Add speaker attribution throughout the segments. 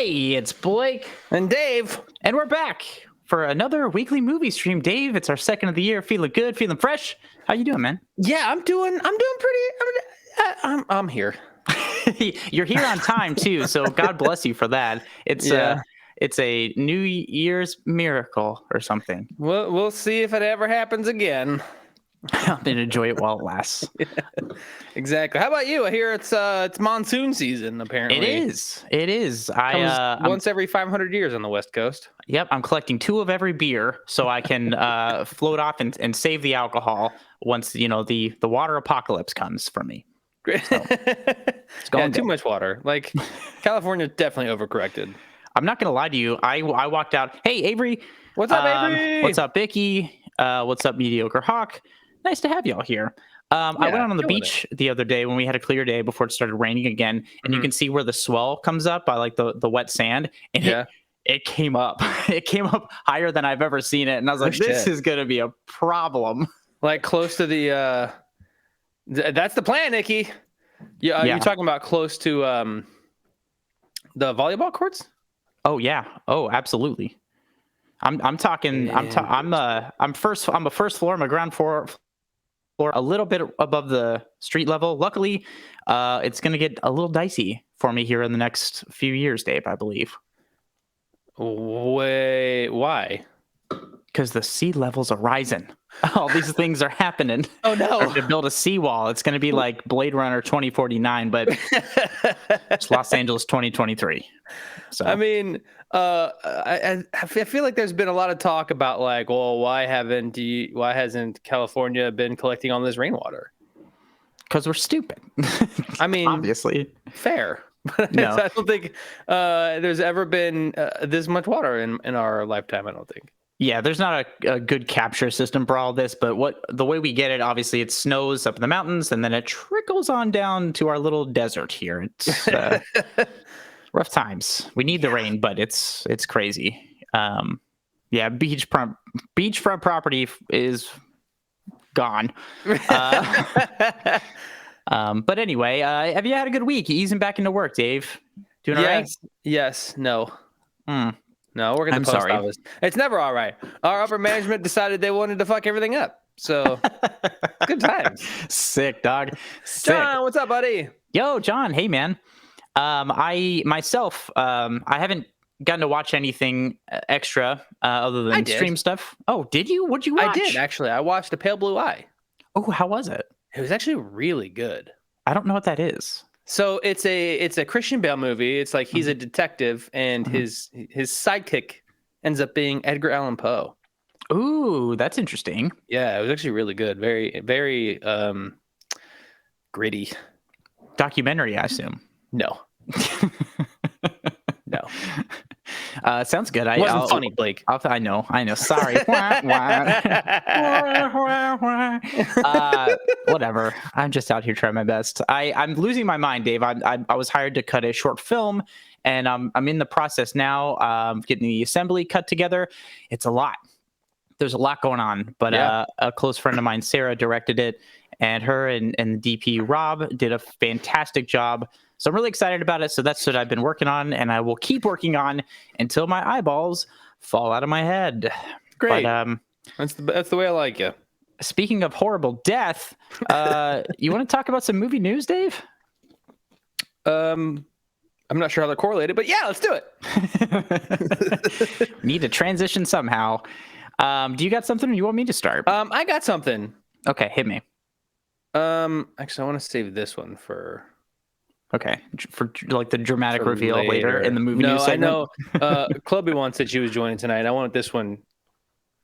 Speaker 1: Hey, it's Blake
Speaker 2: and Dave,
Speaker 1: and we're back for another weekly movie stream. Dave, it's our second of the year. Feeling good, feeling fresh. How you doing, man?
Speaker 2: Yeah, I'm doing pretty. I'm here.
Speaker 1: You're here on time too, so God bless you for that. It's a New Year's miracle or something.
Speaker 2: We'll see if it ever happens again.
Speaker 1: I'm gonna enjoy it while it lasts.
Speaker 2: Yeah, exactly. How about you? I hear it's monsoon season. Apparently,
Speaker 1: It is.
Speaker 2: Once every 500 years on the West Coast.
Speaker 1: Yep, I'm collecting 2 of every beer so I can float off and save the alcohol once the water apocalypse comes for me. So,
Speaker 2: it's going too much water. Like California's definitely overcorrected.
Speaker 1: I'm not gonna lie to you. I walked out. Hey, Avery.
Speaker 2: What's up, Avery?
Speaker 1: What's up, Vicky? What's up, Mediocre Hawk? Nice to have y'all here. I went out on the beach the other day when we had a clear day before it started raining again, and you can see where the swell comes up by like the wet sand, and it came up. It came up higher than I've ever seen it, and I was like, this is gonna be a problem.
Speaker 2: Like close to the that's the plan, Nikki. Yeah, you're talking about close to the volleyball courts?
Speaker 1: Oh yeah. Oh, absolutely. I'm talking. I'm a first floor. I'm a ground floor, a little bit above the street level. Luckily, it's going to get a little dicey for me here in the next few years, Dave. I believe.
Speaker 2: Wait, why?
Speaker 1: Because the sea levels are rising. All these things are happening.
Speaker 2: Oh no!
Speaker 1: To build a seawall, it's going to be like Blade Runner 2049, but it's Los Angeles 2023. So
Speaker 2: I mean, I feel like there's been a lot of talk about like, well, why hasn't California been collecting all this rainwater?
Speaker 1: Because we're stupid.
Speaker 2: I mean,
Speaker 1: obviously,
Speaker 2: fair. But
Speaker 1: no.
Speaker 2: I don't think there's ever been this much water in our lifetime. I don't think.
Speaker 1: Yeah, there's not a good capture system for all this, but the way we get it, obviously, it snows up in the mountains, and then it trickles on down to our little desert here. It's rough times. We need the rain, but it's crazy. Beachfront property is gone. But anyway, have you had a good week? Easing back into work, Dave? Doing all right?
Speaker 2: Yes. No. No, we're going to post office. It's never all right. Our upper management decided they wanted to fuck everything up. So good times.
Speaker 1: Sick, dog. Sick.
Speaker 2: John, what's up, buddy?
Speaker 1: Yo, John. Hey, man. I haven't gotten to watch anything extra other than stream stuff. Oh, did you? What'd you watch?
Speaker 2: I did, actually. I watched A Pale Blue Eye.
Speaker 1: Oh, how was it?
Speaker 2: It was actually really good.
Speaker 1: I don't know what that is.
Speaker 2: So it's a Christian Bale movie. It's like he's a detective, and his sidekick ends up being Edgar Allan Poe.
Speaker 1: Ooh, that's interesting.
Speaker 2: Yeah, it was actually really good. Very, very gritty.
Speaker 1: Documentary, I assume.
Speaker 2: No. No.
Speaker 1: Sounds good.
Speaker 2: Wasn't funny, Blake.
Speaker 1: I know. Sorry. Whatever. I'm just out here trying my best. I'm losing my mind, Dave. I was hired to cut a short film, and I'm in the process now, getting the assembly cut together. It's a lot. There's a lot going on, but a close friend of mine, Sarah, directed it, and her and DP Rob did a fantastic job. So I'm really excited about it. So that's what I've been working on, and I will keep working on until my eyeballs fall out of my head.
Speaker 2: Great. But, that's the way I like you.
Speaker 1: Speaking of horrible death, you want to talk about some movie news, Dave?
Speaker 2: I'm not sure how they're correlated, but yeah, let's do
Speaker 1: it. Need to transition somehow. Do you got something, or you want me to start?
Speaker 2: I got something.
Speaker 1: Okay, hit me.
Speaker 2: Actually, I want to save this one for...
Speaker 1: Okay, for like the dramatic reveal later in the movie news segment.
Speaker 2: I know. Chloe once said she was joining tonight. I wanted this one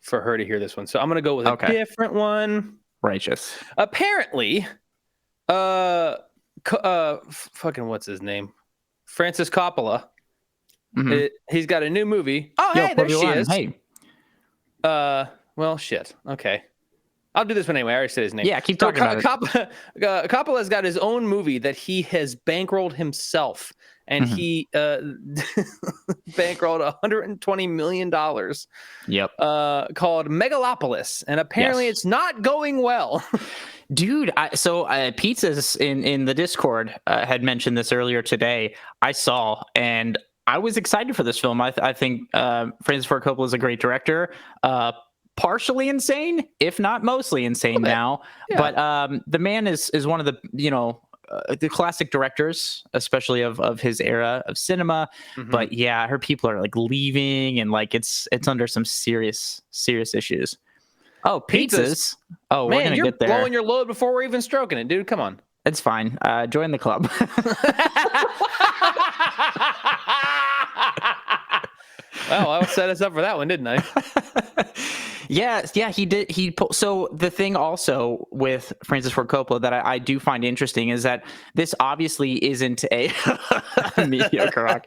Speaker 2: for her to hear this one, so I'm gonna go with a different one.
Speaker 1: Righteous.
Speaker 2: Apparently, fucking what's his name? Francis Coppola. He's got a new movie. Oh, hey, there she is.
Speaker 1: Hey.
Speaker 2: Well, shit. Okay. I'll do this one anyway. I already said his name.
Speaker 1: Yeah, keep talking about it.
Speaker 2: Coppola's got his own movie that he has bankrolled himself, and he bankrolled $120 million.
Speaker 1: Yep.
Speaker 2: Called Megalopolis, and apparently it's not going well.
Speaker 1: Dude, Pizza's in the Discord had mentioned this earlier today. I saw, and I was excited for this film. I think Francis Ford Coppola is a great director. Partially insane, if not mostly insane now. Yeah. But the man is one of the, the classic directors, especially of his era of cinema. Mm-hmm. But yeah, her people are like leaving, and like it's under some serious issues. Oh, pizzas. Oh, man, we're gonna get there.
Speaker 2: You're blowing your load before we're even stroking it, dude. Come on.
Speaker 1: It's fine. Join the club.
Speaker 2: Well, I set us up for that one, didn't I?
Speaker 1: Yeah, he did. So the thing also with Francis Ford Coppola that I do find interesting is that this obviously isn't a mediocre rock.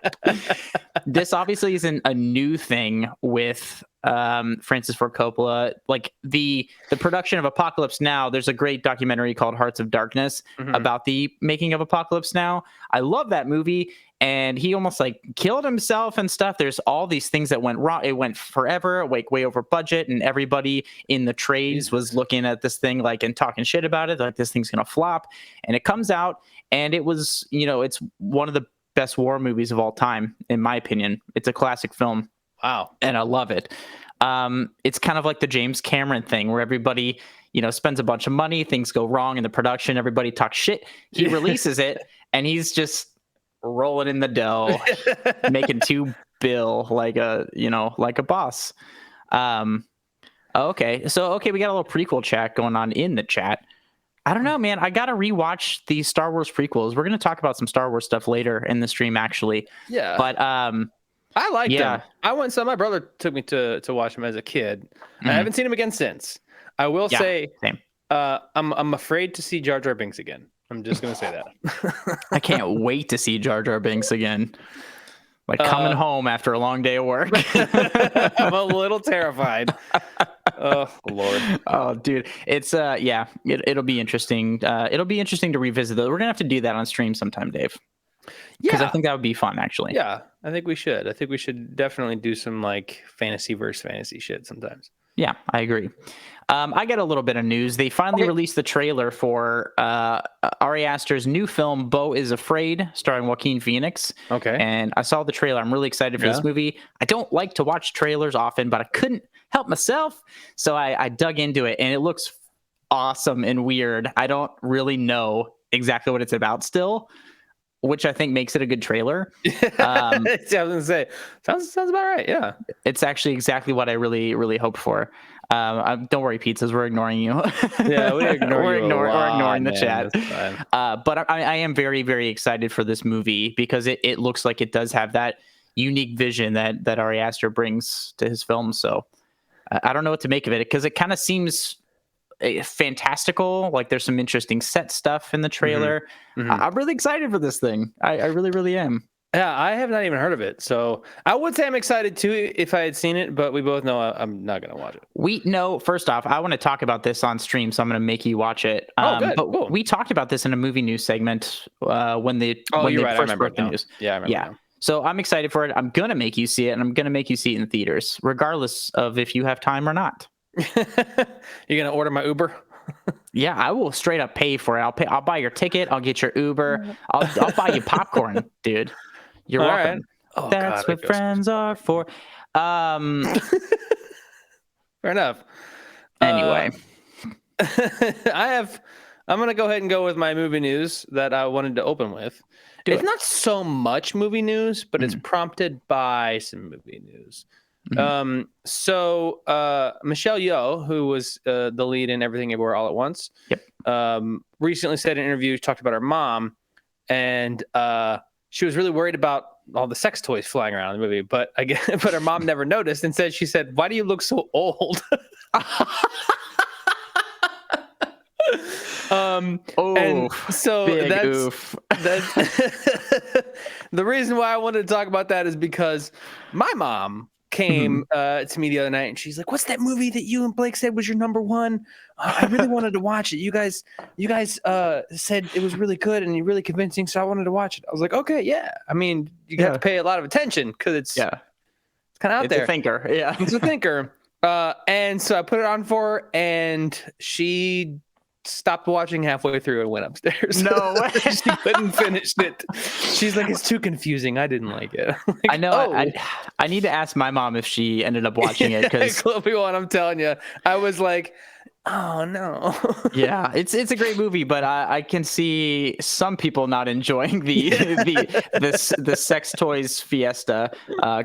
Speaker 1: This obviously isn't a new thing with Francis Ford Coppola. Like the production of Apocalypse Now, there's a great documentary called Hearts of Darkness about the making of Apocalypse Now. I love that movie. And he almost like killed himself and stuff. There's all these things that went wrong. It went forever, like way over budget. And everybody in the trades was looking at this thing like and talking shit about it. Like this thing's going to flop. And it comes out and it was, it's one of the best war movies of all time, in my opinion. It's a classic film.
Speaker 2: Wow.
Speaker 1: And I love it. It's kind of like the James Cameron thing where everybody, spends a bunch of money. Things go wrong in the production. Everybody talks shit. He releases it and he's just rolling in the dough, making $2 billion like a boss. Okay. So, we got a little prequel chat going on in the chat. I don't know, man. I got to rewatch the Star Wars prequels. We're going to talk about some Star Wars stuff later in the stream, actually.
Speaker 2: Yeah.
Speaker 1: But,
Speaker 2: I liked them. I went, so my brother took me to watch them as a kid. I haven't seen them again since. I will say,
Speaker 1: same.
Speaker 2: I'm afraid to see Jar Jar Binks again. I'm just going to say that.
Speaker 1: I can't wait to see Jar Jar Binks again. Like coming home after a long day of work.
Speaker 2: I'm a little terrified. Oh, Lord.
Speaker 1: Oh, dude. It's, it'll be interesting. It'll be interesting to revisit those. We're going to have to do that on stream sometime, Dave. Because I think that would be fun, actually.
Speaker 2: Yeah, I think we should. I think we should definitely do some like fantasy versus fantasy shit sometimes.
Speaker 1: Yeah, I agree. I get a little bit of news. They finally released the trailer for Ari Aster's new film, Beau is Afraid, starring Joaquin Phoenix.
Speaker 2: Okay.
Speaker 1: And I saw the trailer. I'm really excited for this movie. I don't like to watch trailers often, but I couldn't help myself. So I dug into it, and it looks awesome and weird. I don't really know exactly what it's about still, which I think makes it a good trailer.
Speaker 2: I was gonna say, sounds about right. Yeah,
Speaker 1: it's actually exactly what I really, really hoped for. Don't worry, pizzas, we're ignoring you.
Speaker 2: Yeah, we're
Speaker 1: ignoring the chat. But I am very, very excited for this movie because it looks like it does have that unique vision that Ari Aster brings to his films. So I don't know what to make of it because it kind of seems fantastical. Like there's some interesting set stuff in the trailer. I'm really excited for this thing. I really, really am.
Speaker 2: Yeah, I have not even heard of it. So I would say I'm excited too if I had seen it, but we both know I'm not going to watch it.
Speaker 1: First off, I want to talk about this on stream, so I'm going to make you watch it.
Speaker 2: Good.
Speaker 1: But
Speaker 2: cool.
Speaker 1: We talked about this in a movie news segment when they first broke the news.
Speaker 2: Yeah, I remember. Yeah.
Speaker 1: So I'm excited for it. I'm going to make you see it, and I'm going to make you see it in the theaters, regardless of if you have time or not.
Speaker 2: You're going to order my Uber?
Speaker 1: Yeah, I will straight up pay for it. I'll buy your ticket. I'll get your Uber. I'll buy you popcorn, dude. You're welcome. Right.
Speaker 2: Oh,
Speaker 1: that's what friends are for.
Speaker 2: Fair enough.
Speaker 1: Anyway,
Speaker 2: I'm going to go ahead and go with my movie news that I wanted to open with. It's not so much movie news, but it's prompted by some movie news. So Michelle Yeoh, who was the lead in Everything Everywhere All at Once, recently said in an interview, talked about her mom, and she was really worried about all the sex toys flying around in the movie, but her mom never noticed and she said, "Why do you look so old?" And so the reason why I wanted to talk about that is because my mom came to me the other night and she's like, "What's that movie that you and Blake said was your number one? I really wanted to watch it. You guys said it was really good and really convincing, so I wanted to watch it." I was like, "Okay, yeah." I mean, you have to pay a lot of attention because it's kind of out there.
Speaker 1: It's a thinker. Yeah,
Speaker 2: it's a thinker. And so I put it on for her, and she stopped watching halfway through and went upstairs.
Speaker 1: No way.
Speaker 2: She couldn't finish it. She's like, it's too confusing. I didn't like it. Like,
Speaker 1: I know. I need to ask my mom if she ended up watching it, because
Speaker 2: Chloe one, I'm telling you, I was like, oh no.
Speaker 1: yeah, it's a great movie, but I can see some people not enjoying the sex toys fiesta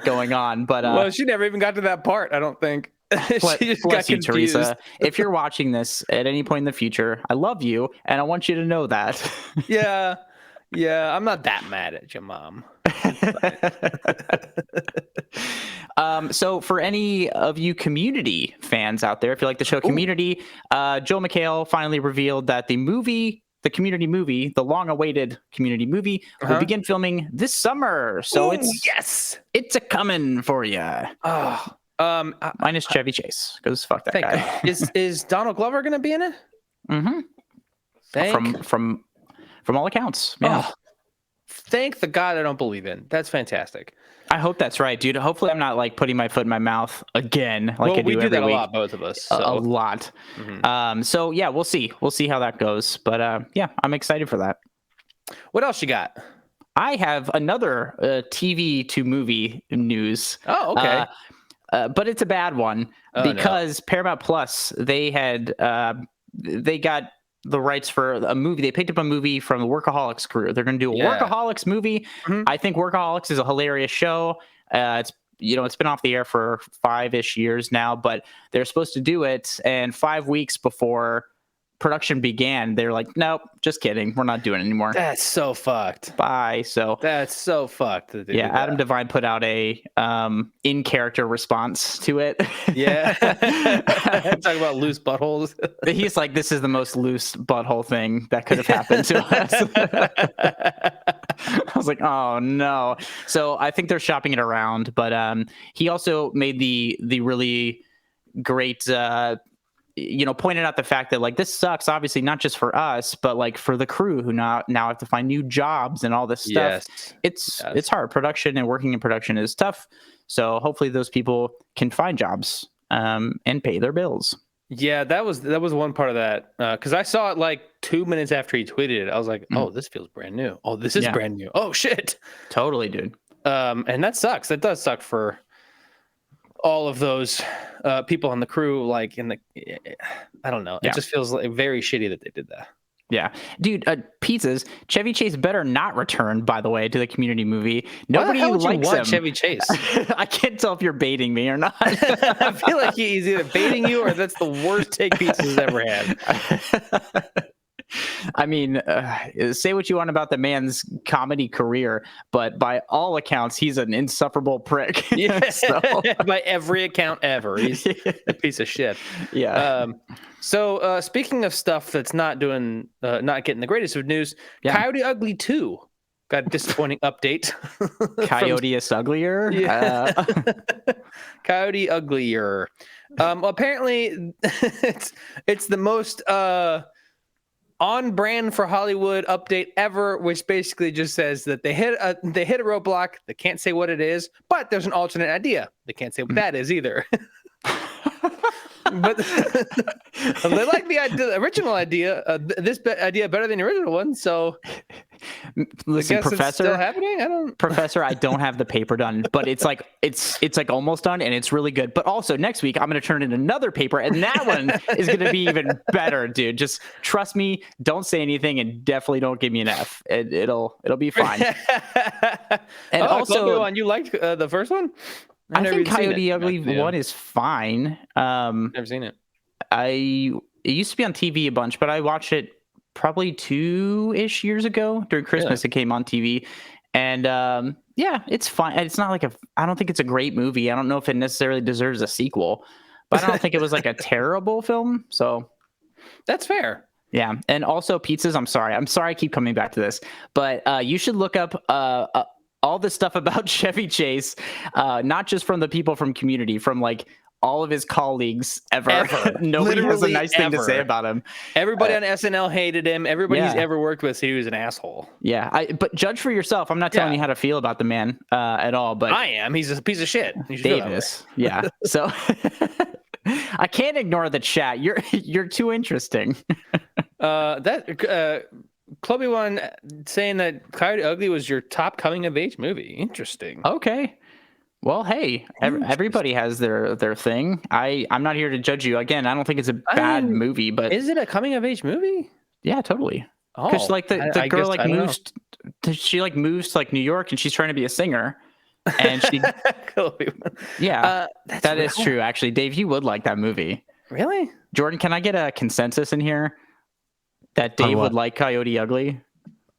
Speaker 1: going on. But
Speaker 2: well, she never even got to that part, I don't think. She just got
Speaker 1: you,
Speaker 2: confused.
Speaker 1: Teresa. If you're watching this at any point in the future, I love you, and I want you to know that.
Speaker 2: Yeah, I'm not that mad at your mom.
Speaker 1: So for any of you Community fans out there, if you like the show Community, Joel McHale finally revealed that the Community movie, the long-awaited Community movie, will begin filming this summer. So it's a coming for you. Minus Chevy Chase, because fuck that guy.
Speaker 2: Is Donald Glover going to be in it?
Speaker 1: Mm-hmm. From all accounts, yeah.
Speaker 2: Oh, thank the God I don't believe in. That's fantastic.
Speaker 1: I hope that's right, dude. Hopefully, I'm not like putting my foot in my mouth again, like I do every
Speaker 2: that
Speaker 1: week.
Speaker 2: A lot, both of us. So.
Speaker 1: A lot. Mm-hmm. So yeah, we'll see. We'll see how that goes. But yeah, I'm excited for that.
Speaker 2: What else you got?
Speaker 1: I have another TV to movie news.
Speaker 2: Oh, okay.
Speaker 1: But it's a bad one because Paramount Plus, they got the rights for a movie. They picked up a movie from the Workaholics crew. They're going to do a Workaholics movie. Mm-hmm. I think Workaholics is a hilarious show. It's been off the air for 5-ish years now, but they're supposed to do it. And 5 weeks before production began, they're like, nope, just kidding. We're not doing it anymore.
Speaker 2: That's so fucked.
Speaker 1: Bye. So
Speaker 2: that's so fucked.
Speaker 1: Yeah, Adam Devine put out a in-character response to it.
Speaker 2: Yeah. Talk about loose buttholes.
Speaker 1: He's like, this is the most loose butthole thing that could have happened to us. I was like, oh no. So I think they're shopping it around, but he also made the really great pointed out the fact that like this sucks, obviously not just for us, but like for the crew who now have to find new jobs and all this stuff. It's hard. Production and working in production is tough. So hopefully those people can find jobs and pay their bills.
Speaker 2: Yeah, that was one part of that because I saw it like 2 minutes after he tweeted it. I was like, oh, this feels brand new. Oh, this is brand new. Oh shit.
Speaker 1: Totally, dude.
Speaker 2: And that sucks. That does suck for all of those people on the crew, like I don't know. It just feels like very shitty that they did that.
Speaker 1: Yeah, dude. Pizzas. Chevy Chase better not return. By the way, to the Community movie. Nobody likes him.
Speaker 2: Chevy Chase.
Speaker 1: I can't tell if you're baiting me or not.
Speaker 2: I feel like he's either baiting you or that's the worst take Pizza's ever had.
Speaker 1: I mean, say what you want about the man's comedy career, but by all accounts, he's an insufferable prick.
Speaker 2: Yeah, by every account ever, he's a piece of shit.
Speaker 1: Yeah.
Speaker 2: So speaking of stuff that's not getting the greatest of news, Coyote Ugly 2 got a disappointing update.
Speaker 1: Coyote is uglier. Yeah.
Speaker 2: Coyote Uglier. Apparently, it's the most on brand for Hollywood update ever, which basically just says that they hit a roadblock. They can't say what it is, but there's an alternate idea. They can't say what that is either. But they like the original idea. This idea better than the original one. So,
Speaker 1: listen, Professor,
Speaker 2: it's still happening.
Speaker 1: Professor, I don't have the paper done, but it's like almost done, and it's really good. But also next week, I'm going to turn in another paper, and that one is going to be even better, dude. Just trust me. Don't say anything, and definitely don't give me an F. It'll be fine. And also,
Speaker 2: you liked the first one.
Speaker 1: I think Coyote Ugly 1 is fine.
Speaker 2: Never seen it.
Speaker 1: It used to be on TV a bunch, but I watched it probably 2-ish years ago during Christmas. It came on TV, and it's fine. It's not like I don't think it's a great movie. I don't know if it necessarily deserves a sequel, but I don't think it was like a terrible film. So
Speaker 2: that's fair.
Speaker 1: Yeah, and also Pizzas. I'm sorry I keep coming back to this, but you should look up all the stuff about Chevy Chase, not just from the people from Community, from like all of his colleagues ever. Nobody has a nice thing to say about him.
Speaker 2: Everybody on SNL hated him. Everybody he's ever worked with, he was an asshole.
Speaker 1: Yeah, but judge for yourself. I'm not telling you how to feel about the man at all. But
Speaker 2: I am. He's a piece of shit.
Speaker 1: Davis. Yeah. So I can't ignore the chat. You're too interesting.
Speaker 2: Chloe one saying that Coyote Ugly was your top coming of age movie. Interesting.
Speaker 1: Okay. Well, hey, everybody has their thing. I'm not here to judge you. Again, I don't think it's a bad movie, but
Speaker 2: is it a coming of age movie?
Speaker 1: Yeah, totally.
Speaker 2: Oh,
Speaker 1: because like the
Speaker 2: I
Speaker 1: girl
Speaker 2: guess,
Speaker 1: like
Speaker 2: I don't know.
Speaker 1: she like moves to like New York and she's trying to be a singer, and she yeah, that is true. Actually, Dave, you would like that movie.
Speaker 2: Really?
Speaker 1: Jordan, can I get a consensus in here that Dave would like Coyote Ugly?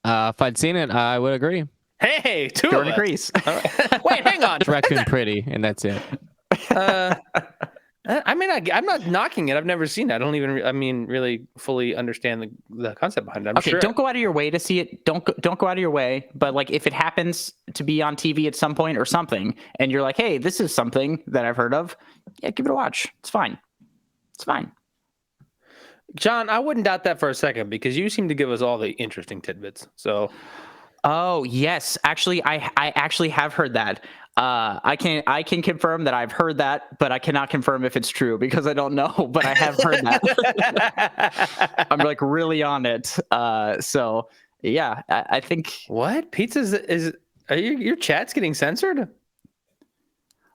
Speaker 3: If I'd seen it, I would agree.
Speaker 2: Hey,
Speaker 1: Jordan agrees.
Speaker 2: Wait, hang on.
Speaker 3: It's Raccoon Pretty, and that's it.
Speaker 2: I mean, I'm not knocking it. I've never seen it. I don't even, really fully understand the concept behind it. I'm sure.
Speaker 1: Don't go out of your way to see it. Don't go out of your way. But like, if it happens to be on TV at some point or something, and you're like, hey, this is something that I've heard of, yeah, give it a watch. It's fine. It's fine.
Speaker 2: John, I wouldn't doubt that for a second because you seem to give us all the interesting tidbits. So,
Speaker 1: oh yes, actually, I actually have heard that. I can confirm that I've heard that, but I cannot confirm if it's true because I don't know. But I have heard that. I'm like really on it. So yeah, I think.
Speaker 2: What pizza are your chat's getting censored?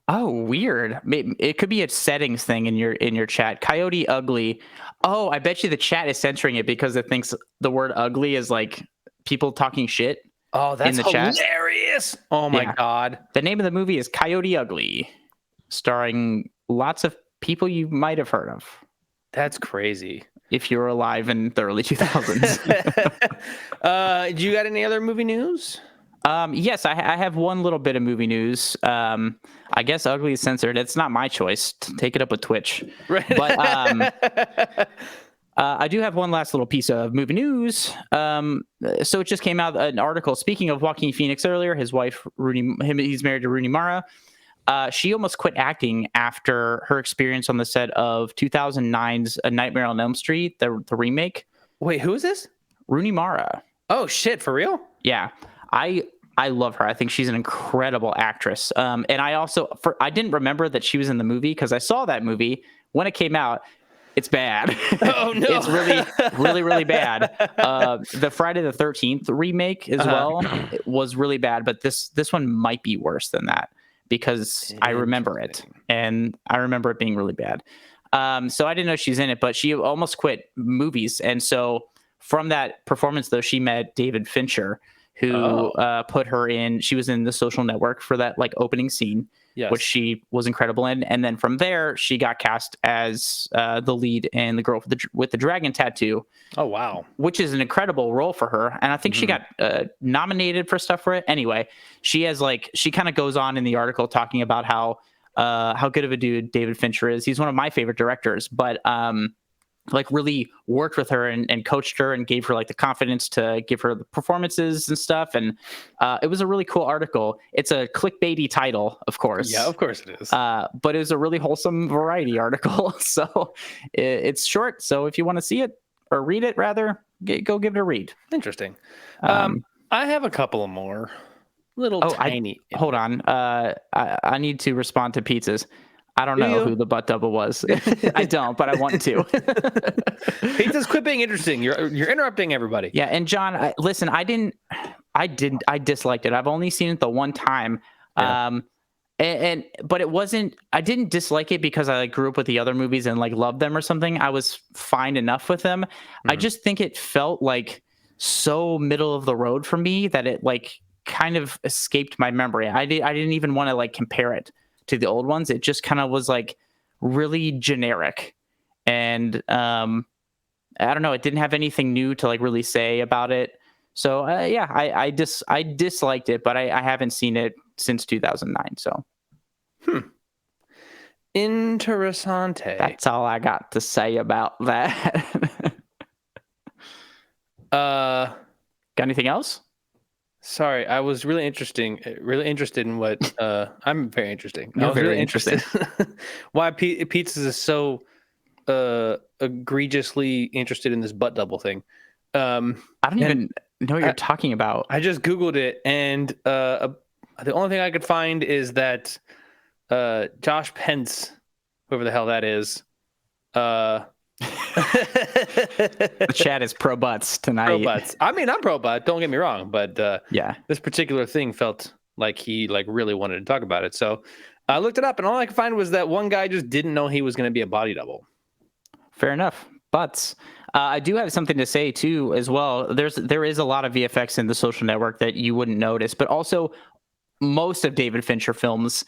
Speaker 1: Oh, weird. It could be a settings thing in your chat. Coyote Ugly. Oh, I bet you the chat is censoring it because it thinks the word ugly is like people talking shit.
Speaker 2: Oh, that's
Speaker 1: in the
Speaker 2: hilarious. Chat. Oh my God.
Speaker 1: The name of the movie is Coyote Ugly, starring lots of people you might have heard of.
Speaker 2: That's crazy.
Speaker 1: If you were alive in the early 2000s.
Speaker 2: Do you got any other movie news?
Speaker 1: Yes, I have one little bit of movie news. I guess Ugly is censored. It's not my choice. Take it up with Twitch.
Speaker 2: Right.
Speaker 1: But I do have one last little piece of movie news. So it just came out an article. Speaking of Joaquin Phoenix earlier, his wife, he's married to Rooney Mara. She almost quit acting after her experience on the set of 2009's A Nightmare on Elm Street, the remake.
Speaker 2: Wait, who is this?
Speaker 1: Rooney Mara.
Speaker 2: Oh, shit, for real?
Speaker 1: Yeah. I love her. I think she's an incredible actress. And I didn't remember that she was in the movie because I saw that movie when it came out. It's bad.
Speaker 2: Oh no,
Speaker 1: it's really bad. The Friday the 13th remake as well was really bad, but this one might be worse than that because I remember it and I remember it being really bad. So I didn't know she's in it, but she almost quit movies, and so from that performance though, she met David Fincher, who put her in. She was in The Social Network for that like opening scene. Yes. Which she was incredible in, and then from there she got cast as the lead in The Girl with the Dragon Tattoo.
Speaker 2: Oh wow! Which
Speaker 1: is an incredible role for her, and I think she got nominated for stuff for it. Anyway, she kind of goes on in the article talking about how good of a dude David Fincher is. He's one of my favorite directors, but like really worked with her and coached her and gave her like the confidence to give her the performances and stuff. And it was a really cool article. It's a clickbaity title, of course.
Speaker 2: Yeah, of course it is.
Speaker 1: But it was a really wholesome variety article. So it's short. So if you want to see it or read it, rather, go give it a read.
Speaker 2: Interesting. I have a couple of more tiny.
Speaker 1: Hold on. I need to respond to pizzas. I don't know who the butt double was. I don't, but I want to.
Speaker 2: Pizza's quit being interesting. You're interrupting everybody.
Speaker 1: Yeah, and John, I disliked it. I've only seen it the one time. Yeah. But it wasn't. I didn't dislike it because I grew up with the other movies and like loved them or something. I was fine enough with them. I just think it felt like so middle of the road for me that it like kind of escaped my memory. I didn't even want to like compare it to the old ones. It just kind of was like really generic, and I don't know, it didn't have anything new to like really say about it. So I disliked it, but I haven't seen it since 2009. So
Speaker 2: interessante.
Speaker 1: That's all I got to say about that.
Speaker 2: Got
Speaker 1: anything else?
Speaker 2: Sorry, I was really interested in what I'm very interesting.
Speaker 1: You're very interested.
Speaker 2: Why Pizza is so egregiously interested in this butt double thing.
Speaker 1: I don't even know what you're talking about.
Speaker 2: I just Googled it, and the only thing I could find is that Josh Pence, whoever the hell that is,
Speaker 1: The chat is pro butts tonight.
Speaker 2: Pro butts. I mean, I'm pro butt. Don't get me wrong, but
Speaker 1: Yeah.
Speaker 2: this particular thing felt like he really wanted to talk about it. So I looked it up, and all I could find was that one guy just didn't know he was going to be a body double.
Speaker 1: Fair enough. Butts. I do have something to say too, as well. There is a lot of VFX in The Social Network that you wouldn't notice, but also most of David Fincher films,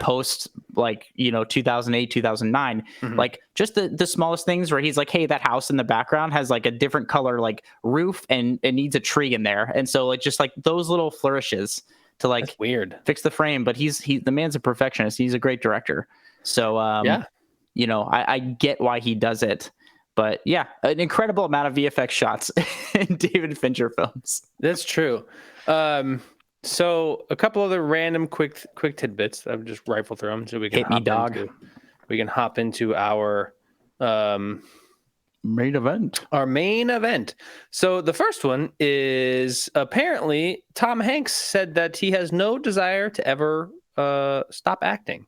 Speaker 1: post 2008, 2009, like just the smallest things where he's like, hey, that house in the background has like a different color like roof and it needs a tree in there, and so like just like those little flourishes to like
Speaker 2: That's weird
Speaker 1: fix the frame. But the man's a perfectionist. He's a great director. So I get why he does it. But yeah, an incredible amount of VFX shots in David Fincher films.
Speaker 2: That's true. So a couple other random quick tidbits. I've just rifle through them so we can hop into our
Speaker 1: main event.
Speaker 2: Our main event. So the first one is apparently Tom Hanks said that he has no desire to ever stop acting.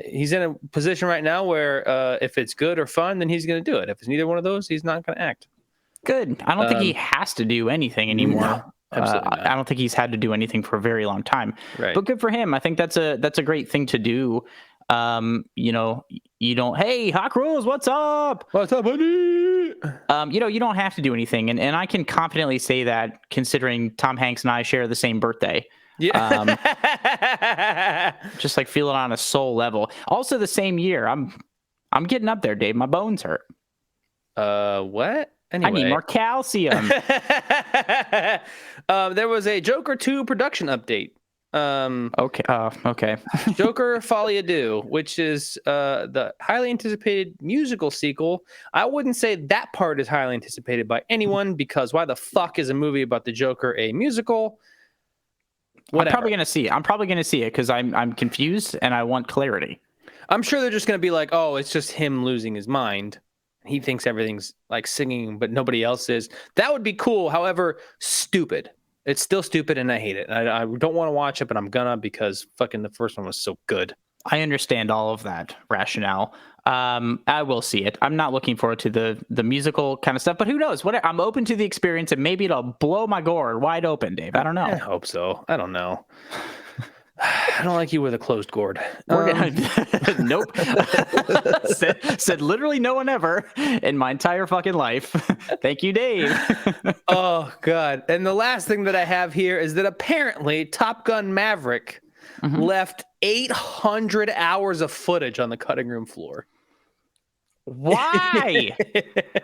Speaker 2: He's in a position right now where if it's good or fun, then he's going to do it. If it's neither one of those, he's not going to act.
Speaker 1: Good. I don't think he has to do anything anymore.
Speaker 2: No, absolutely not.
Speaker 1: I don't think he's had to do anything for a very long time.
Speaker 2: Right.
Speaker 1: But good for him. I think that's a great thing to do. You don't. Hey, Hawk Rules, what's up?
Speaker 2: What's up, buddy?
Speaker 1: You don't have to do anything, and I can confidently say that considering Tom Hanks and I share the same birthday.
Speaker 2: Yeah.
Speaker 1: Just like feel it on a soul level. Also, the same year. I'm getting up there, Dave. My bones hurt.
Speaker 2: What? Anyway.
Speaker 1: I need more calcium.
Speaker 2: There was a Joker 2 production update.
Speaker 1: Okay.
Speaker 2: Joker Folie à Deux, which is the highly anticipated musical sequel. I wouldn't say that part is highly anticipated by anyone, because why the fuck is a movie about the Joker a musical? Whatever.
Speaker 1: I'm probably gonna see it because I'm confused and I want clarity.
Speaker 2: I'm sure they're just gonna be like, oh, it's just him losing his mind. He thinks everything's like singing, but nobody else is. That would be cool. However, stupid. It's still stupid, and I hate it. I don't want to watch it, but I'm gonna, because fucking the first one was so good.
Speaker 1: I understand all of that rationale. I will see it. I'm not looking forward to the musical kind of stuff, but who knows? I'm open to the experience, and maybe it'll blow my gourd wide open, Dave. I don't know.
Speaker 2: I hope so. I don't know. I don't like you with a closed gourd.
Speaker 1: Nope. said literally no one ever in my entire fucking life. Thank you, Dave.
Speaker 2: Oh, God. And the last thing that I have here is that apparently Top Gun Maverick left 800 hours of footage on the cutting room floor.
Speaker 1: Why?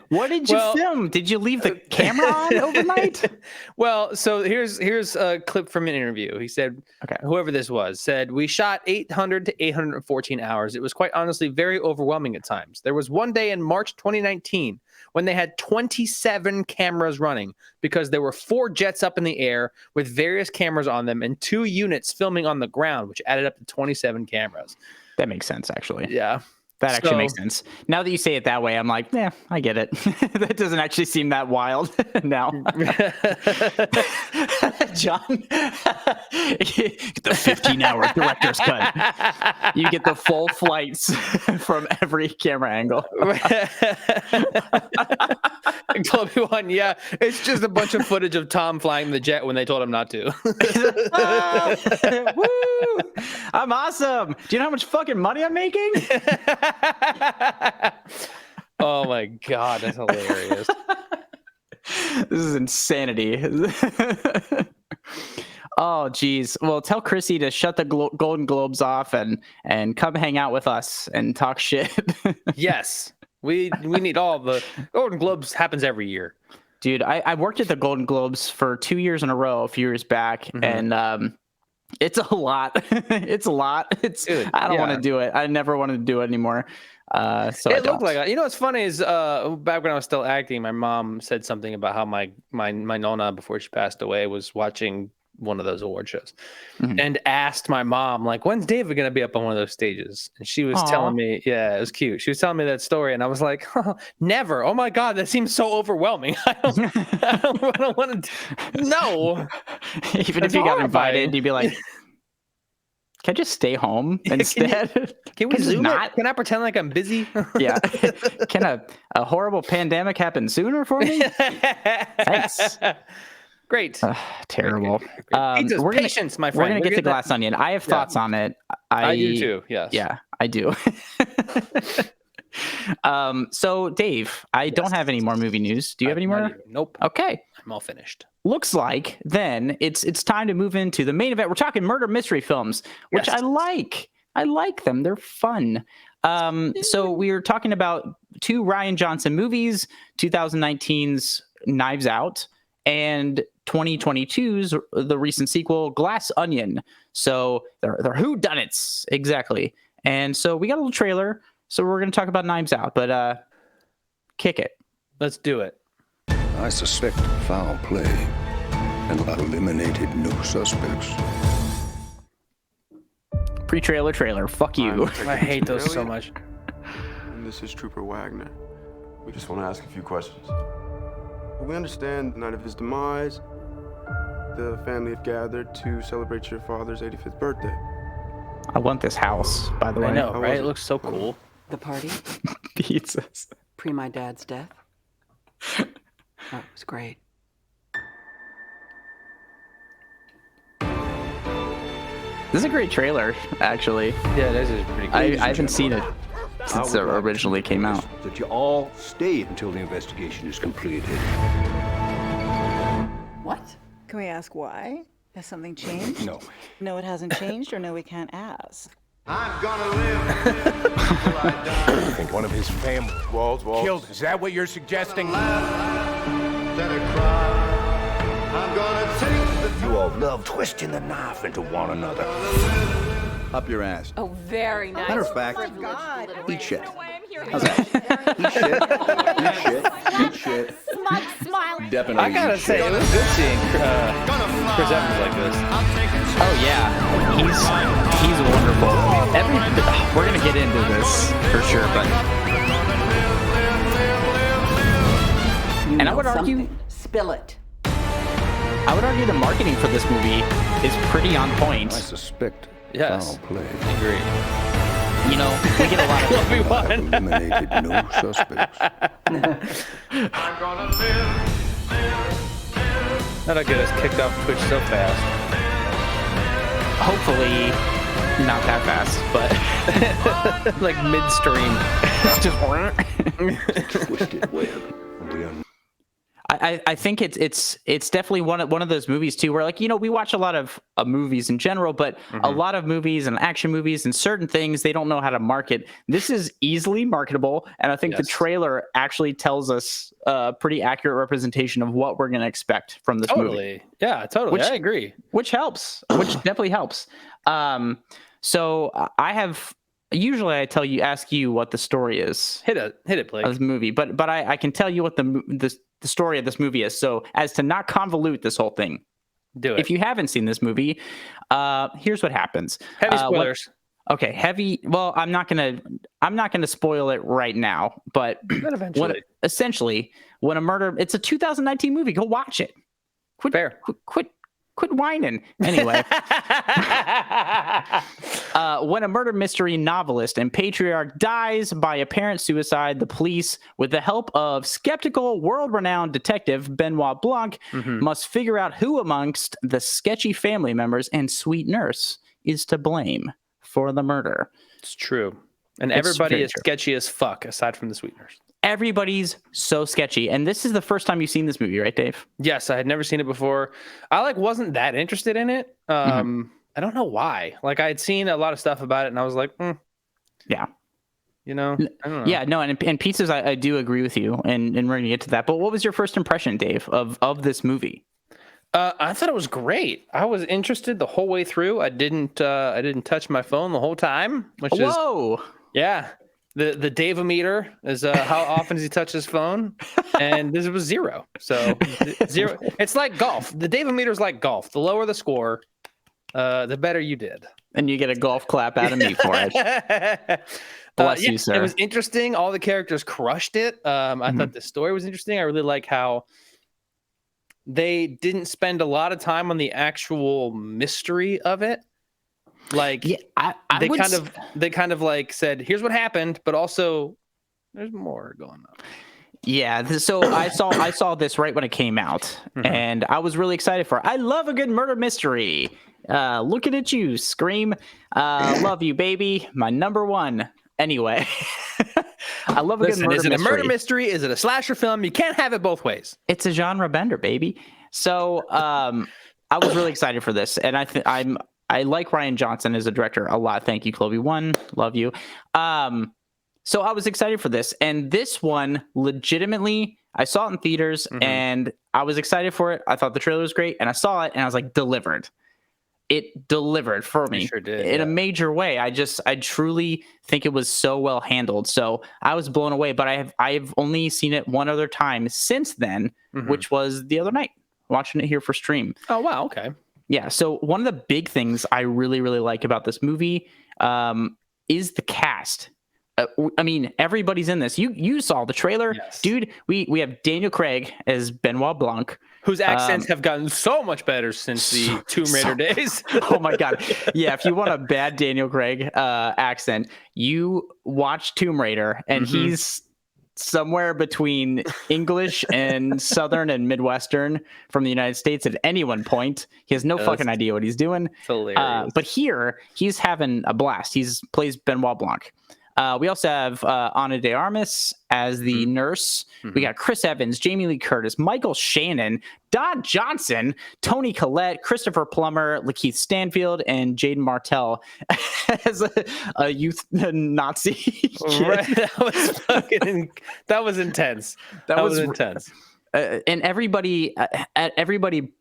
Speaker 1: What did you film? Did you leave the camera on overnight?
Speaker 2: Well, so here's a clip from an interview. He said, whoever this was, said, we shot 800 to 814 hours. It was quite honestly very overwhelming at times. There was one day in March 2019 when they had 27 cameras running, because there were 4 jets up in the air with various cameras on them and 2 units filming on the ground, which added up to 27 cameras.
Speaker 1: That makes sense, actually.
Speaker 2: Yeah.
Speaker 1: That actually makes sense. Now that you say it that way, I'm like, yeah, I get it. That doesn't actually seem that wild now. John, the 15-hour director's cut. You get the full flights from every camera angle.
Speaker 2: Clubby one, yeah. It's just a bunch of footage of Tom flying the jet when they told him not to.
Speaker 1: Woo! I'm awesome. Do you know how much fucking money I'm making?
Speaker 2: Oh my God, that's hilarious.
Speaker 1: This is insanity. Oh geez. Well, tell Chrissy to shut the Golden Globes off and come hang out with us and talk shit.
Speaker 2: Yes, we need all the Golden Globes. Happens every year,
Speaker 1: dude. I worked at the Golden Globes for 2 years in a row a few years back, and it's a lot. It's a lot. Dude, I don't want to do it. I never wanted to do it anymore. So
Speaker 2: it looked like, what's funny is back when I was still acting, my mom said something about how my nonna, before she passed away, was watching one of those award shows and asked my mom, like, when's David gonna be up on one of those stages? And she was telling me, yeah, it was cute. She was telling me that story, and I was like, never. Oh my God, that seems so overwhelming. I don't want to. No.
Speaker 1: Even if you got invited, you'd be like, can I just stay home instead?
Speaker 2: Can we
Speaker 1: Can I
Speaker 2: zoom
Speaker 1: not?
Speaker 2: it? Can I pretend like I'm busy?
Speaker 1: Yeah. Can a horrible pandemic happen sooner for me? Thanks.
Speaker 2: Great.
Speaker 1: Terrible.
Speaker 2: Great. Pizza's
Speaker 1: We're gonna,
Speaker 2: patience, my
Speaker 1: we're
Speaker 2: friend.
Speaker 1: gonna
Speaker 2: We'll
Speaker 1: get to
Speaker 2: that-
Speaker 1: Glass Onion. I have thoughts on it.
Speaker 2: I do too. Yes.
Speaker 1: Yeah, I do. So Dave, I don't have any more movie news. Do you have any more?
Speaker 2: Nope.
Speaker 1: Okay.
Speaker 2: I'm all finished.
Speaker 1: Looks like then it's time to move into the main event. We're talking murder mystery films, which
Speaker 2: Yes.
Speaker 1: I like. I like them. They're fun. So we were talking about 2 Rian Johnson movies, 2019's Knives Out and 2022's the recent sequel Glass Onion. So they're whodunits exactly. And so we got a little trailer. So we're going to talk about Knives Out, but kick it.
Speaker 2: Let's do it.
Speaker 4: I suspect foul play, and I've eliminated no suspects.
Speaker 1: Pre-trailer trailer. Fuck you.
Speaker 2: I hate those so much.
Speaker 5: And this is Trooper Wagner. We just want to ask a few questions. We understand the night of his demise, the family have gathered to celebrate your father's 85th birthday.
Speaker 1: I want this house, by the way.
Speaker 2: I know,
Speaker 5: How
Speaker 2: right?
Speaker 5: was
Speaker 2: It
Speaker 5: it?
Speaker 2: looks so cool.
Speaker 6: The party,
Speaker 1: Pizzas.
Speaker 6: pre my dad's death. Oh, it was great.
Speaker 1: This is a great trailer, actually.
Speaker 2: Yeah, this is pretty cool.
Speaker 1: I haven't seen it since it originally came out.
Speaker 4: That you all stay until the investigation is completed.
Speaker 6: What?
Speaker 7: Can we ask why? Has something changed?
Speaker 4: No.
Speaker 7: No, it hasn't changed, or no, we can't ask.
Speaker 8: I'm gonna live till I die.
Speaker 4: I think one of his family
Speaker 5: Walls.
Speaker 4: killed. Is that what you're suggesting?
Speaker 8: Then I cry. I'm gonna take the
Speaker 4: You all love twisting the knife into one another.
Speaker 9: Up your ass.
Speaker 10: Oh, very nice.
Speaker 9: Matter of fact,
Speaker 10: God.
Speaker 9: eat shit.
Speaker 10: How's that?
Speaker 9: Eat shit. Eat shit.
Speaker 10: Smug smile.
Speaker 9: Definitely.
Speaker 2: I gotta
Speaker 9: eat
Speaker 2: say,
Speaker 9: shit.
Speaker 2: it was good seeing Chris Evans like this.
Speaker 1: Oh yeah, he's wonderful. We're gonna get into this for sure, but
Speaker 6: You
Speaker 1: And I
Speaker 6: know
Speaker 1: would argue-
Speaker 6: something. Spill it.
Speaker 1: I would argue the marketing for this movie is pretty on
Speaker 4: I
Speaker 1: point.
Speaker 4: suspect
Speaker 2: Yes.
Speaker 4: foul play.
Speaker 2: Great.
Speaker 1: You know, we get a lot of
Speaker 4: I've eliminated no suspects.
Speaker 8: I'm gonna live.
Speaker 2: That'll get us kicked off Twitch so fast.
Speaker 1: hopefully not that fast, but
Speaker 2: Like midstream.
Speaker 1: just
Speaker 4: Twisted web. We are
Speaker 1: I think it's definitely one of those movies too where, like, you know, we watch a lot of movies in general, but a lot of movies and action movies and certain things they don't know how to market. This is easily marketable, and I think the trailer actually tells us a pretty accurate representation of what we're going to expect from this movie.
Speaker 2: Yeah, totally. I agree.
Speaker 1: Which helps. Which definitely helps. So I have usually ask you what the story is.
Speaker 2: Hit it, Blake.
Speaker 1: Of this movie, but I can tell you what the story of this movie is. So as to not convolute this whole thing,
Speaker 2: Do it.
Speaker 1: if you haven't seen this movie, here's what happens.
Speaker 2: Heavy spoilers.
Speaker 1: Okay, heavy. Well, I'm not gonna spoil it right now, but
Speaker 2: But eventually.
Speaker 1: essentially, when a murder, it's a 2019 movie. Go watch it.
Speaker 2: Fair.
Speaker 1: Quit whining. Anyway, when a murder mystery novelist and patriarch dies by apparent suicide, the police, with the help of skeptical, world-renowned detective Benoit Blanc, must figure out who amongst the sketchy family members and sweet nurse is to blame for the murder.
Speaker 2: It's true. And
Speaker 1: It's
Speaker 2: everybody
Speaker 1: very
Speaker 2: is
Speaker 1: true.
Speaker 2: sketchy as fuck, aside from the sweeteners.
Speaker 1: Everybody's so sketchy. And this is the first time you've seen this movie, right, Dave?
Speaker 2: Yes, I had never seen it before. I wasn't that interested in it. I don't know why. Like, I had seen a lot of stuff about it, and I was like,
Speaker 1: Yeah.
Speaker 2: you know, I don't know.
Speaker 1: Yeah, no, and pizzas, I do agree with you, and we're gonna get to that. But what was your first impression, Dave, of this movie?
Speaker 2: I thought it was great. I was interested the whole way through. I didn't touch my phone the whole time, which is
Speaker 1: Whoa!
Speaker 2: yeah. The Dave-o-meter is how often does he touch his phone, and this was 0. So 0. It's like golf. The Dave-o-meter is like golf. The lower the score, the better you did.
Speaker 1: And you get a golf clap out of me for it. Bless you, sir.
Speaker 2: It was interesting. All the characters crushed it. I thought the story was interesting. I really like how they didn't spend a lot of time on the actual mystery of it. Like they kind of like said, here's what happened, but also there's more going on.
Speaker 1: Yeah, so I saw this right when it came out, and I was really excited for it. I love a good murder mystery. Looking at you, Scream. Love you, baby. My number one. Anyway, I love a good murder mystery.
Speaker 2: Is it a murder mystery? Is it a slasher film? You can't have it both ways.
Speaker 1: It's a genre bender, baby. So I was really excited for this, and I like Rian Johnson as a director a lot. Thank you, Chloe. One, love you. So I was excited for this, and this one legitimately, I saw it in theaters, and I was excited for it. I thought the trailer was great, and I saw it, and I was like, delivered. It delivered for me
Speaker 2: sure did,
Speaker 1: in a major way. I truly think it was so well handled. So I was blown away. But I've only seen it one other time since then, which was the other night, watching it here for stream.
Speaker 2: Oh wow, okay.
Speaker 1: Yeah. So one of the big things I really like about this movie is the cast. I mean, everybody's in this. You saw the trailer, dude. We have Daniel Craig as Benoit Blanc,
Speaker 2: whose accents have gotten so much better since the Tomb Raider days.
Speaker 1: Oh my god, yeah. If you want a bad Daniel Craig accent, you watch Tomb Raider, and he's somewhere between English and Southern and Midwestern from the United States at any one point. He has no fucking idea what he's doing.
Speaker 2: Hilarious.
Speaker 1: But here, he's having a blast. Plays Benoit Blanc. We also have Ana de Armas as the nurse. We got Chris Evans, Jamie Lee Curtis, Michael Shannon, Don Johnson, Toni Collette, Christopher Plummer, Lakeith Stanfield, and Jaden Martell as a youth Nazi kid.
Speaker 2: Right. That was intense. That was intense.
Speaker 1: And everybody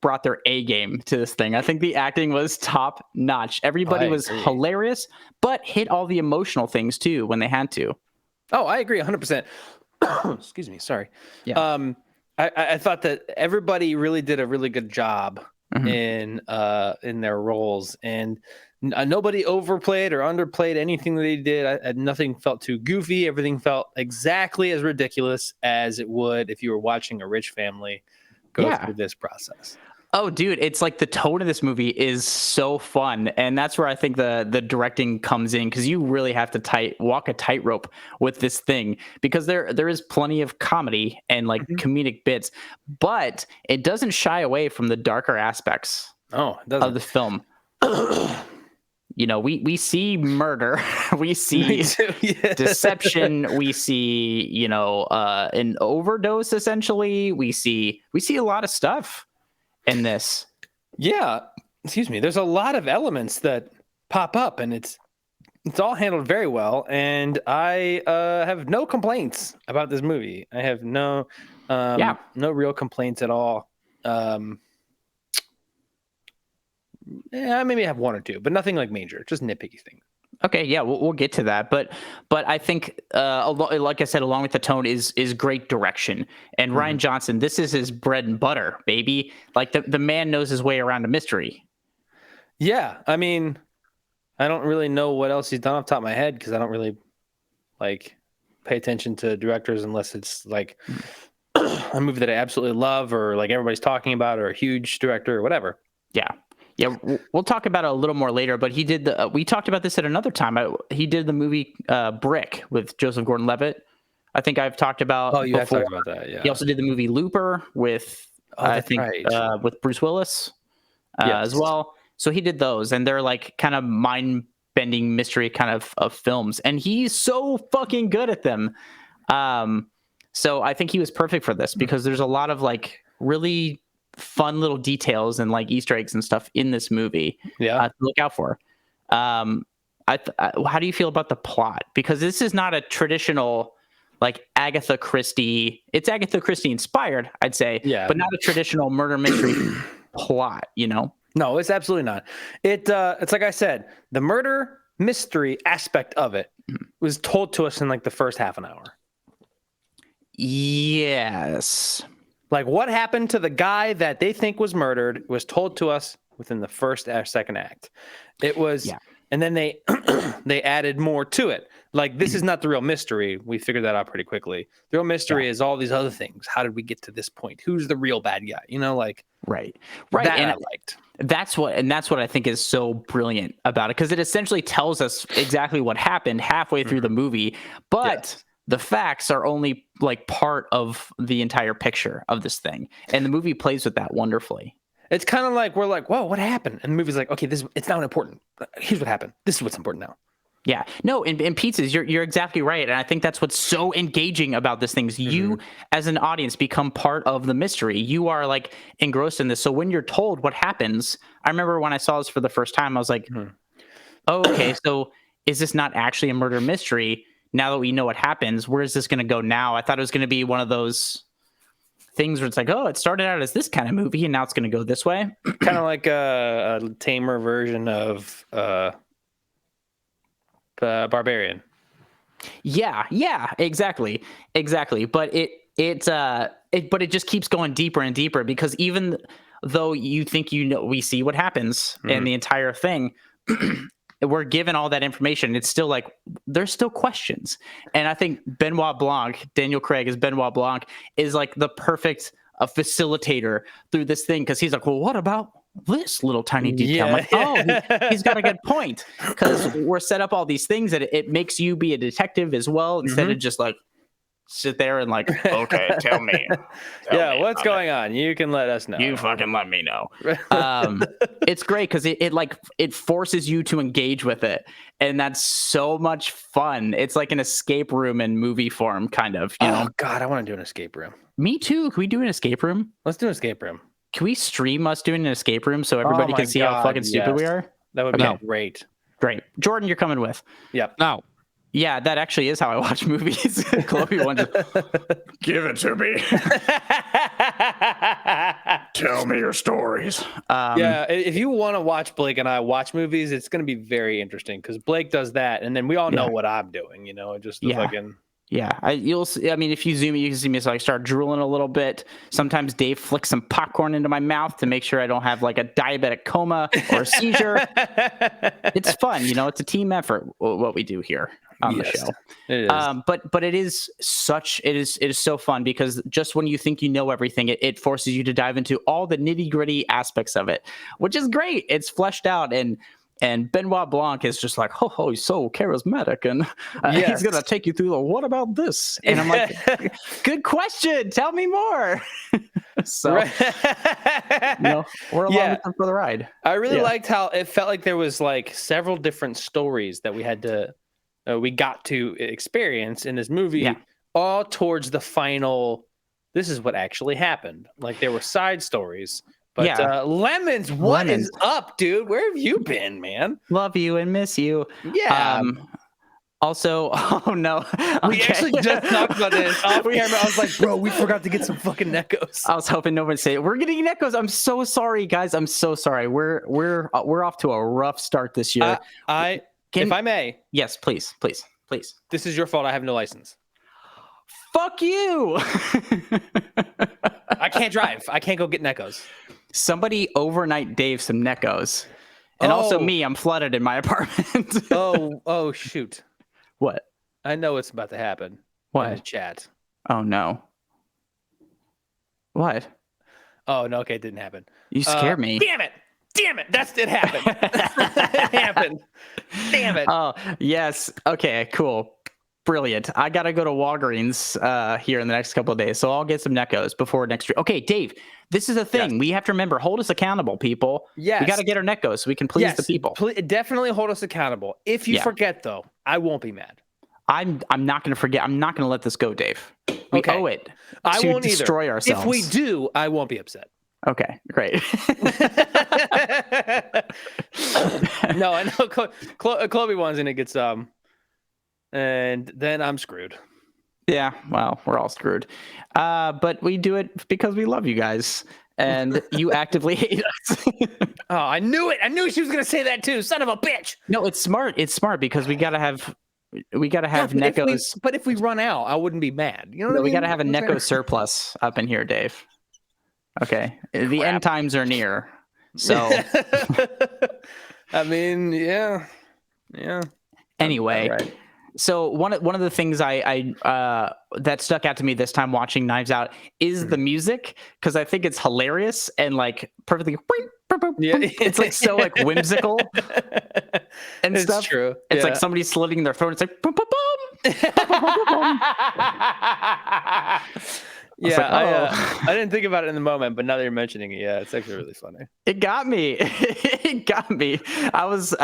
Speaker 1: brought their A game to this thing. I think the acting was top notch. Everybody was hilarious, but hit all the emotional things too when they had to.
Speaker 2: Oh, I agree 100%. Excuse me. Sorry.
Speaker 1: Yeah.
Speaker 2: I thought that everybody really did a really good job in their roles, and nobody overplayed or underplayed anything that they did. Nothing felt too goofy. Everything felt exactly as ridiculous as it would if you were watching a rich family go through this process.
Speaker 1: Oh, dude, it's like the tone of this movie is so fun, and that's where I think the directing comes in, because you really have to walk a tightrope with this thing, because there is plenty of comedy and like comedic bits, but it doesn't shy away from the darker aspects of the film. You know, we see murder, we see deception, we see, an overdose, essentially. We see a lot of stuff in this.
Speaker 2: Yeah. Excuse me. There's a lot of elements that pop up, and it's all handled very well. And I have no complaints about this movie. I have no real complaints at all. Maybe I have one or two, but nothing like major, just nitpicky things.
Speaker 1: Okay, yeah, we'll get to that, but I think, like I said, along with the tone is great direction. And Rian Johnson, this is his bread and butter, baby. Like the man knows his way around a mystery. Yeah,
Speaker 2: I mean, I don't really know what else he's done off the top of my head, because I don't really like pay attention to directors unless it's like a movie that I absolutely love, or like everybody's talking about, or a huge director or whatever.
Speaker 1: Yeah, we'll talk about it a little more later, but he did we talked about this at another time. He did the movie Brick with Joseph Gordon-Levitt. I think I've talked about.
Speaker 2: Oh, you have talked about that. Yeah.
Speaker 1: He also did the movie Looper with with Bruce Willis as well. So he did those, and they're like kind of mind-bending mystery kind of films, and he's so fucking good at them. So I think he was perfect for this, because there's a lot of like really fun little details and like Easter eggs and stuff in this movie to look out for. How do you feel about the plot? Because this is not a traditional like Agatha Christie. It's Agatha Christie inspired, I'd say, but not a traditional murder mystery plot,
Speaker 2: No, it's absolutely not. It's like I said, the murder mystery aspect of it was told to us in like the first half an hour.
Speaker 1: Yes.
Speaker 2: Like what happened to the guy that they think was murdered was told to us within the second act. It was, and then they they added more to it. like this is not the real mystery. We figured that out pretty quickly. The real mystery is all these other things. How did we get to this point? Who's the real bad guy? You know, like
Speaker 1: right.
Speaker 2: that
Speaker 1: And
Speaker 2: I liked.
Speaker 1: That's what I think is so brilliant about it, because it essentially tells us exactly what happened halfway through the movie, but the facts are only like part of the entire picture of this thing, and the movie plays with that wonderfully.
Speaker 2: It's kind of like we're like, whoa, what happened? And the movie's like, okay, it's not important. Here's what happened. This is what's important now.
Speaker 1: Yeah, no, in pizzas, you're exactly right, and I think that's what's so engaging about this thing is you, as an audience, become part of the mystery. You are like engrossed in this. So when you're told what happens, I remember when I saw this for the first time, I was like, oh, okay, so is this not actually a murder mystery? Now that we know what happens, where is this going to go now? I thought it was going to be one of those things where it's like, oh, it started out as this kind of movie, and now it's going to go this way.
Speaker 2: Kind of like a tamer version of Barbarian.
Speaker 1: Yeah, exactly. But but it just keeps going deeper and deeper, because even though you think we see what happens in the entire thing, we're given all that information. It's still like there's still questions, and I think Daniel Craig as Benoit Blanc is like the perfect facilitator through this thing, because he's like, well, what about this little tiny detail? I'm like, oh, he's got a good point, because we're set up all these things that it makes you be a detective as well, instead of just like sit there and like, okay, tell me.
Speaker 2: What's going on? You can let us know.
Speaker 1: You fucking let me know. It's great because it forces you to engage with it, and that's so much fun. It's like an escape room in movie form, kind of. You know?
Speaker 2: God, I want to do an escape room.
Speaker 1: Me too. Can we do an escape room?
Speaker 2: Let's do an escape room.
Speaker 1: Can we stream us doing an escape room so everybody can see how fucking stupid we are?
Speaker 2: That would be great.
Speaker 1: Great. Jordan, you're coming with.
Speaker 2: Yep.
Speaker 3: No.
Speaker 1: Yeah, that actually is how I watch movies. Chloe wanted to give it to me. Tell me your stories.
Speaker 2: If you want to watch Blake and I watch movies, it's going to be very interesting, because Blake does that, and then we all know what I'm doing. You know, just fucking.
Speaker 1: Yeah, you'll see. I mean, if you zoom in, you can see me. So I start drooling a little bit. Sometimes Dave flicks some popcorn into my mouth to make sure I don't have like a diabetic coma or a seizure. It's fun, you know. It's a team effort what we do here on the show.
Speaker 2: It is.
Speaker 1: But it is so fun, because just when you think you know everything, it forces you to dive into all the nitty gritty aspects of it, which is great. It's fleshed out, and Benoit Blanc is just like, oh, he's so charismatic, and he's gonna take you through the what about this? And I'm like, good question. Tell me more. So, we're along with them for the ride.
Speaker 2: I really liked how it felt like there was like several different stories that we got to experience in this movie, all towards the final. This is what actually happened. Like there were side stories. But Lemons, what is up, dude? Where have you been, man?
Speaker 1: Love you and miss you.
Speaker 2: Yeah.
Speaker 1: Also, oh no.
Speaker 2: We actually just talked about this off camera. I was like, bro, we forgot to get some fucking Neckos.
Speaker 1: I was hoping no one would say it. We're getting Neckos. I'm so sorry, guys. I'm so sorry. We're off to a rough start this year.
Speaker 2: If I may.
Speaker 1: Yes, please.
Speaker 2: This is your fault. I have no license.
Speaker 1: Fuck you.
Speaker 2: I can't drive. I can't go get Neckos.
Speaker 1: Somebody overnight Dave some Neckos. And also me, I'm flooded in my apartment.
Speaker 2: oh, shoot.
Speaker 1: What?
Speaker 2: I know what's about to happen.
Speaker 1: What?
Speaker 2: In the chat.
Speaker 1: Oh, no. What?
Speaker 2: Oh, no, okay, it didn't happen.
Speaker 1: You scared me.
Speaker 2: Damn it. It happened. It happened. Damn it.
Speaker 1: Oh, yes. Okay, cool. Brilliant. I got to go to Walgreens here in the next couple of days, so I'll get some Neckos before next week. Okay, Dave, this is a thing. Yes. We have to remember, hold us accountable, people.
Speaker 2: Yes.
Speaker 1: We got to get our Neckos so we can please the people.
Speaker 2: Definitely hold us accountable. If you forget, though, I won't be mad.
Speaker 1: I'm not going to forget. I'm not going to let this go, Dave. We owe it
Speaker 2: I
Speaker 1: to
Speaker 2: won't
Speaker 1: destroy ourselves.
Speaker 2: If we do, I won't be upset.
Speaker 1: Okay, great.
Speaker 2: No, I know Chloe wants to get some. And then I'm screwed.
Speaker 1: Yeah, well, we're all screwed. But we do it because we love you guys, and you actively hate us.
Speaker 2: Oh, I knew it. I knew she was going to say that too. Son of a bitch.
Speaker 1: No, it's smart. It's smart because we gotta have Neckos.
Speaker 2: But if we run out, I wouldn't be mad. You know what I mean?
Speaker 1: We gotta have a Necco surplus up in here, Dave. Okay, the end times are near. So,
Speaker 2: I mean, yeah.
Speaker 1: Anyway.
Speaker 2: Right.
Speaker 1: So one of the things I that stuck out to me this time watching Knives Out is the music, because I think it's hilarious and like perfectly.
Speaker 2: Yeah,
Speaker 1: it's like so like whimsical and
Speaker 2: it's
Speaker 1: stuff.
Speaker 2: true.
Speaker 1: It's
Speaker 2: Yeah.
Speaker 1: like somebody slitting their throat. It's like boom, boom, boom. Boom, boom, boom, boom.
Speaker 2: Yeah,
Speaker 1: like, oh.
Speaker 2: I didn't think about it in the moment, but now that you're mentioning it, yeah, it's actually really funny.
Speaker 1: It got me. It got me. I was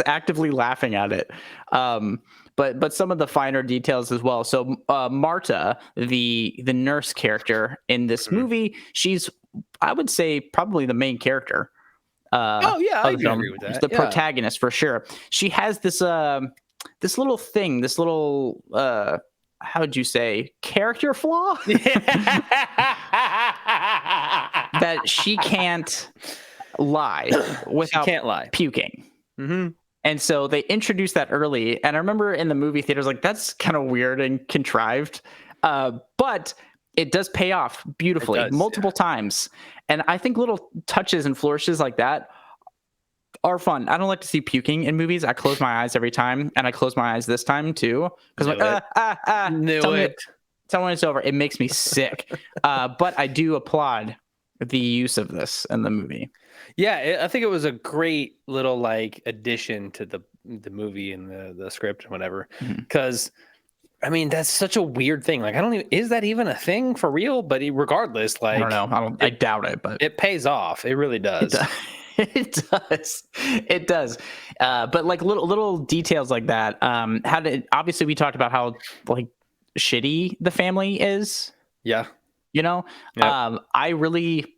Speaker 1: actively laughing at it. But some of the finer details as well. So Marta, the nurse character in this movie, she's, I would say, probably the main character.
Speaker 2: Oh yeah, I agree with that.
Speaker 1: She's the protagonist for sure. She has this this little thing, this little how would you say, character flaw that she can't lie without
Speaker 2: can't lie.
Speaker 1: puking.
Speaker 2: Mm-hmm.
Speaker 1: And so they introduced that early. And I remember in the movie theaters, like, that's kind of weird and contrived. But it does pay off beautifully multiple times. And I think little touches and flourishes like that are fun. I don't like to see puking in movies. I close my eyes every time, and I close my eyes this time too, because I'm like, tell me it's over. It makes me sick. But I do applaud the use of this in the movie.
Speaker 2: Yeah, I think it was a great little like addition to the movie and the script and whatever. Because I mean, that's such a weird thing. Like, I don't even, is that even a thing for real? But regardless, like,
Speaker 1: I don't know. I doubt it, but
Speaker 2: it pays off. It really does.
Speaker 1: It does. It does. But like little details like that. Obviously we talked about how like shitty the family is.
Speaker 2: Yeah.
Speaker 1: You know, yep. I really,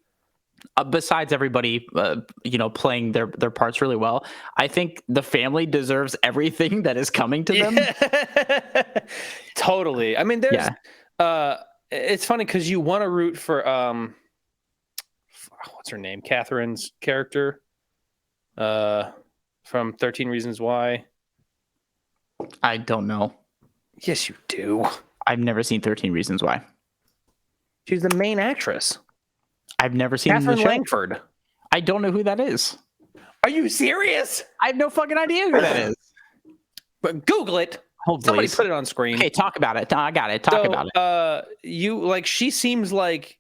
Speaker 1: besides everybody, playing their parts really well, I think the family deserves everything that is coming to them.
Speaker 2: Totally. I mean, there's, it's funny because you want to root for, what's her name? Catherine's character, from 13 Reasons Why.
Speaker 1: I don't know.
Speaker 2: Yes, you do.
Speaker 1: I've never seen 13 Reasons Why.
Speaker 2: She's the main actress.
Speaker 1: I've never seen
Speaker 2: Catherine
Speaker 1: the show.
Speaker 2: Langford.
Speaker 1: I don't know who that is.
Speaker 2: Are you serious?
Speaker 1: I have no fucking idea who that is.
Speaker 2: But Google it. Somebody put it on screen.
Speaker 1: Okay, talk about it. I got it. Talk about it.
Speaker 2: She seems like,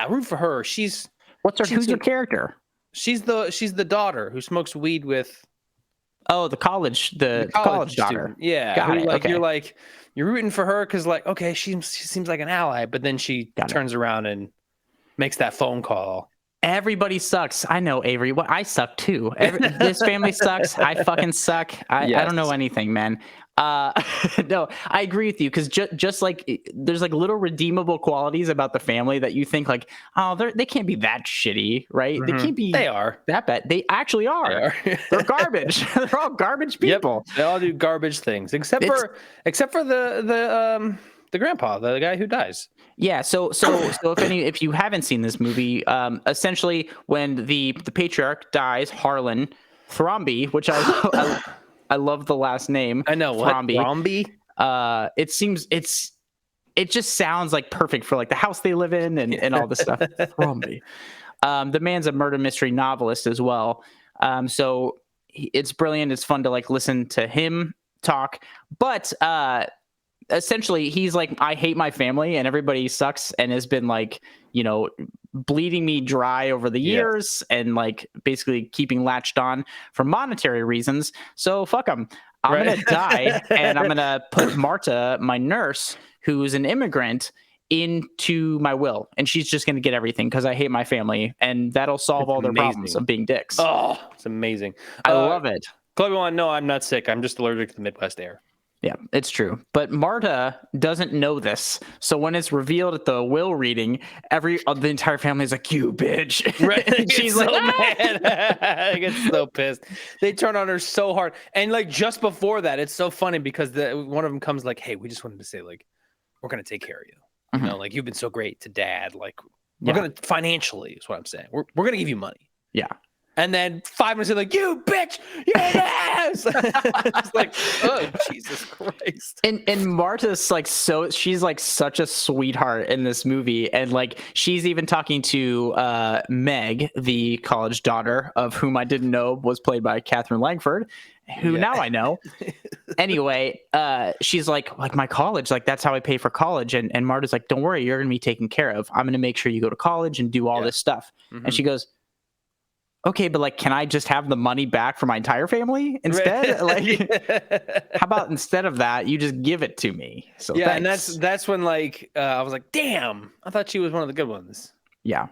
Speaker 2: root for her. Who's
Speaker 1: your character?
Speaker 2: She's the daughter who smokes weed with.
Speaker 1: Oh, the college daughter.
Speaker 2: Student. Yeah.
Speaker 1: Got it.
Speaker 2: Okay. You're rooting for her because like, okay, she seems like an ally, but then she turns around and makes that phone call.
Speaker 1: Everybody sucks. I know, Avery. Well, I suck too. This family sucks. I fucking suck. I don't know anything, man. No, I agree with you, because just like there's like little redeemable qualities about the family that you think like, oh, they can't be that shitty, right?
Speaker 2: Mm-hmm.
Speaker 1: They can't be.
Speaker 2: They are that
Speaker 1: bad. They actually are. They're garbage. They're all garbage people.
Speaker 2: Yep. They all do garbage things, except for the grandpa, the guy who dies.
Speaker 1: Yeah. So if you haven't seen this movie, essentially when the patriarch dies, Harlan Thrombey, which I love the last name.
Speaker 2: I know. Thrombey.
Speaker 1: It just sounds like perfect for like the house they live in and all this stuff. Thrombey. The man's a murder mystery novelist as well. So it's brilliant. It's fun to like listen to him talk, but essentially he's like, I hate my family and everybody sucks and has been like, bleeding me dry over the years and like basically keeping latched on for monetary reasons. So fuck them. I'm going to die and I'm going to put Marta, my nurse, who's an immigrant, into my will. And she's just going to get everything because I hate my family. And that'll solve all their problems of being dicks.
Speaker 2: Oh, it's amazing.
Speaker 1: I love it.
Speaker 2: Cleveland, no, I'm not sick. I'm just allergic to the Midwest air.
Speaker 1: Yeah, it's true. But Marta doesn't know this. So when it's revealed at the will reading, the entire family is like, you bitch.
Speaker 2: Right.
Speaker 1: She's
Speaker 2: so
Speaker 1: like,
Speaker 2: mad. I get so pissed. They turn on her so hard. And like just before that, it's so funny because one of them comes like, hey, we just wanted to say like, we're going to take care of you.
Speaker 1: Mm-hmm.
Speaker 2: You know, like you've been so great to dad. Like we're going to financially is what I'm saying. We're going to give you money.
Speaker 1: Yeah.
Speaker 2: And then 5 minutes, they're like, "You bitch, you're an ass." It's like, oh Jesus Christ.
Speaker 1: And Marta's like she's like such a sweetheart in this movie, and like she's even talking to Meg, the college daughter of whom I didn't know was played by Catherine Langford, who now I know. Anyway, she's like my college, like that's how I pay for college, and Marta's like, don't worry, you're gonna be taken care of. I'm gonna make sure you go to college and do all this stuff. And she goes, okay, but like, can I just have the money back for my entire family instead? Like, how about instead of that, you just give it to me? So
Speaker 2: yeah,
Speaker 1: thanks.
Speaker 2: and that's when like I was like, damn, I thought she was one of the good ones.
Speaker 1: Yeah.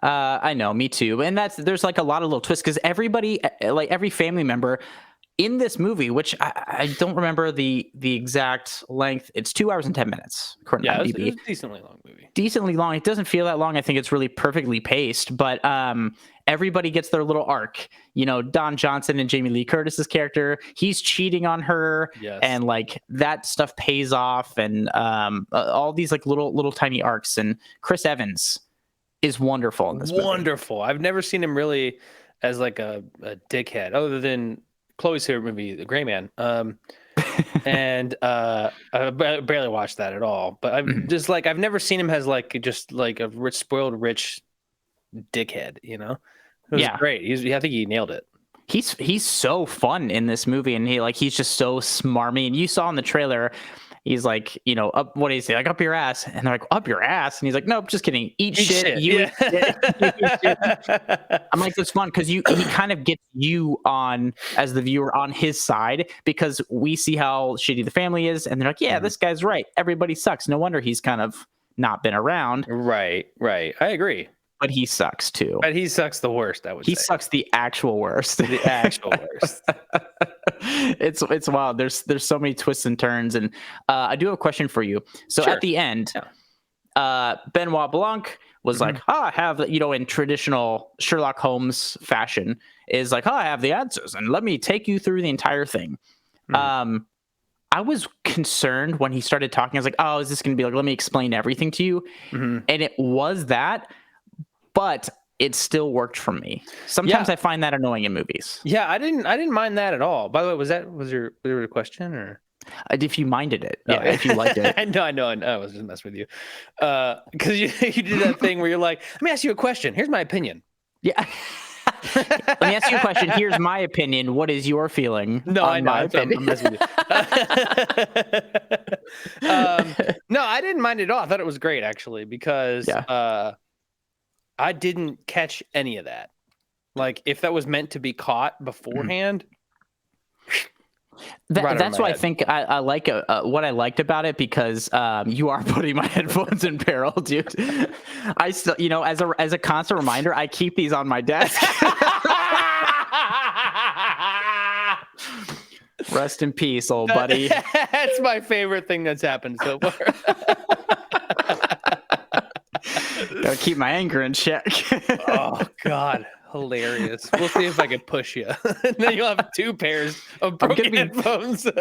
Speaker 1: I know, me too. And there's like a lot of little twists because everybody, like every family member in this movie, which I don't remember the exact length. It's 2 hours and 10 minutes. According to IMDb.
Speaker 2: It was a decently long movie.
Speaker 1: Decently long. It doesn't feel that long. I think it's really perfectly paced, but everybody gets their little arc. You know, Don Johnson and Jamie Lee Curtis's character, he's cheating on her, and like that stuff pays off, and all these like little tiny arcs. And Chris Evans is wonderful in this movie.
Speaker 2: Wonderful. I've never seen him really as like a dickhead, other than Chloe's favorite movie, The Gray Man. And I barely watched that at all. But I've never seen him as like just like a spoiled rich dickhead. You know, it was great. I think he nailed it.
Speaker 1: He's so fun in this movie, and he's just so smarmy. And you saw in the trailer, he's like, you know, up, what do you say? Like, up your ass. And they're like, up your ass. And he's like, nope, just kidding. Eat shit. You eat shit. I'm like, it's fun because he kind of gets you on, as the viewer, on his side, because we see how shitty the family is. And they're like, yeah, this guy's right. Everybody sucks. No wonder he's kind of not been around.
Speaker 2: Right. I agree.
Speaker 1: But he sucks too.
Speaker 2: But he sucks the worst, I would say.
Speaker 1: He sucks the actual worst.
Speaker 2: The actual worst.
Speaker 1: It's wild. There's so many twists and turns, and I do have a question for you. So at the end, Benoit Blanc was like, I have, you know, in traditional Sherlock Holmes fashion, is like, I have the answers, and let me take you through the entire thing. I was concerned when he started talking. I was like, oh, is this going to be like, let me explain everything to you? And it was that, but it still worked for me. Sometimes I find that annoying in movies.
Speaker 2: Yeah, I didn't mind that at all. By the way, was there a question, or
Speaker 1: if you minded it? Yeah, if you liked it.
Speaker 2: I know. I was just messing with you, because you did that thing where you're like, let me ask you a question. Here's my opinion.
Speaker 1: Yeah. Let me ask you a question. Here's my opinion. What is your feeling?
Speaker 2: No, I know. I'm messing with you. No, I didn't mind it at all. I thought it was great, actually, because I didn't catch any of that. Like, if that was meant to be caught beforehand.
Speaker 1: That's why I think I like what I liked about it, because you are putting my headphones in peril, dude. I still, you know, as a constant reminder, I keep these on my desk. Rest in peace, old buddy.
Speaker 2: That's my favorite thing that's happened so far.
Speaker 1: Gotta keep my anger in check.
Speaker 2: Oh God, hilarious. We'll see if I can push you. And then you'll have 2 pairs of broken headphones.
Speaker 1: I'm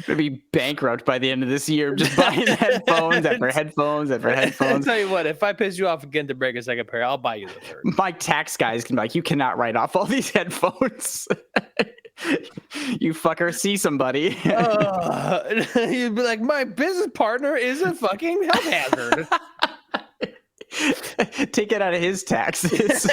Speaker 1: gonna be bankrupt by the end of this year, just buying headphones after headphones after headphones.
Speaker 2: I'll tell you what, if I piss you off again to break a second pair, I'll buy you the 3rd.
Speaker 1: My tax guys can be like, you cannot write off all these headphones. You fucker, see somebody.
Speaker 2: You'd be like, my business partner is a fucking health hazard.
Speaker 1: Take it out of his taxes.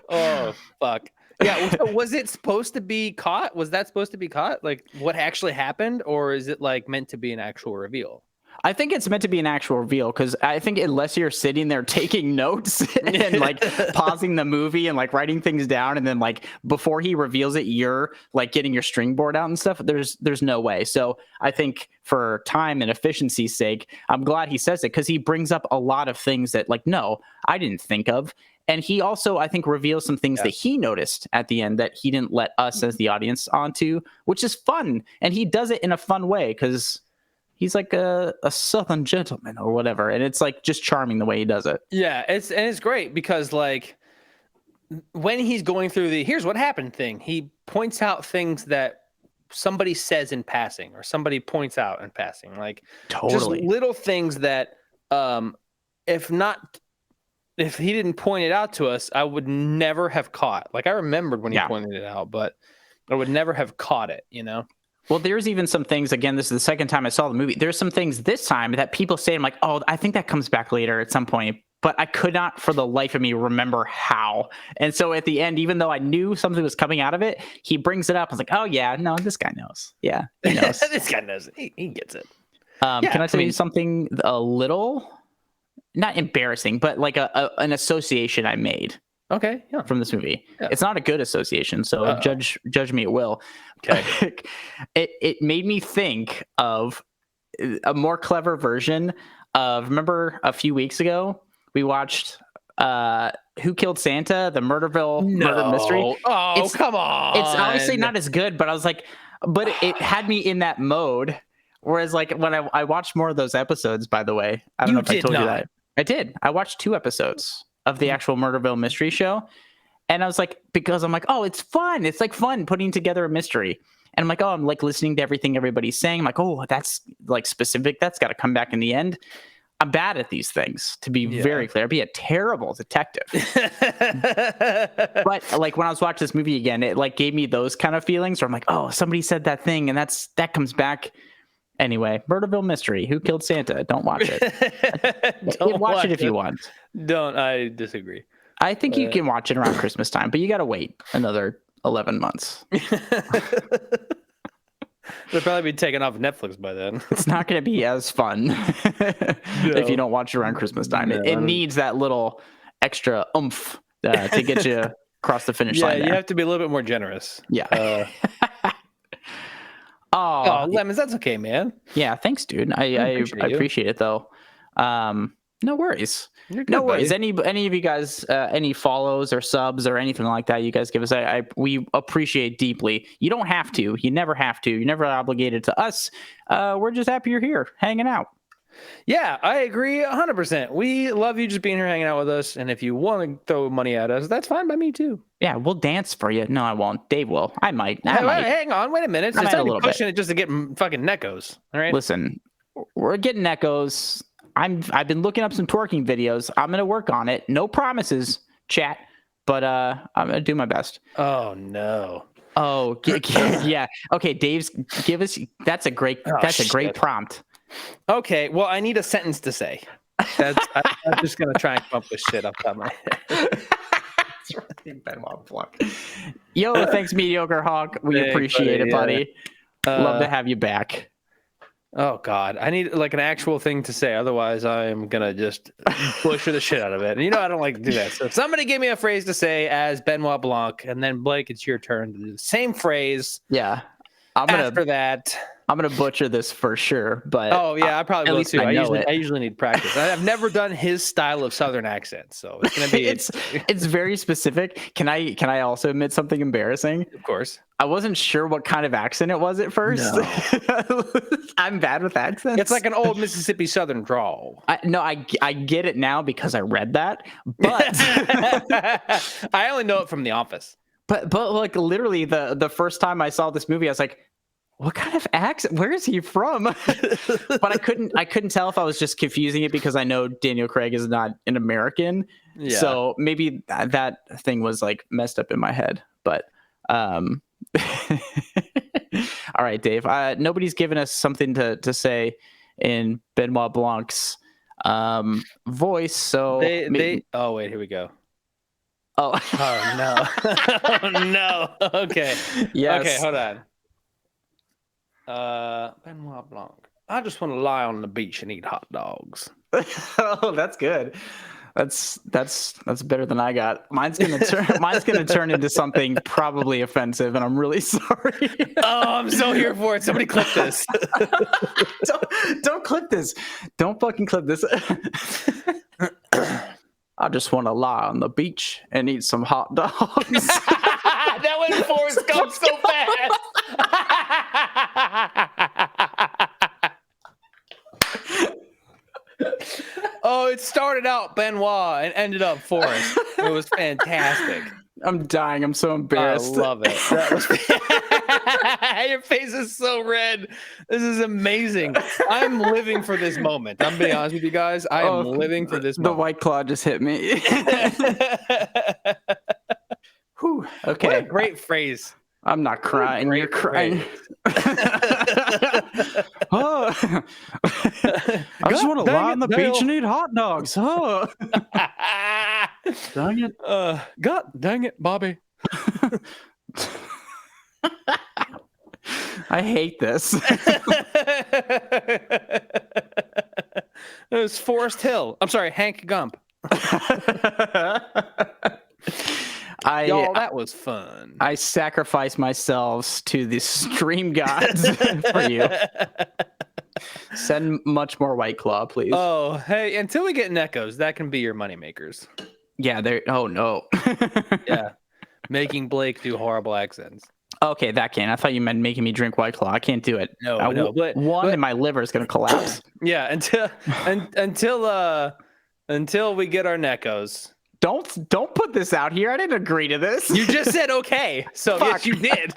Speaker 2: Oh, fuck. Yeah, so was it supposed to be caught? Was that supposed to be caught? Like, what actually happened? Or is it, like, meant to be an actual reveal?
Speaker 1: I think it's meant to be an actual reveal, because I think unless you're sitting there taking notes and like pausing the movie and like writing things down, and then like before he reveals it, you're like getting your string board out and stuff, there's no way. So I think for time and efficiency's sake, I'm glad he says it, because he brings up a lot of things that like, no, I didn't think of. And he also, I think, reveals some things that he noticed at the end that he didn't let us as the audience onto, which is fun. And he does it in a fun way, because he's like a Southern gentleman or whatever. And it's like just charming the way he does it.
Speaker 2: Yeah, it's great, because like when he's going through the here's what happened thing, he points out things that somebody says in passing, or somebody points out in passing. Like just little things that if not if he didn't point it out to us, I would never have caught. Like I remembered when he pointed it out, but I would never have caught it, you know?
Speaker 1: Well, there's even some things, again, this is the second time I saw the movie. There's some things this time that people say, I'm like, oh, I think that comes back later at some point. But I could not for the life of me remember how. And so at the end, even though I knew something was coming out of it, he brings it up. I was like, oh, yeah, no, this guy knows. Yeah, he knows.
Speaker 2: This guy knows. He gets it.
Speaker 1: Can I tell you something a little, not embarrassing, but like an association I made?
Speaker 2: Okay, yeah.
Speaker 1: From this movie.
Speaker 2: Yeah.
Speaker 1: It's not a good association, so judge me at will.
Speaker 2: Okay.
Speaker 1: It made me think of a more clever version of, remember a few weeks ago we watched Who Killed Santa, the Murder mystery.
Speaker 2: Oh, come on.
Speaker 1: It's obviously not as good, but I was like, but it had me in that mode. Whereas like when I watched more of those episodes, by the way, I don't know if I told you that. I did. I watched 2 episodes of the actual Murderville mystery show. And I was like, because I'm like, oh, it's fun. It's like fun putting together a mystery. And I'm like, oh, I'm like listening to everything everybody's saying. I'm like, oh, that's like specific. That's got to come back in the end. I'm bad at these things, to be very clear. I'd be a terrible detective. But like when I was watching this movie again, it like gave me those kind of feelings where I'm like, oh, somebody said that thing and that comes back. Anyway, Murderville Mystery, Who Killed Santa? Don't watch it. Watch it if you want.
Speaker 2: Don't. I disagree.
Speaker 1: I think you can watch it around Christmas time, but you got to wait another 11 months.
Speaker 2: They'll probably be taken off Netflix by then.
Speaker 1: It's not going to be as fun if you don't watch it around Christmas time. It needs that little extra oomph to get you across the finish line.
Speaker 2: Yeah, you have to be a little bit more generous.
Speaker 1: Yeah.
Speaker 2: Oh, Lemons, that's okay, man.
Speaker 1: Yeah, thanks, dude. I appreciate it, though. No worries.
Speaker 2: You're good,
Speaker 1: no worries.
Speaker 2: buddy.
Speaker 1: Any of you guys, any follows or subs or anything like that you guys give us, we appreciate deeply. You don't have to. You never have to. You're never obligated to us. We're just happy you're here, hanging out.
Speaker 2: Yeah, I agree 100%. We love you just being here hanging out with us. And if you want to throw money at us, that's fine by me too.
Speaker 1: Yeah, we'll dance for you. No, I won't. Dave will. I might.
Speaker 2: Hang on. Wait a minute.
Speaker 1: I
Speaker 2: It's
Speaker 1: might a
Speaker 2: only
Speaker 1: little
Speaker 2: pushing it just to get fucking Neckos. All right.
Speaker 1: Listen, we're getting echoes. I've been looking up some twerking videos. I'm going to work on it. No promises, chat, but I'm going to do my best.
Speaker 2: Oh, no.
Speaker 1: Oh, yeah. Okay, Dave's give us. That's a great prompt.
Speaker 2: Okay, well, I need a sentence to say. I'm just gonna try and come up with shit up top of my head.
Speaker 1: Yo, thanks, Mediocre Hawk. We appreciate it, buddy. Love to have you back.
Speaker 2: Oh God, I need like an actual thing to say. Otherwise, I'm gonna just butcher the shit out of it. And you know I don't like to do that. So if somebody give me a phrase to say as Benoit Blanc, and then Blake, it's your turn to do the same phrase.
Speaker 1: Yeah.
Speaker 2: After that,
Speaker 1: I'm gonna butcher this for sure, but
Speaker 2: I probably will too.
Speaker 1: I
Speaker 2: usually need practice. I've never done his style of Southern accent, so it's gonna be
Speaker 1: it's very specific. Can I also admit something embarrassing?
Speaker 2: Of course.
Speaker 1: I wasn't sure what kind of accent it was at first. No. I'm bad with accents.
Speaker 2: It's like an old Mississippi Southern drawl.
Speaker 1: I get it now because I read that, but
Speaker 2: I only know it from The Office.
Speaker 1: But like literally the first time I saw this movie, I was like, what kind of accent? Where is he from? But I couldn't tell if I was just confusing it because I know Daniel Craig is not an American. Yeah. So maybe that thing was like messed up in my head. But all right, Dave. Nobody's given us something to say in Benoit Blanc's voice. So
Speaker 2: oh wait, here we go.
Speaker 1: Oh
Speaker 2: no. Oh no. Okay.
Speaker 1: Yes.
Speaker 2: Okay, hold on. Benoit Blanc. I just want to lie on the beach and eat hot dogs.
Speaker 1: Oh, that's good. That's better than I got. Mine's gonna turn into something probably offensive, and I'm really sorry.
Speaker 2: Oh, I'm so here for it. Somebody clip this.
Speaker 1: Don't clip this. Don't fucking clip this. I just want to lie on the beach and eat some hot dogs.
Speaker 2: That went Forrest Gump so fast. Oh, it started out Benoit and ended up Forrest. It was fantastic.
Speaker 1: I'm dying. I'm so embarrassed.
Speaker 2: I love it. Your face is so red. This is amazing. I'm living for this moment. I'm being honest with you guys. I am living for this
Speaker 1: The
Speaker 2: moment.
Speaker 1: White Claw just hit me. Whew, okay.
Speaker 2: What a great phrase.
Speaker 1: I'm not crying. You're crying. Oh. I just want to lie on the beach and eat hot dogs. Oh. Dang it.
Speaker 2: God dang it, Bobby.
Speaker 1: I hate this.
Speaker 2: It was Forrest Hill. I'm sorry, Hank Gump. Y'all, that was fun.
Speaker 1: I sacrifice myself to the stream gods for you. Send much more White Claw, please.
Speaker 2: Oh, hey, until we get Neckos, that can be your moneymakers.
Speaker 1: Yeah, they're. Oh, no.
Speaker 2: Yeah. Making Blake do horrible accents.
Speaker 1: Okay, that can. I thought you meant making me drink White Claw. I can't do it.
Speaker 2: No,
Speaker 1: but and my liver is going to collapse.
Speaker 2: Yeah, until we get our Neckos.
Speaker 1: Don't put this out here. I didn't agree to this.
Speaker 2: You just said okay, so yes, you did.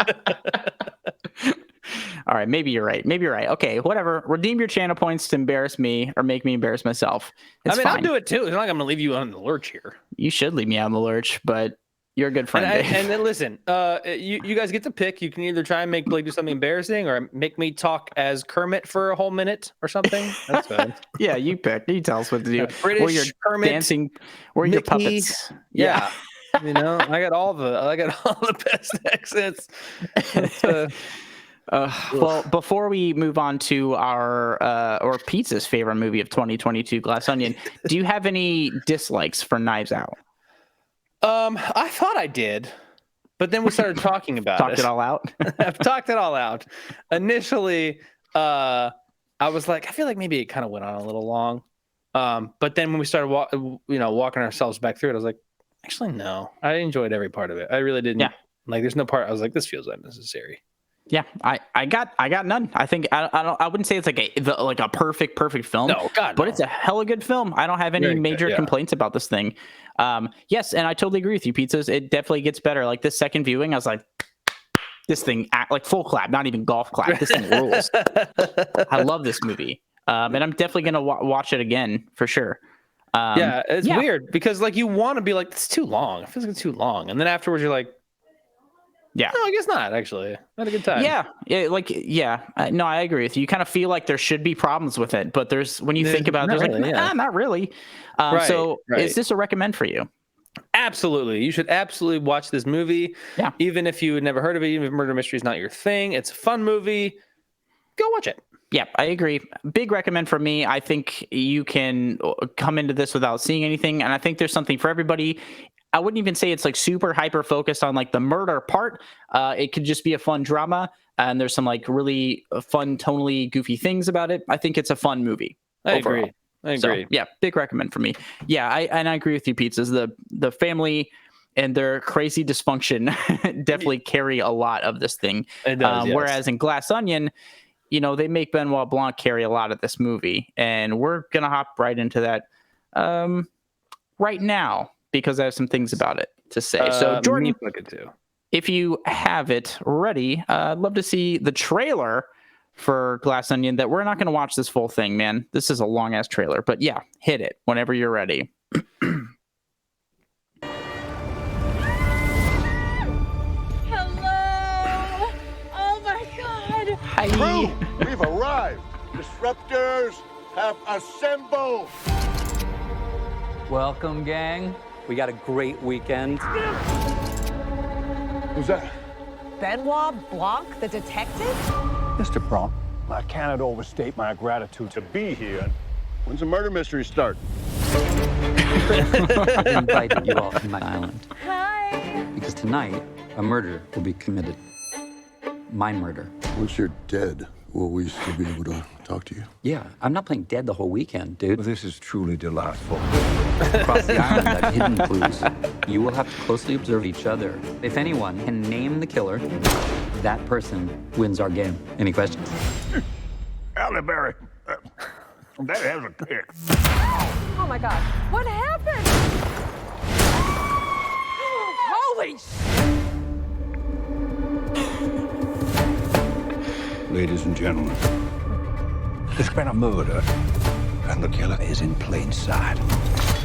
Speaker 1: All right, maybe you're right. Okay, whatever. Redeem your channel points to embarrass me or make me embarrass myself. It's fine.
Speaker 2: I'll do it too. It's not like I'm gonna leave you on the lurch here.
Speaker 1: You should leave me on the lurch, but you're a good friend.
Speaker 2: And then listen, you guys get to pick. You can either try and make Blake do something embarrassing or make me talk as Kermit for a whole minute or something. That's good.
Speaker 1: Yeah, you pick. You tell us what to do.
Speaker 2: British
Speaker 1: or you're
Speaker 2: Kermit,
Speaker 1: dancing, or your puppets.
Speaker 2: Yeah. You know, I got all the best accents.
Speaker 1: Well, before we move on to our or Pizza's favorite movie of 2022, Glass Onion, do you have any dislikes for Knives Out?
Speaker 2: I thought I did, but then we started talking about
Speaker 1: Talked it all out.
Speaker 2: I've talked it all out. Initially, I was like, I feel like maybe it kind of went on a little long. But then when we started walking ourselves back through it, I was like, actually, no, I enjoyed every part of it. I really didn't.
Speaker 1: Yeah.
Speaker 2: Like, there's no part I was like, this feels unnecessary.
Speaker 1: Yeah, I got none. I think I wouldn't say it's like a perfect film.
Speaker 2: No, God,
Speaker 1: but
Speaker 2: no.
Speaker 1: It's a hella good film. I don't have any major complaints about this thing. Yes, and I totally agree with you, Pizzas. It definitely gets better. Like this second viewing, I was like, this thing like full clap, not even golf clap. This thing rules. I love this movie, and I'm definitely gonna watch it again for sure.
Speaker 2: It's weird because like you want to be like, it's too long. It feels like it's too long, and then afterwards you're like.
Speaker 1: Yeah.
Speaker 2: No, I guess not, actually. I had a good time.
Speaker 1: No, I agree with you. You kind of feel like there should be problems with it, but when you think about it, there's not really. Is this a recommend for you?
Speaker 2: Absolutely. You should absolutely watch this movie.
Speaker 1: Yeah.
Speaker 2: Even if you had never heard of it, even if murder mystery is not your thing, it's a fun movie. Go watch it.
Speaker 1: Yeah, I agree. Big recommend for me. I think you can come into this without seeing anything, and I think there's something for everybody. I wouldn't even say it's like super hyper focused on like the murder part. It could just be a fun drama, and there's some like really fun, tonally goofy things about it. I think it's a fun movie.
Speaker 2: I agree.
Speaker 1: So, yeah, big recommend for me. Yeah, I agree with you, Pizzas. The family and their crazy dysfunction definitely carry a lot of this thing.
Speaker 2: It does, yes.
Speaker 1: Whereas in Glass Onion, they make Benoit Blanc carry a lot of this movie, and we're gonna hop right into that right now. Because I have some things about it to say. So, Jordan, if you have it ready, I'd love to see the trailer for Glass Onion. That we're not going to watch this full thing, man. This is a long ass trailer, but yeah, hit it whenever you're ready.
Speaker 10: Hello! Oh my God!
Speaker 1: Hi.
Speaker 8: Crew, we've arrived. Disruptors have assembled.
Speaker 11: Welcome, gang. We got a great weekend.
Speaker 8: Who's that?
Speaker 10: Benoit Blanc, the detective?
Speaker 8: Mr. Blanc, I cannot overstate my gratitude to be here. When's the murder mystery start?
Speaker 11: I invited you all to my island.
Speaker 10: Hi.
Speaker 11: Because tonight, a murder will be committed. My murder.
Speaker 4: Once you're dead, will we still be able to talk to you?
Speaker 11: Yeah, I'm not playing dead the whole weekend, dude.
Speaker 4: Well, this is truly delightful.
Speaker 11: Across the island, I've hidden clues. You will have to closely observe each other. If anyone can name the killer, that person wins our game. Any questions?
Speaker 8: Halle Berry. That has a kick.
Speaker 10: Oh my God. What happened? Holy
Speaker 4: ladies and gentlemen. There's been a murder, and the killer is in plain sight.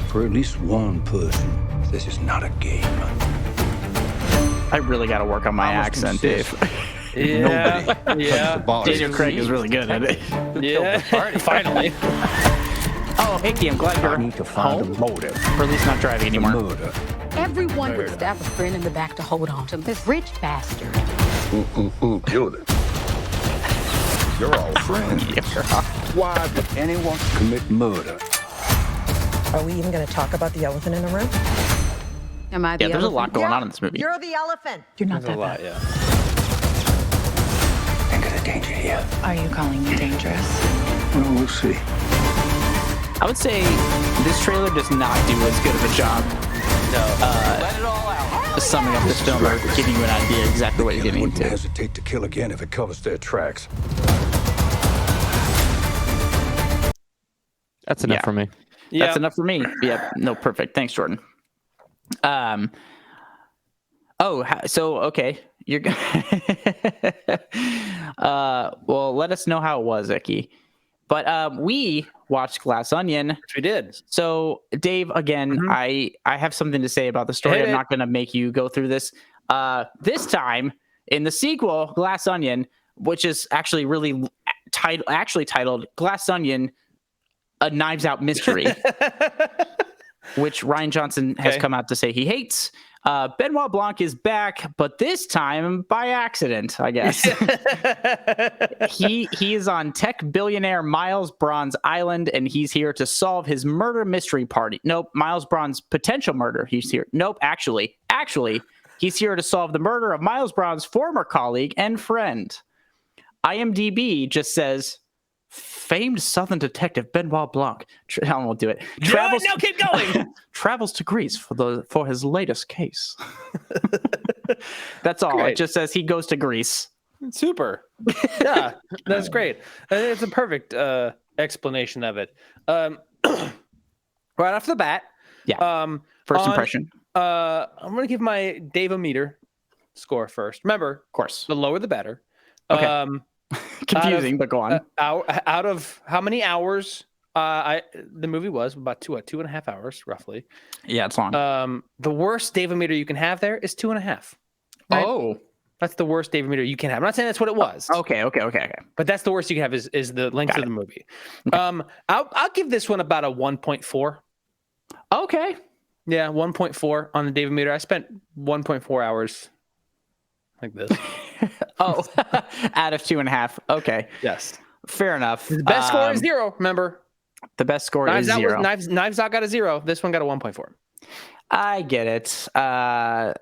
Speaker 4: For at least one person, this is not a game.
Speaker 1: I really got to work on my accent, Dave.
Speaker 2: Yeah.
Speaker 1: Daniel Craig is really good at it.
Speaker 2: Yeah. Finally.
Speaker 1: Oh, Hickey, I'm glad you're
Speaker 8: need to find
Speaker 1: home.
Speaker 8: a motive.
Speaker 1: Or at least not driving anymore.
Speaker 4: Murder.
Speaker 12: Everyone would stab a friend in the back to hold on to this rich bastard.
Speaker 4: Who killed it? You're all friends. Why would anyone commit murder?
Speaker 10: Are we even going to talk about the elephant in the room?
Speaker 12: Am I the
Speaker 1: Yeah, there's a lot
Speaker 12: elephant?
Speaker 1: going on in this movie.
Speaker 10: You're the elephant.
Speaker 7: You're not
Speaker 2: There's a
Speaker 7: that
Speaker 2: lot,
Speaker 7: bad.
Speaker 2: yeah.
Speaker 4: Think of the danger here.
Speaker 7: Are you calling me dangerous?
Speaker 4: Well, we'll see.
Speaker 1: I would say this trailer does not do as good of a job
Speaker 2: Let it all out.
Speaker 1: summing up this film or giving you an idea exactly what you're
Speaker 4: Killer
Speaker 1: getting
Speaker 4: wouldn't
Speaker 1: into.
Speaker 4: hesitate to kill again if it covers their tracks.
Speaker 3: That's enough
Speaker 1: Yeah.
Speaker 3: for me.
Speaker 2: Yeah.
Speaker 1: That's enough for me. Yeah, no, perfect. Thanks, Jordan. So okay, you're. Well, let us know how it was, Icky. But we watched Glass Onion.
Speaker 2: Which we did.
Speaker 1: So, Dave, again, I have something to say about the story.
Speaker 2: Hit
Speaker 1: I'm
Speaker 2: it.
Speaker 1: not going to make you go through this. This time, in the sequel, Glass Onion, which is actually really titled Glass Onion, A Knives Out Mystery, which Ryan Johnson has come out to say he hates. Benoit Blanc is back, but this time by accident, I guess. He is on tech billionaire Miles Braun's island, and he's here to solve his murder mystery party. Nope, Miles Braun's potential murder. He's here. Nope, actually, he's here to solve the murder of Miles Braun's former colleague and friend. IMDb just says famed Southern detective Benoit Blanc. I won't do it.
Speaker 2: No, keep going.
Speaker 1: Travels to Greece for his latest case. That's all.
Speaker 2: Great.
Speaker 1: It just says he goes to Greece.
Speaker 2: Super. Yeah, that's great. It's a perfect explanation of it. Right off the bat.
Speaker 1: Yeah. First impression.
Speaker 2: I'm gonna give my Dave-o-meter score first. Remember,
Speaker 1: Of course.
Speaker 2: the lower the better.
Speaker 1: Okay. Confusing, but go on.
Speaker 2: Out of how many hours the movie was, about 2.5 hours roughly.
Speaker 1: Yeah, it's long.
Speaker 2: The worst Dave-o-meter you can have there is 2.5. Right?
Speaker 1: Oh.
Speaker 2: That's the worst Dave-o-meter you can have. I'm not saying that's what it was.
Speaker 1: Okay.
Speaker 2: But that's the worst you can have is the length of the movie. I'll give this one about a 1.4.
Speaker 1: Okay.
Speaker 2: Yeah, 1.4 on the Dave-o-meter. I spent 1.4 hours like this.
Speaker 1: Oh, out of 2.5. Okay.
Speaker 2: Yes.
Speaker 1: Fair enough.
Speaker 2: The best score is 0, remember?
Speaker 1: The best score
Speaker 2: Knives
Speaker 1: is
Speaker 2: Out
Speaker 1: 0.
Speaker 2: Knives Out got a 0. This one got a 1.4.
Speaker 1: I get it. I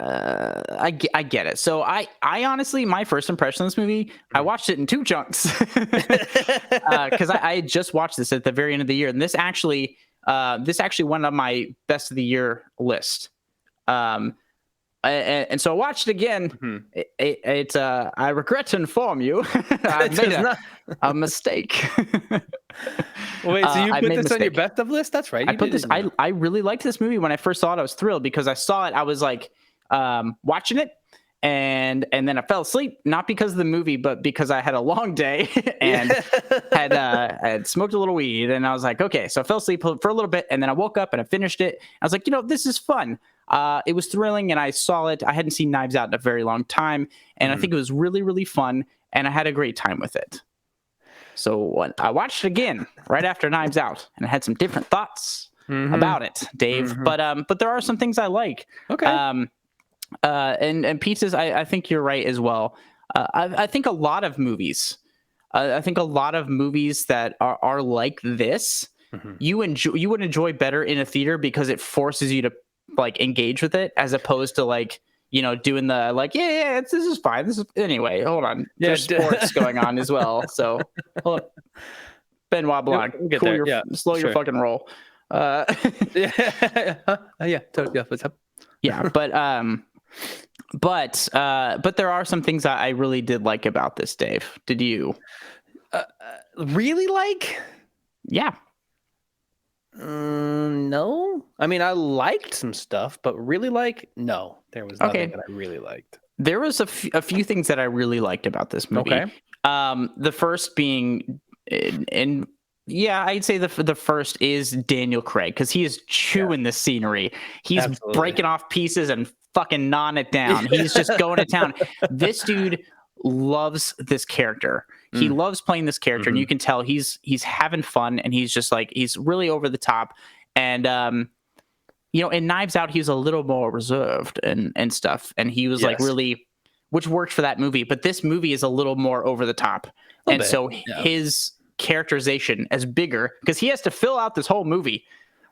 Speaker 1: get it. So I honestly, my first impression of this movie, I watched it in 2 chunks because I had just watched this at the very end of the year, and this actually went on my best of the year list. And so I watched it again. I regret to inform you, I made a mistake.
Speaker 2: Wait, so you
Speaker 1: I
Speaker 2: put
Speaker 1: made a
Speaker 2: this on your
Speaker 1: mistake.
Speaker 2: best of list? That's right.
Speaker 1: I put this. I really liked this movie when I first saw it. I was thrilled because I saw it. I was like watching it, and then I fell asleep. Not because of the movie, but because I had a long day and had smoked a little weed. And I was like, okay. So I fell asleep for a little bit, and then I woke up and I finished it. I was like, this is fun. It was thrilling, and I saw it. I hadn't seen Knives Out in a very long time, and I think it was really, really fun, and I had a great time with it. So when I watched it again right after Knives Out, and I had some different thoughts about it, Dave. But there are some things I like.
Speaker 2: Okay.
Speaker 1: And Pieces, I think you're right as well. I think a lot of movies, that are like this, you would enjoy better in a theater because it forces you to like engage with it as opposed to like doing the like this is fine. This is anyway. Hold on, there's sports going on as well. So hold on. Benoit Blanc, slow your fucking roll.
Speaker 2: Yeah, totally. What's up?
Speaker 1: Yeah, but there are some things I really did like about this, Dave. Did you?
Speaker 2: Really like?
Speaker 1: Yeah.
Speaker 2: No. I mean, I liked some stuff, but really no. There was nothing that I really liked.
Speaker 1: There was a few things that I really liked about this movie.
Speaker 2: Okay.
Speaker 1: The first being in yeah, I'd say the first is Daniel Craig because he is chewing the scenery. He's breaking off pieces and fucking gnawing it down. He's just going to town. This dude loves this character. He loves playing this character, and you can tell he's having fun, and he's just like he's really over the top. And in Knives Out, he was a little more reserved and stuff, and he was like really, which worked for that movie. But this movie is a little more over the top, and so his characterization as bigger because he has to fill out this whole movie,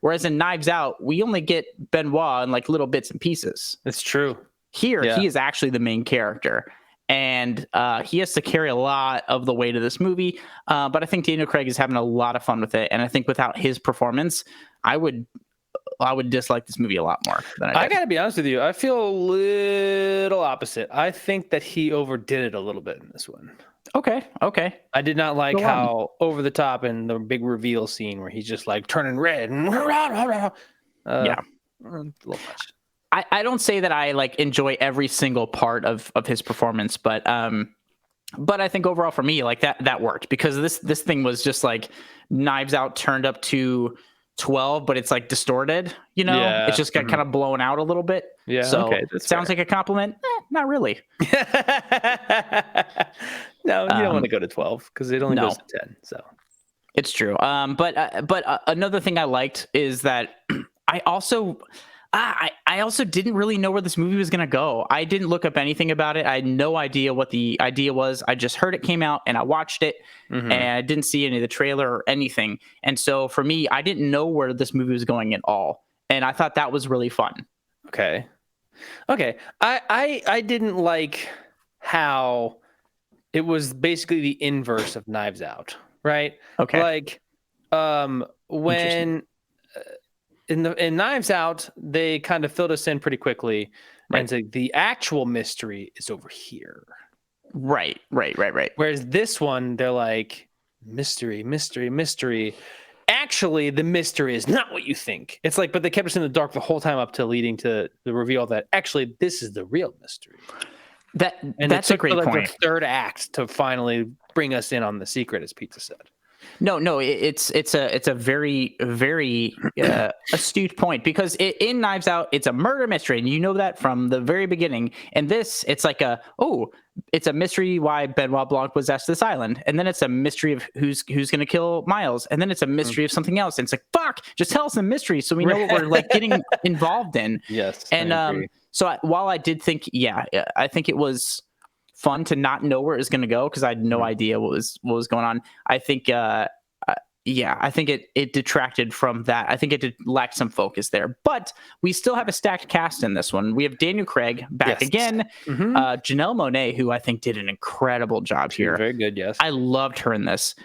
Speaker 1: whereas in Knives Out we only get Benoit in like little bits and pieces.
Speaker 2: It's true.
Speaker 1: Here he is actually the main character, and he has to carry a lot of the weight of this movie, but I think Daniel Craig is having a lot of fun with it, and I think without his performance I would dislike this movie a lot more than I
Speaker 2: gotta be honest with you, I feel a little opposite. I think that he overdid it a little bit in this one. Okay. I did not like how over the top in the big reveal scene where he's just like turning red and a little much.
Speaker 1: I don't say that I like enjoy every single part of his performance, but I think overall for me like that worked because this thing was just like Knives Out turned up to 12, but it's like distorted, it's just got kind of blown out a little bit.
Speaker 2: Yeah.
Speaker 1: So it sounds like a compliment. Not really.
Speaker 2: No, you don't want to go to 12 because it only goes to 10. So
Speaker 1: it's true. But another thing I liked is that I also didn't really know where this movie was going to go. I didn't look up anything about it. I had no idea what the idea was. I just heard it came out and I watched it and I didn't see any of the trailer or anything. And so for me, I didn't know where this movie was going at all. And I thought that was really fun.
Speaker 2: Okay. I didn't like how it was basically the inverse of Knives Out, right?
Speaker 1: Okay.
Speaker 2: Like when in Knives Out, they kind of filled us in pretty quickly. Right. And so the actual mystery is over here.
Speaker 1: Right.
Speaker 2: Whereas this one, they're like, mystery. Actually, the mystery is not what you think. It's like, but they kept us in the dark the whole time up to leading to the reveal that actually this is the real mystery.
Speaker 1: That's a great point.
Speaker 2: The third act to finally bring us in on the secret, as Pizza said.
Speaker 1: No, it's a very, very astute point because in Knives Out, it's a murder mystery, and you know that from the very beginning. And this, it's like it's a mystery why Benoit Blanc was asked this island, and then it's a mystery of who's going to kill Miles, and then it's a mystery of something else. And it's like, fuck, just tell us the mystery so we know what we're like getting involved in.
Speaker 2: Yes,
Speaker 1: and so while I did think, I think it was fun to not know where it was going to go because I had no idea what was going on. I think I think it detracted from that. I think it lacked some focus there, but we still have a stacked cast in this one. We have Daniel Craig back again, Janelle Monáe, who I think did an incredible job here.
Speaker 2: Very good, yes.
Speaker 1: I loved her in this.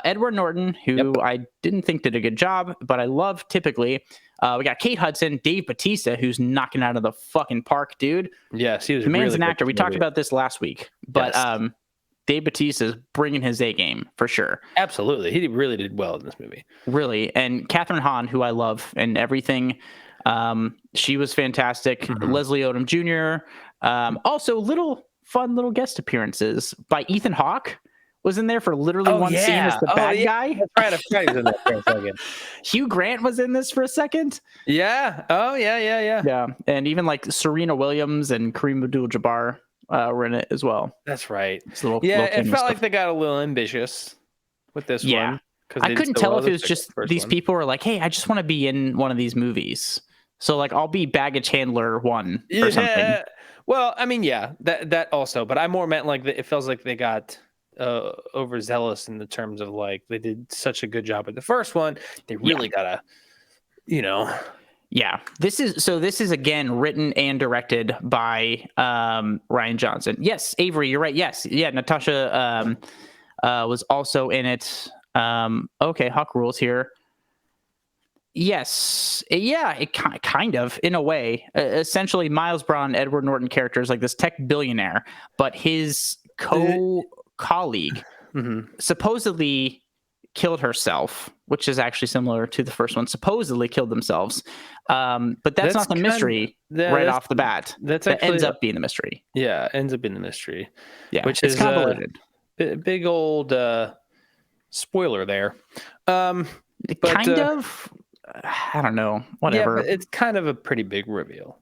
Speaker 1: Edward Norton, who I didn't think did a good job, but I love typically. We got Kate Hudson, Dave Bautista, who's knocking out of the fucking park, dude.
Speaker 2: Yes, he was.
Speaker 1: The man's
Speaker 2: really
Speaker 1: an actor. We talked about this last week, but Dave Bautista is bringing his A game for sure.
Speaker 2: Absolutely. He really did well in this movie.
Speaker 1: Really. And Catherine Hahn, who I love and everything. She was fantastic. Leslie Odom Jr. Also fun little guest appearances by Ethan Hawke was in there for literally one scene as the bad guy.
Speaker 2: That's right. I forgot he was in there for a second.
Speaker 1: Hugh Grant was in this for a second.
Speaker 2: Yeah. Oh, yeah.
Speaker 1: Yeah. And even like Serena Williams and Kareem Abdul-Jabbar were in it as well.
Speaker 2: That's right.
Speaker 1: Little
Speaker 2: it felt like they got a little ambitious with this one.
Speaker 1: I couldn't tell if it was just these people were like, hey, I just want to be in one of these movies. So like I'll be baggage handler 1 or something.
Speaker 2: Well, I mean, that also, but I more meant like it feels like they got overzealous in the terms of like they did such a good job with the first one. They really gotta,
Speaker 1: Yeah, this is again written and directed by Ryan Johnson. Yes, Avery, you're right. Yes, Natasha was also in it. Okay, Hawk rules here. Yes, it kind of in a way. Essentially, Miles Braun, Edward Norton character is like this tech billionaire, but his colleague supposedly killed herself, which is actually similar to the first one. Supposedly killed themselves, but that's not the mystery right off the bat. That ends up being the mystery.
Speaker 2: Yeah, ends up being the mystery.
Speaker 1: Yeah,
Speaker 2: which
Speaker 1: it's
Speaker 2: is
Speaker 1: convoluted.
Speaker 2: big old spoiler there. But,
Speaker 1: kind of. I don't know. Whatever.
Speaker 2: Yeah, but it's kind of a pretty big reveal.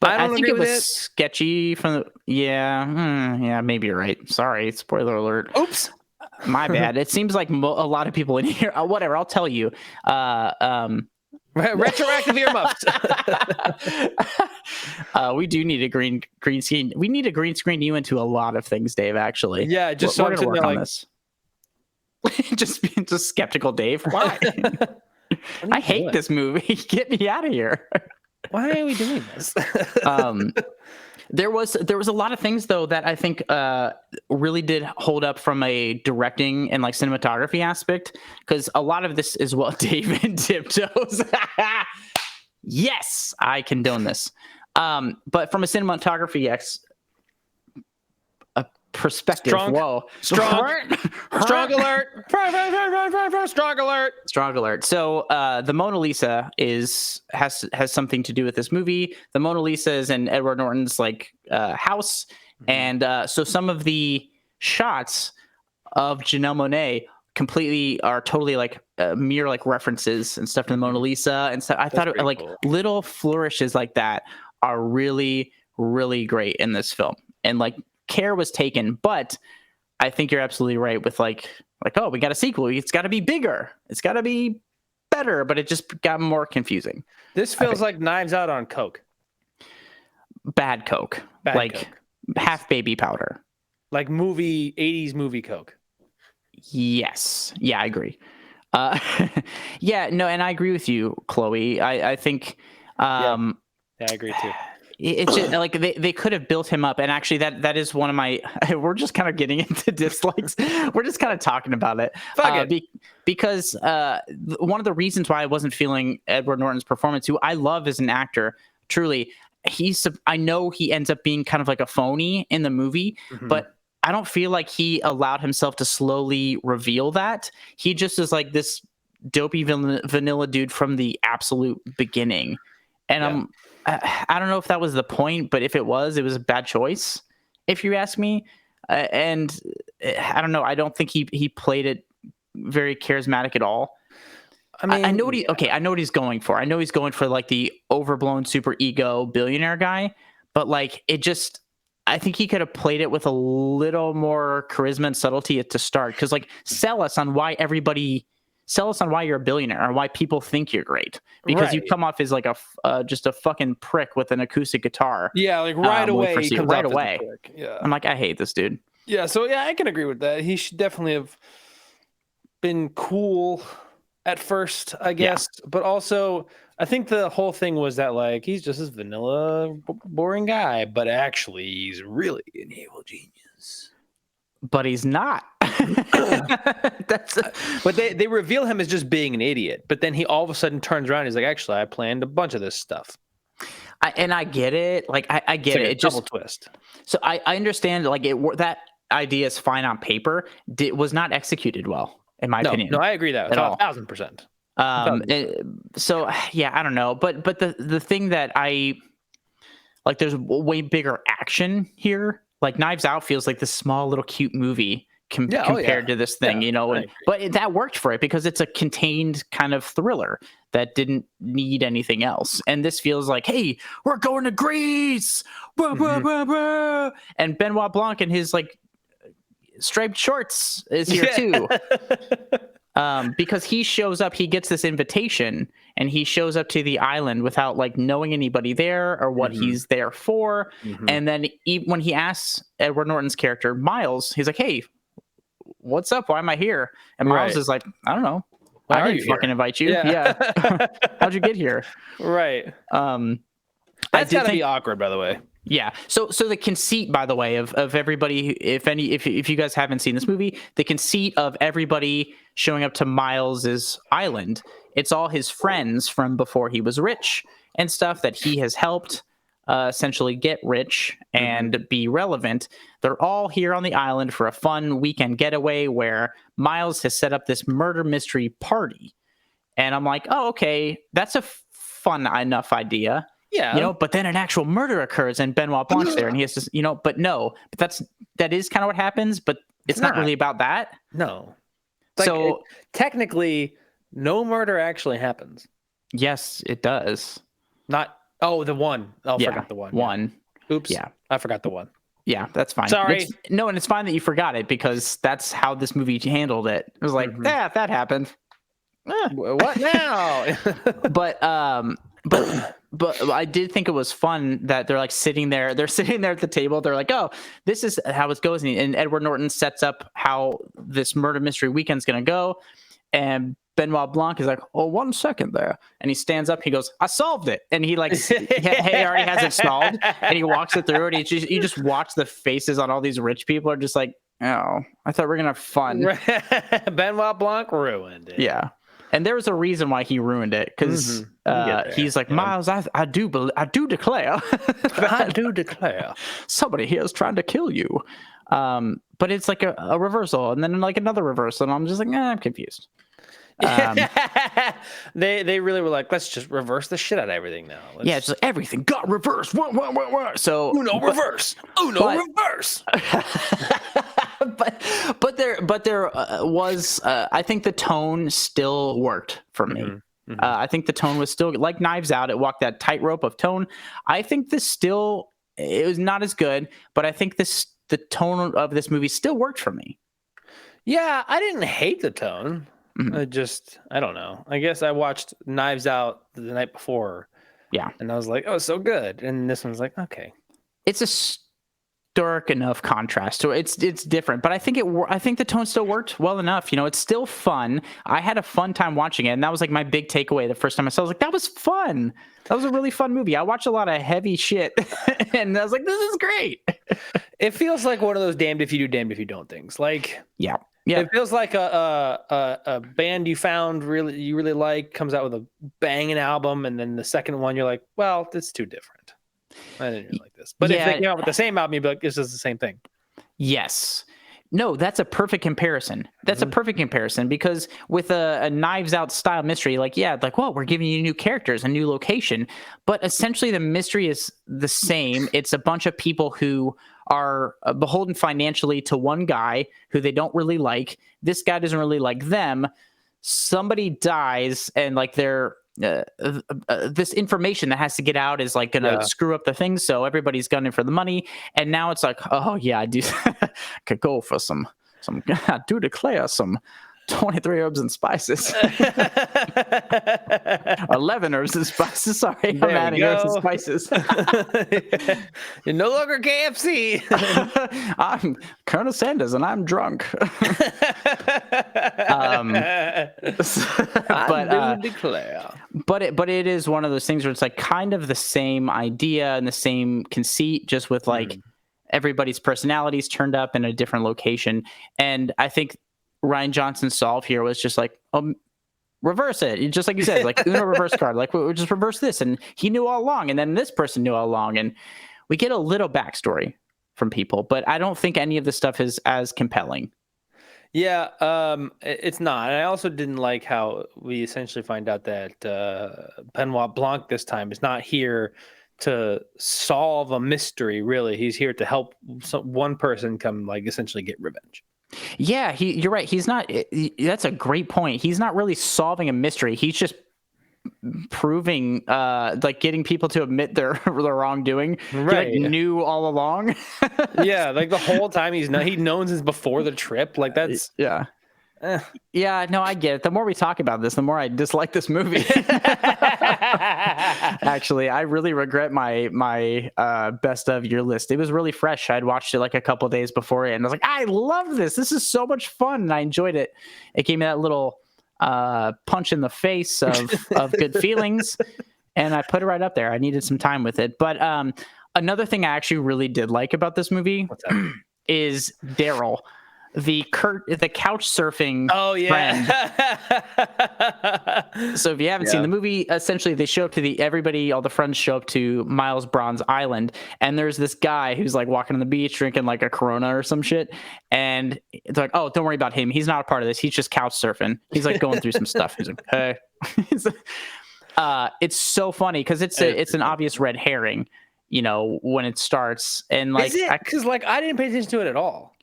Speaker 1: But
Speaker 2: I don't
Speaker 1: think
Speaker 2: agree
Speaker 1: it was
Speaker 2: with it.
Speaker 1: sketchy from the. Yeah, maybe you're right. Sorry, spoiler alert.
Speaker 2: Oops.
Speaker 1: My bad. It seems like a lot of people in here. Whatever. I'll tell you.
Speaker 2: Retroactive earmuffs.
Speaker 1: We do need a green screen. We need a green screen you into a lot of things, Dave. Actually,
Speaker 2: yeah. Just
Speaker 1: we're
Speaker 2: so
Speaker 1: gonna
Speaker 2: I'm
Speaker 1: work on this. just skeptical, Dave. Why? I hate this movie. Get me out of here.
Speaker 2: Why are we doing this?
Speaker 1: There was a lot of things though that I think really did hold up from a directing and like cinematography aspect, because a lot of this is what David tiptoes. Yes, I condone this. But from a cinematography perspective,
Speaker 2: strong
Speaker 1: alert! Strong alert. So the Mona Lisa has something to do with this movie. The Mona Lisa is in Edward Norton's like house, and so some of the shots of Janelle Monáe completely are totally like mere like references and stuff to the Mona Lisa and stuff. I thought like cool. Little flourishes like that are really, really great in this film, and like care was taken. But I think you're absolutely right with like oh, we got a sequel, it's got to be bigger, it's got to be better, but it just got more confusing.
Speaker 2: This feels like Knives Out on coke.
Speaker 1: Bad coke. Half baby powder, like
Speaker 2: 80s movie coke.
Speaker 1: Yes, yeah, I agree. Yeah, no, and I agree with you, Chloe. I think
Speaker 2: yeah, I agree too.
Speaker 1: It's just like they could have built him up, and actually that is one of my. We're just kind of getting into dislikes. We're just kind of talking about it, because one of the reasons why I wasn't feeling Edward Norton's performance, who I love as an actor, truly, I know he ends up being kind of like a phony in the movie, but I don't feel like he allowed himself to slowly reveal that. He just is like this dopey vanilla dude from the absolute beginning, and I don't know if that was the point, but if it was a bad choice, if you ask me. And I don't know. I don't think he played it very charismatic at all. I mean, I know what he's going for. I know he's going for like the overblown super ego billionaire guy, but like I think he could have played it with a little more charisma and subtlety to start. Cause like sell us on why you're a billionaire or why people think you're great, because you come off as like just a fucking prick with an acoustic guitar.
Speaker 2: Yeah, like right away.
Speaker 1: Right away. Yeah. I'm like, I hate this dude.
Speaker 2: Yeah, so yeah, I can agree with that. He should definitely have been cool at first, I guess. Yeah. But also, I think the whole thing was that like he's just this vanilla, boring guy, but actually he's really an evil genius.
Speaker 1: But he's not.
Speaker 2: But they reveal him as just being an idiot, but then he all of a sudden turns around and he's like, actually I planned a bunch of this stuff.
Speaker 1: I get it, like I get it. It's
Speaker 2: double
Speaker 1: just
Speaker 2: twist.
Speaker 1: So I understand like that idea is fine on paper. Was not executed well, in my opinion.
Speaker 2: No, I agree that at all.
Speaker 1: 1,000%. So yeah, I don't know, but the thing that I like, there's way bigger action here. Like Knives Out feels like this small little cute movie compared to this thing, but that worked for it because it's a contained kind of thriller that didn't need anything else. And this feels like, hey, we're going to Greece, blah, blah, blah, blah. And Benoit Blanc in his like striped shorts is here too. Because he shows up, he gets this invitation and he shows up to the island without like knowing anybody there or what he's there for. And then when he asks Edward Norton's character, Miles, he's like, hey, what's up? Why am I here? And Miles is like, I don't know. I didn't fucking invite you. Yeah. How'd you get here?
Speaker 2: Right. That's gotta be awkward, by the way.
Speaker 1: Yeah. So the conceit, by the way, of everybody, if you guys haven't seen this movie, the conceit of everybody showing up to Miles's island, it's all his friends from before he was rich and stuff that he has helped essentially get rich and be relevant. They're all here on the island for a fun weekend getaway where Miles has set up this murder mystery party. And I'm like, oh, okay, that's a fun enough idea.
Speaker 2: Yeah.
Speaker 1: But then an actual murder occurs and Benoit Blanc's there and he has to, but that is kind of what happens, but it's not really about that.
Speaker 2: No.
Speaker 1: So
Speaker 2: technically, no murder actually happens.
Speaker 1: Yes, it does.
Speaker 2: The one. I forgot the one.
Speaker 1: One.
Speaker 2: Yeah. Oops.
Speaker 1: Yeah.
Speaker 2: I forgot the one.
Speaker 1: Yeah, that's fine.
Speaker 2: Sorry.
Speaker 1: And it's fine that you forgot it because that's how this movie handled it. It was like, that happened.
Speaker 2: What now?
Speaker 1: but I did think it was fun that they're like sitting there. They're sitting there at the table. They're like, oh, this is how it goes. And Edward Norton sets up how this murder mystery weekend's going to go. And Benoit Blanc is like, oh, 1 second there. And he stands up. He goes, I solved it. And he like, he already has it solved. And he walks it through. And you just watch the faces on all these rich people are just like, oh, I thought we were going to have fun.
Speaker 2: Benoit Blanc ruined it.
Speaker 1: Yeah. And there was a reason why he ruined it because he's like, Miles, I do declare.
Speaker 2: I do declare. Somebody
Speaker 1: here is trying to kill you. But it's like a reversal and then like another reversal. And I'm just like, I'm confused.
Speaker 2: They really were like, let's just reverse the shit out of everything now.
Speaker 1: It's just like, everything got reversed. What? So
Speaker 2: reverse. Reverse.
Speaker 1: but there was I think the tone still worked for me. Mm-hmm. I think the tone was still like Knives Out. It walked that tightrope of tone. I think it was not as good, but I think the tone of this movie still worked for me.
Speaker 2: Yeah, I didn't hate the tone. I don't know. I guess I watched Knives Out the night before.
Speaker 1: Yeah.
Speaker 2: And I was like, oh, so good. And this one's like, okay.
Speaker 1: It's a stark enough contrast to it. It's different, but I think the tone still worked well enough. It's still fun. I had a fun time watching it. And that was like my big takeaway the first time I saw it. I was like, that was fun. That was a really fun movie. I watched a lot of heavy shit and I was like, this is great.
Speaker 2: It feels like one of those damned if you do, damned if you don't things. Like,
Speaker 1: yeah.
Speaker 2: It feels like a band you found you really like comes out with a banging album, and then the second one you're like, well, that's too different. I didn't really like this. But if they came out with the same album, you'd be like, this is the same thing.
Speaker 1: Yes. No, that's a perfect comparison. That's a perfect comparison because with a Knives Out style mystery, well, we're giving you new characters, a new location, but essentially the mystery is the same. It's a bunch of people who are beholden financially to one guy who they don't really like. This guy doesn't really like them. Somebody dies and like they're this information that has to get out is like gonna screw up the thing, so everybody's gunning for the money. And now it's like, oh yeah, I do could go for some I do declare some 23 herbs and spices. 11 herbs and spices. Sorry, I'm adding herbs and spices.
Speaker 2: You're no longer KFC.
Speaker 1: I'm Colonel Sanders and I'm drunk.
Speaker 2: Declare.
Speaker 1: But it is one of those things where it's like kind of the same idea and the same conceit, just with like everybody's personalities turned up in a different location. And I think Rian Johnson's solve here was just like, reverse it. Just like you said, like Uno reverse card, like we'll just reverse this. And he knew all along. And then this person knew all along. And we get a little backstory from people, but I don't think any of the stuff is as compelling.
Speaker 2: Yeah, it's not. And I also didn't like how we essentially find out that Benoit Blanc this time is not here to solve a mystery, really. He's here to help one person come, like, essentially get revenge.
Speaker 1: Yeah, you're right. He's not. That's a great point. He's not really solving a mystery. He's just proving, like, getting people to admit their wrongdoing.
Speaker 2: Right.
Speaker 1: He, like, knew all along.
Speaker 2: Yeah, like the whole time he knows since before the trip. Like that's
Speaker 1: Yeah, no, I get it. The more we talk about this, the more I dislike this movie. Actually, I really regret my best of your list. It was really fresh. I'd watched it like a couple days before it, and I was like, I love this. This is so much fun, and I enjoyed it. It gave me that little punch in the face of good feelings, and I put it right up there. I needed some time with it. But another thing I actually really did like about this movie is Daryl. The couch surfing friend. So if you haven't seen the movie, essentially they show up to all the friends show up to Miles Bronze Island, and there's this guy who's like walking on the beach drinking like a Corona or some shit, and it's like, oh, don't worry about him. He's not a part of this. He's just couch surfing. He's like going through some stuff. He's like, hey. It's so funny because it's an obvious red herring, when it starts, and like,
Speaker 2: is it? Because like I didn't pay attention to it at all.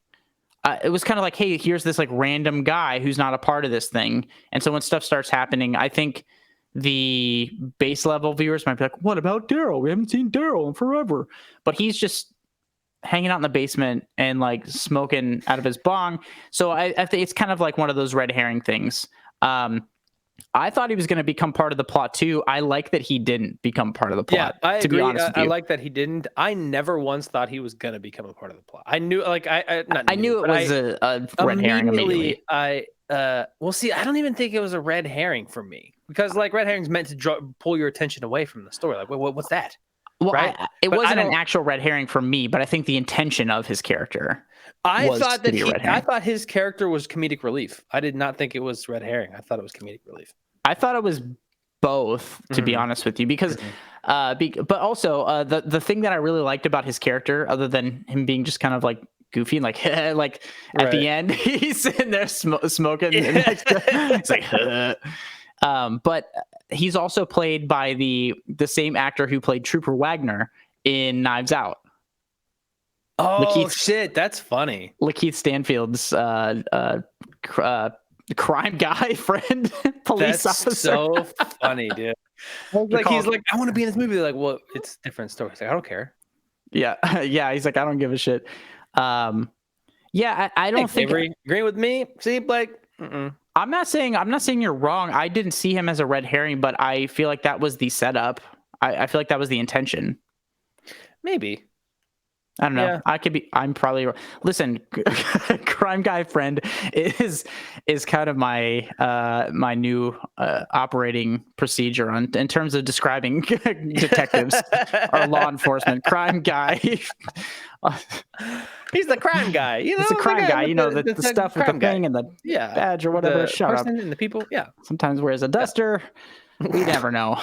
Speaker 1: It was kind of like, hey, here's this like random guy who's not a part of this thing, and so when stuff starts happening, I think the base level viewers might be like, what about Daryl? We haven't seen Daryl in forever, but he's just hanging out in the basement and like smoking out of his bong. So I think it's kind of like one of those red herring things. I thought he was going to become part of the plot too. I like that he didn't become part of the plot.
Speaker 2: Yeah, I
Speaker 1: to
Speaker 2: agree.
Speaker 1: be honest with you.
Speaker 2: I like that he didn't. I never once thought he was going to become a part of the plot. I knew, like, I
Speaker 1: knew it was a red herring immediately.
Speaker 2: Well, see, I don't even think it was a red herring for me, because like red herring's meant to pull your attention away from the story. Like, what's that?
Speaker 1: Well,
Speaker 2: right?
Speaker 1: It wasn't an actual red herring for me, but I think the intention of his character.
Speaker 2: I thought his character was comedic relief. I did not think it was red herring. I thought it was comedic relief.
Speaker 1: I thought it was both, to be honest with you, because, but also the thing that I really liked about his character, other than him being just kind of like goofy and like like at the end he's sitting there smoking. It's like, but he's also played by the same actor who played Trooper Wagner in Knives Out.
Speaker 2: Oh shit, that's funny.
Speaker 1: Lakeith Stanfield's crime guy friend, police officer.
Speaker 2: So funny, dude. Like he's like, I want to be in this movie. They're like, well, it's different story. He's like, I don't care.
Speaker 1: Yeah, yeah. He's like, I don't give a shit. Yeah, I don't think
Speaker 2: agree with me. See, Blake.
Speaker 1: I'm not saying you're wrong. I didn't see him as a red herring, but I feel like that was the setup. I feel like that was the intention.
Speaker 2: Maybe.
Speaker 1: I don't know. Yeah. I'm probably wrong. Listen, crime guy friend is kind of my my new operating procedure in terms of describing detectives or law enforcement. Crime guy.
Speaker 2: He's the crime guy.
Speaker 1: He's the crime guy. The stuff with the thing and the badge or whatever.
Speaker 2: The
Speaker 1: Shut up.
Speaker 2: And the people. Yeah.
Speaker 1: Sometimes wears a duster. We never know.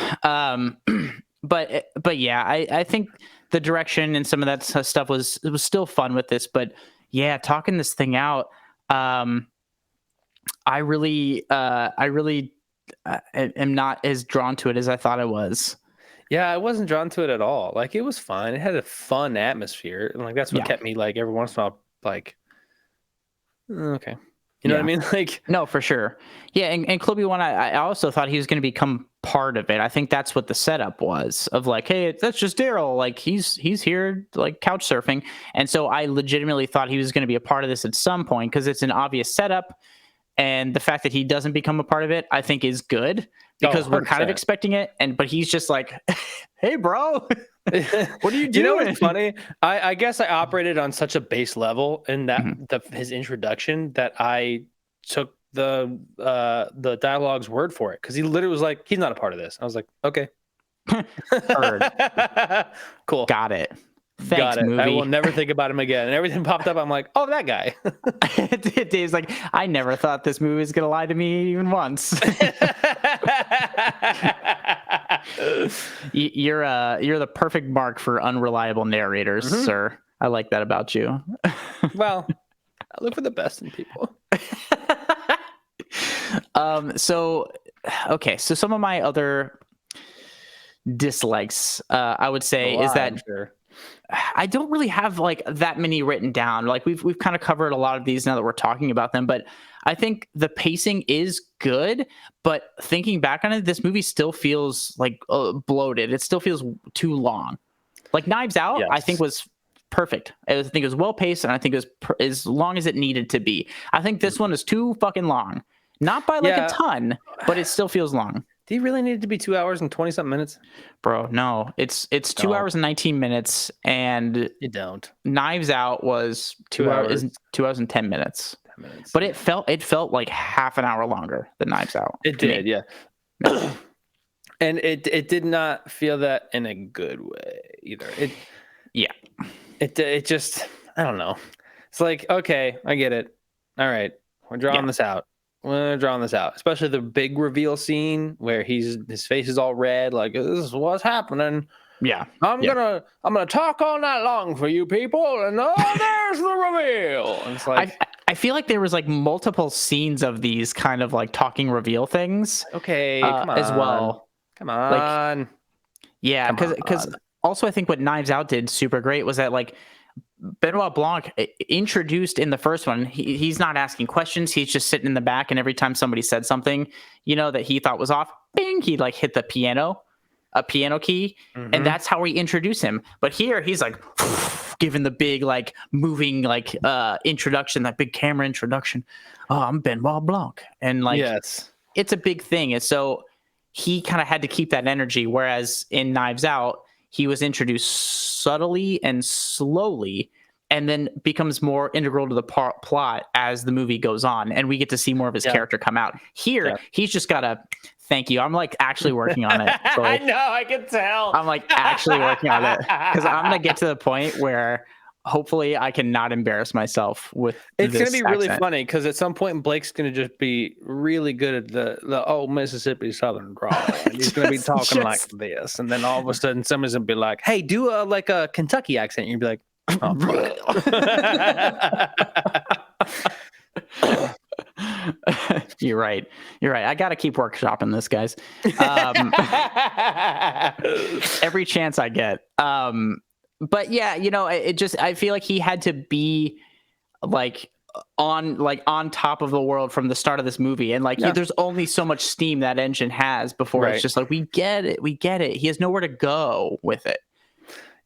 Speaker 1: But yeah, I think the direction and some of that stuff was still fun with this. But yeah, talking this thing out, I really am not as drawn to it as I thought I was.
Speaker 2: Yeah, I wasn't drawn to it at all. Like, it was fun. It had a fun atmosphere, and like that's what kept me like every once in a while like, okay, you know what I mean? Like,
Speaker 1: no, for sure. Yeah, and Clubby One, I also thought he was going to become part of it. I think that's what the setup was of like, hey, that's just Daryl. Like he's here like couch surfing, and so I legitimately thought he was going to be a part of this at some point because it's an obvious setup, and the fact that he doesn't become a part of it, I think, is good because we're kind of expecting it. But he's just like, hey, bro. What are you doing?
Speaker 2: You know what's funny? I guess I operated on such a base level in that his introduction that I took the dialogue's word for it, because he literally was like, he's not a part of this. I was like, okay. Cool.
Speaker 1: Got it. Thanks,
Speaker 2: got it.
Speaker 1: movie.
Speaker 2: I will never think about him again. And everything popped up. I'm like, oh, that guy.
Speaker 1: Dave's like, I never thought this movie was gonna lie to me even once. You're the perfect mark for unreliable narrators, sir. I like that about you.
Speaker 2: Well, I look for the best in people.
Speaker 1: So some of my other dislikes, I would say, is that I don't really have like that many written down. Like we've kind of covered a lot of these now that we're talking about them, but I think the pacing is good. But thinking back on it, this movie still feels like bloated. It still feels too long. Like Knives Out, I think was perfect. I think it was well paced, and I think it was as long as it needed to be. I think this one is too fucking long. Not by like a ton, but it still feels long.
Speaker 2: Do you really need it to be 2 hours and 20-something minutes?
Speaker 1: Bro, no. It's 2 hours and 19 minutes, and
Speaker 2: you don't.
Speaker 1: Knives Out was 2 hours and 10 minutes. 10 minutes. But it felt like half an hour longer than Knives Out.
Speaker 2: It did, yeah. And it did not feel that in a good way either. It just, I don't know. It's like, okay, I get it. All right, we're drawing this out. We're drawing this out, especially the big reveal scene where his face is all red, like this is what's happening.
Speaker 1: Yeah,
Speaker 2: I'm gonna talk all night long for you people, and there's the reveal. And it's like
Speaker 1: I feel like there was like multiple scenes of these kind of like talking reveal things.
Speaker 2: Okay, come on.
Speaker 1: As well.
Speaker 2: Come on.
Speaker 1: Yeah, because also I think what Knives Out did super great was that like Benoit Blanc introduced in the first one, he's not asking questions. He's just sitting in the back, and every time somebody said something, that he thought was off, bing, he'd like hit a piano key, and that's how we introduce him. But here he's like giving the big like moving like introduction, that big camera introduction. Oh, I'm Benoit Blanc, and like it's a big thing, and so he kind of had to keep that energy. Whereas in Knives Out, he was introduced subtly and slowly, and then becomes more integral to the plot as the movie goes on, and we get to see more of his character come out. Here, he's just got to. Thank you. I'm like actually working on it. So
Speaker 2: I know. I can tell.
Speaker 1: I'm like actually working on it because I'm gonna get to the point where hopefully I cannot embarrass myself with.
Speaker 2: It's gonna be really funny because at some point Blake's gonna just be really good at the old Mississippi Southern drawl, and he's gonna be talking like this, and then all of a sudden somebody's gonna be like, "Hey, do like a Kentucky accent." You'd be like, "Oh, fuck."
Speaker 1: You're right. I got to keep workshopping this, guys. Every chance I get. But yeah, I feel like he had to be like on top of the world from the start of this movie. And there's only so much steam that engine has before it's just like, we get it. He has nowhere to go with it.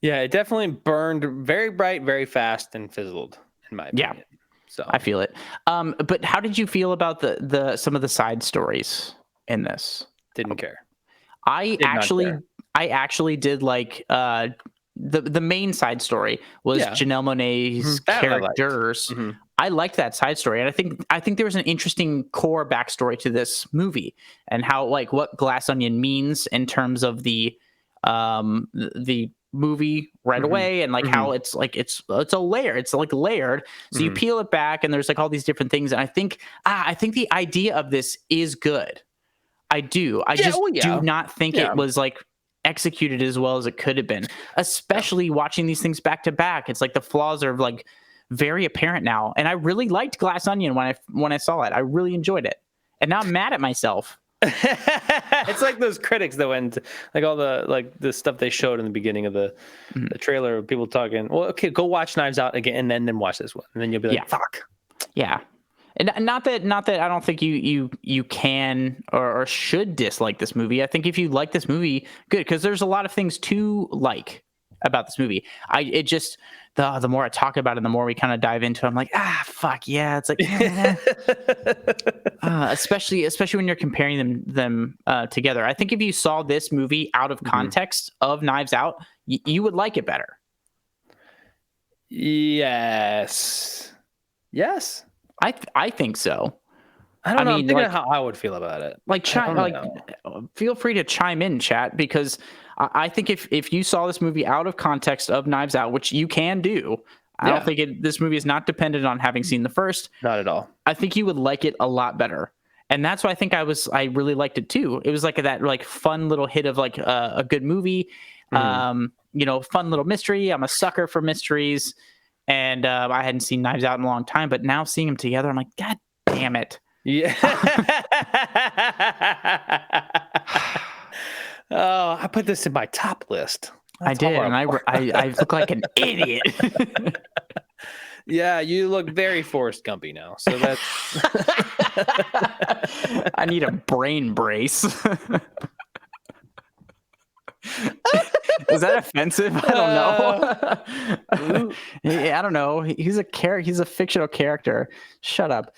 Speaker 2: Yeah, it definitely burned very bright, very fast, and fizzled, in my opinion.
Speaker 1: Yeah. So I feel it. But how did you feel about the some of the side stories in this?
Speaker 2: Didn't care.
Speaker 1: I actually did like the main side story was Janelle Monáe's characters. I liked that side story, and I think there was an interesting core backstory to this movie and how like what Glass Onion means in terms of the movie right away, and like how it's like it's a layer, it's like layered, so you peel it back and there's like all these different things, and I think the idea of this is good. I do not think it was like executed as well as it could have been, especially watching these things back to back. It's like the flaws are like very apparent now, and I really liked Glass Onion when I saw it. I really enjoyed it, and now I'm mad at myself.
Speaker 2: It's like those critics that went like all the stuff they showed in the beginning of the trailer of people talking, well, okay, go watch Knives Out again and then watch this one, and then you'll be like, fuck.
Speaker 1: Yeah. And not that I don't think you can or should dislike this movie. I think if you like this movie, good, because there's a lot of things to like about this movie. The more I talk about it, the more we kind of dive into it, I'm like, fuck yeah. It's like, especially when you're comparing them together. I think if you saw this movie out of context of Knives Out, you would like it better.
Speaker 2: Yes.
Speaker 1: I think so.
Speaker 2: I don't know. I'm thinking how I would feel about it.
Speaker 1: Feel free to chime in, chat, because I think if you saw this movie out of context of Knives Out, which you can do, I don't think this movie is not dependent on having seen the first.
Speaker 2: Not at all.
Speaker 1: I think you would like it a lot better. And that's why I think I really liked it too. It was like that like fun little hit of like a good movie, fun little mystery. I'm a sucker for mysteries. And I hadn't seen Knives Out in a long time, but now seeing them together, I'm like, God damn it.
Speaker 2: Yeah. Oh, I put this in my top list.
Speaker 1: I did, and I look like an idiot.
Speaker 2: Yeah, you look very Forrest Gumpy now. So that's.
Speaker 1: I need a brain brace. Is that offensive? I don't know. I don't know. He's a character. He's a fictional character. Shut up.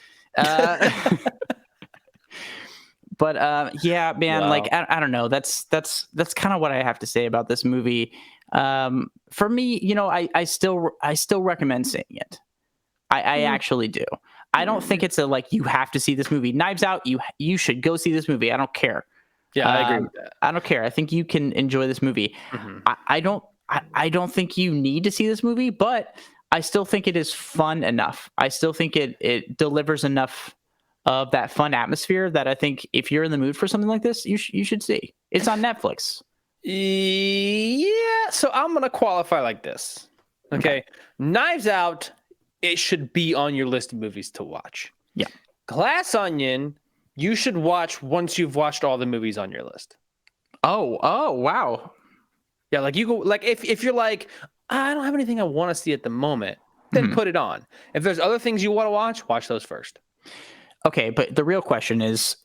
Speaker 1: But yeah, man. Wow. Like I don't know. That's kind of what I have to say about this movie. For me, I still recommend seeing it. I actually do. I don't think it's you have to see this movie. Knives Out. You should go see this movie. I don't care.
Speaker 2: Yeah, I agree with that.
Speaker 1: I don't care. I think you can enjoy this movie. I don't think you need to see this movie, but I still think it is fun enough. I still think it delivers enough of that fun atmosphere that I think if you're in the mood for something like this, you should see. It's on Netflix.
Speaker 2: Yeah, so I'm going to qualify like this. Okay. Knives Out, it should be on your list of movies to watch.
Speaker 1: Yeah.
Speaker 2: Glass Onion, you should watch once you've watched all the movies on your list.
Speaker 1: Oh, wow.
Speaker 2: Yeah, like you go, like if you're like, I don't have anything I want to see at the moment, then put it on. If there's other things you want to watch those first.
Speaker 1: Okay, but the real question is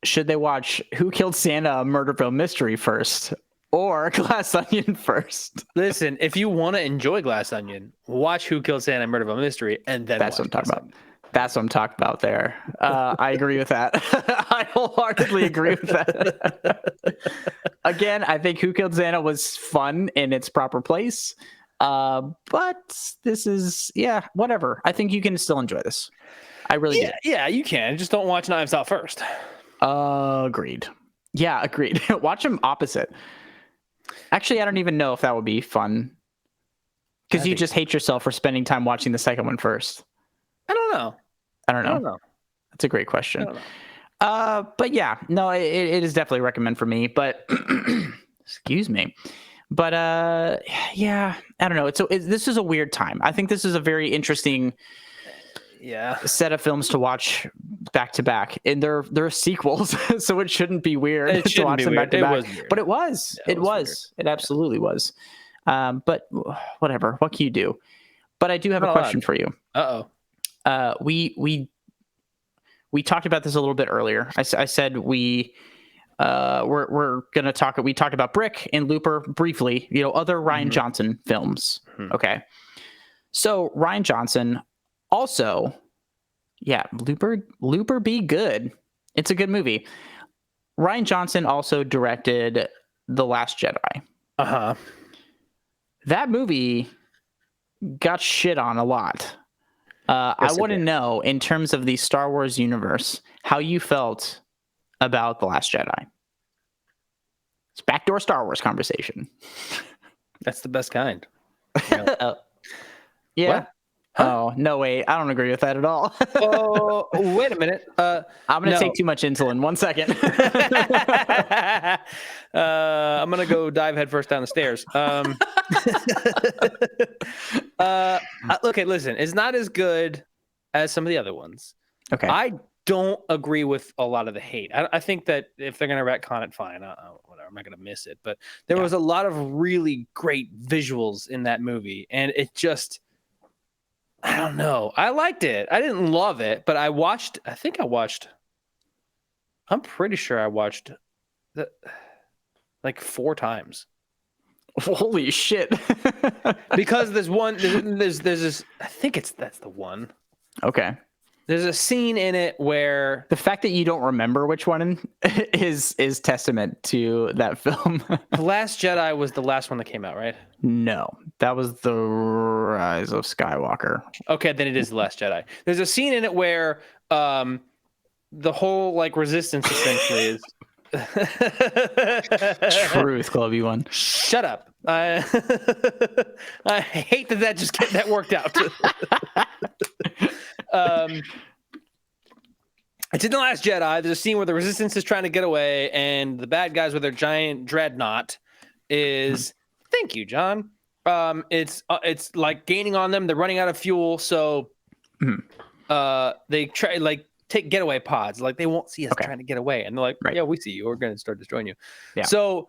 Speaker 1: should they watch Who Killed Santa? A Murderville Mystery first, or Glass Onion first?
Speaker 2: Listen, if you want to enjoy Glass Onion, watch Who Killed Santa? Murderville Mystery, and then
Speaker 1: That's what I'm talking about. That's what I'm talking about there. I agree with that. I wholeheartedly agree with that. Again, I think Who Killed Santa was fun in its proper place. But this is, whatever. I think you can still enjoy this. I really do.
Speaker 2: Yeah, you can. Just don't watch Knives Out first.
Speaker 1: Agreed. Yeah, agreed. Watch them opposite. Actually, I don't even know if that would be fun. Because you just hate yourself for spending time watching the second one first.
Speaker 2: I don't know.
Speaker 1: I don't know. That's a great question. But yeah, no, it is definitely a recommend for me. But excuse me. But yeah, I don't know. This is a weird time. I think this is a very interesting set of films to watch back to back, and they're sequels, so it shouldn't be weird to watch them back to back. But it was. It was. It absolutely was. But whatever. What can you do? But I do have a question for you. We talked about this a little bit earlier. I said we're gonna talk. We talked about Brick and Looper briefly. Other Rian Johnson films. Okay, so Rian Johnson also, Looper be good. It's a good movie. Rian Johnson also directed The Last Jedi. That movie got shit on a lot. I want to know, in terms of the Star Wars universe, how you felt about The Last Jedi. It's backdoor Star Wars conversation.
Speaker 2: That's the best kind.
Speaker 1: Yeah.
Speaker 2: What?
Speaker 1: Oh, no, wait. I don't agree with that at all.
Speaker 2: Oh, wait a minute.
Speaker 1: I'm going to take too much insulin. 1 second.
Speaker 2: I'm going to go dive headfirst down the stairs. Okay, listen. It's not as good as some of the other ones.
Speaker 1: Okay.
Speaker 2: I don't agree with a lot of the hate. I think that if they're going to retcon it, fine. Whatever. I'm not going to miss it. But there was a lot of really great visuals in that movie. And it just... I don't know. I liked it. I didn't love it, but I'm pretty sure I watched like 4 times.
Speaker 1: Holy shit.
Speaker 2: Because there's this, I think that's the one.
Speaker 1: Okay.
Speaker 2: There's a scene in it where
Speaker 1: the fact that you don't remember which one is testament to that film.
Speaker 2: The Last Jedi was the last one that came out, right?
Speaker 1: No, that was The Rise of Skywalker.
Speaker 2: Okay, then it is The Last Jedi. There's a scene in it where the whole like resistance essentially is
Speaker 1: Truth, Clubby one.
Speaker 2: Shut up. I hate that just that worked out. It's in The Last Jedi. There's a scene where the resistance is trying to get away, and the bad guys with their giant dreadnought is thank you, John. It's like gaining on them. They're running out of fuel, so they try take getaway pods. Like they won't see us trying to get away, and they're like, "Yeah, we see you. We're going to start destroying you." Yeah. So,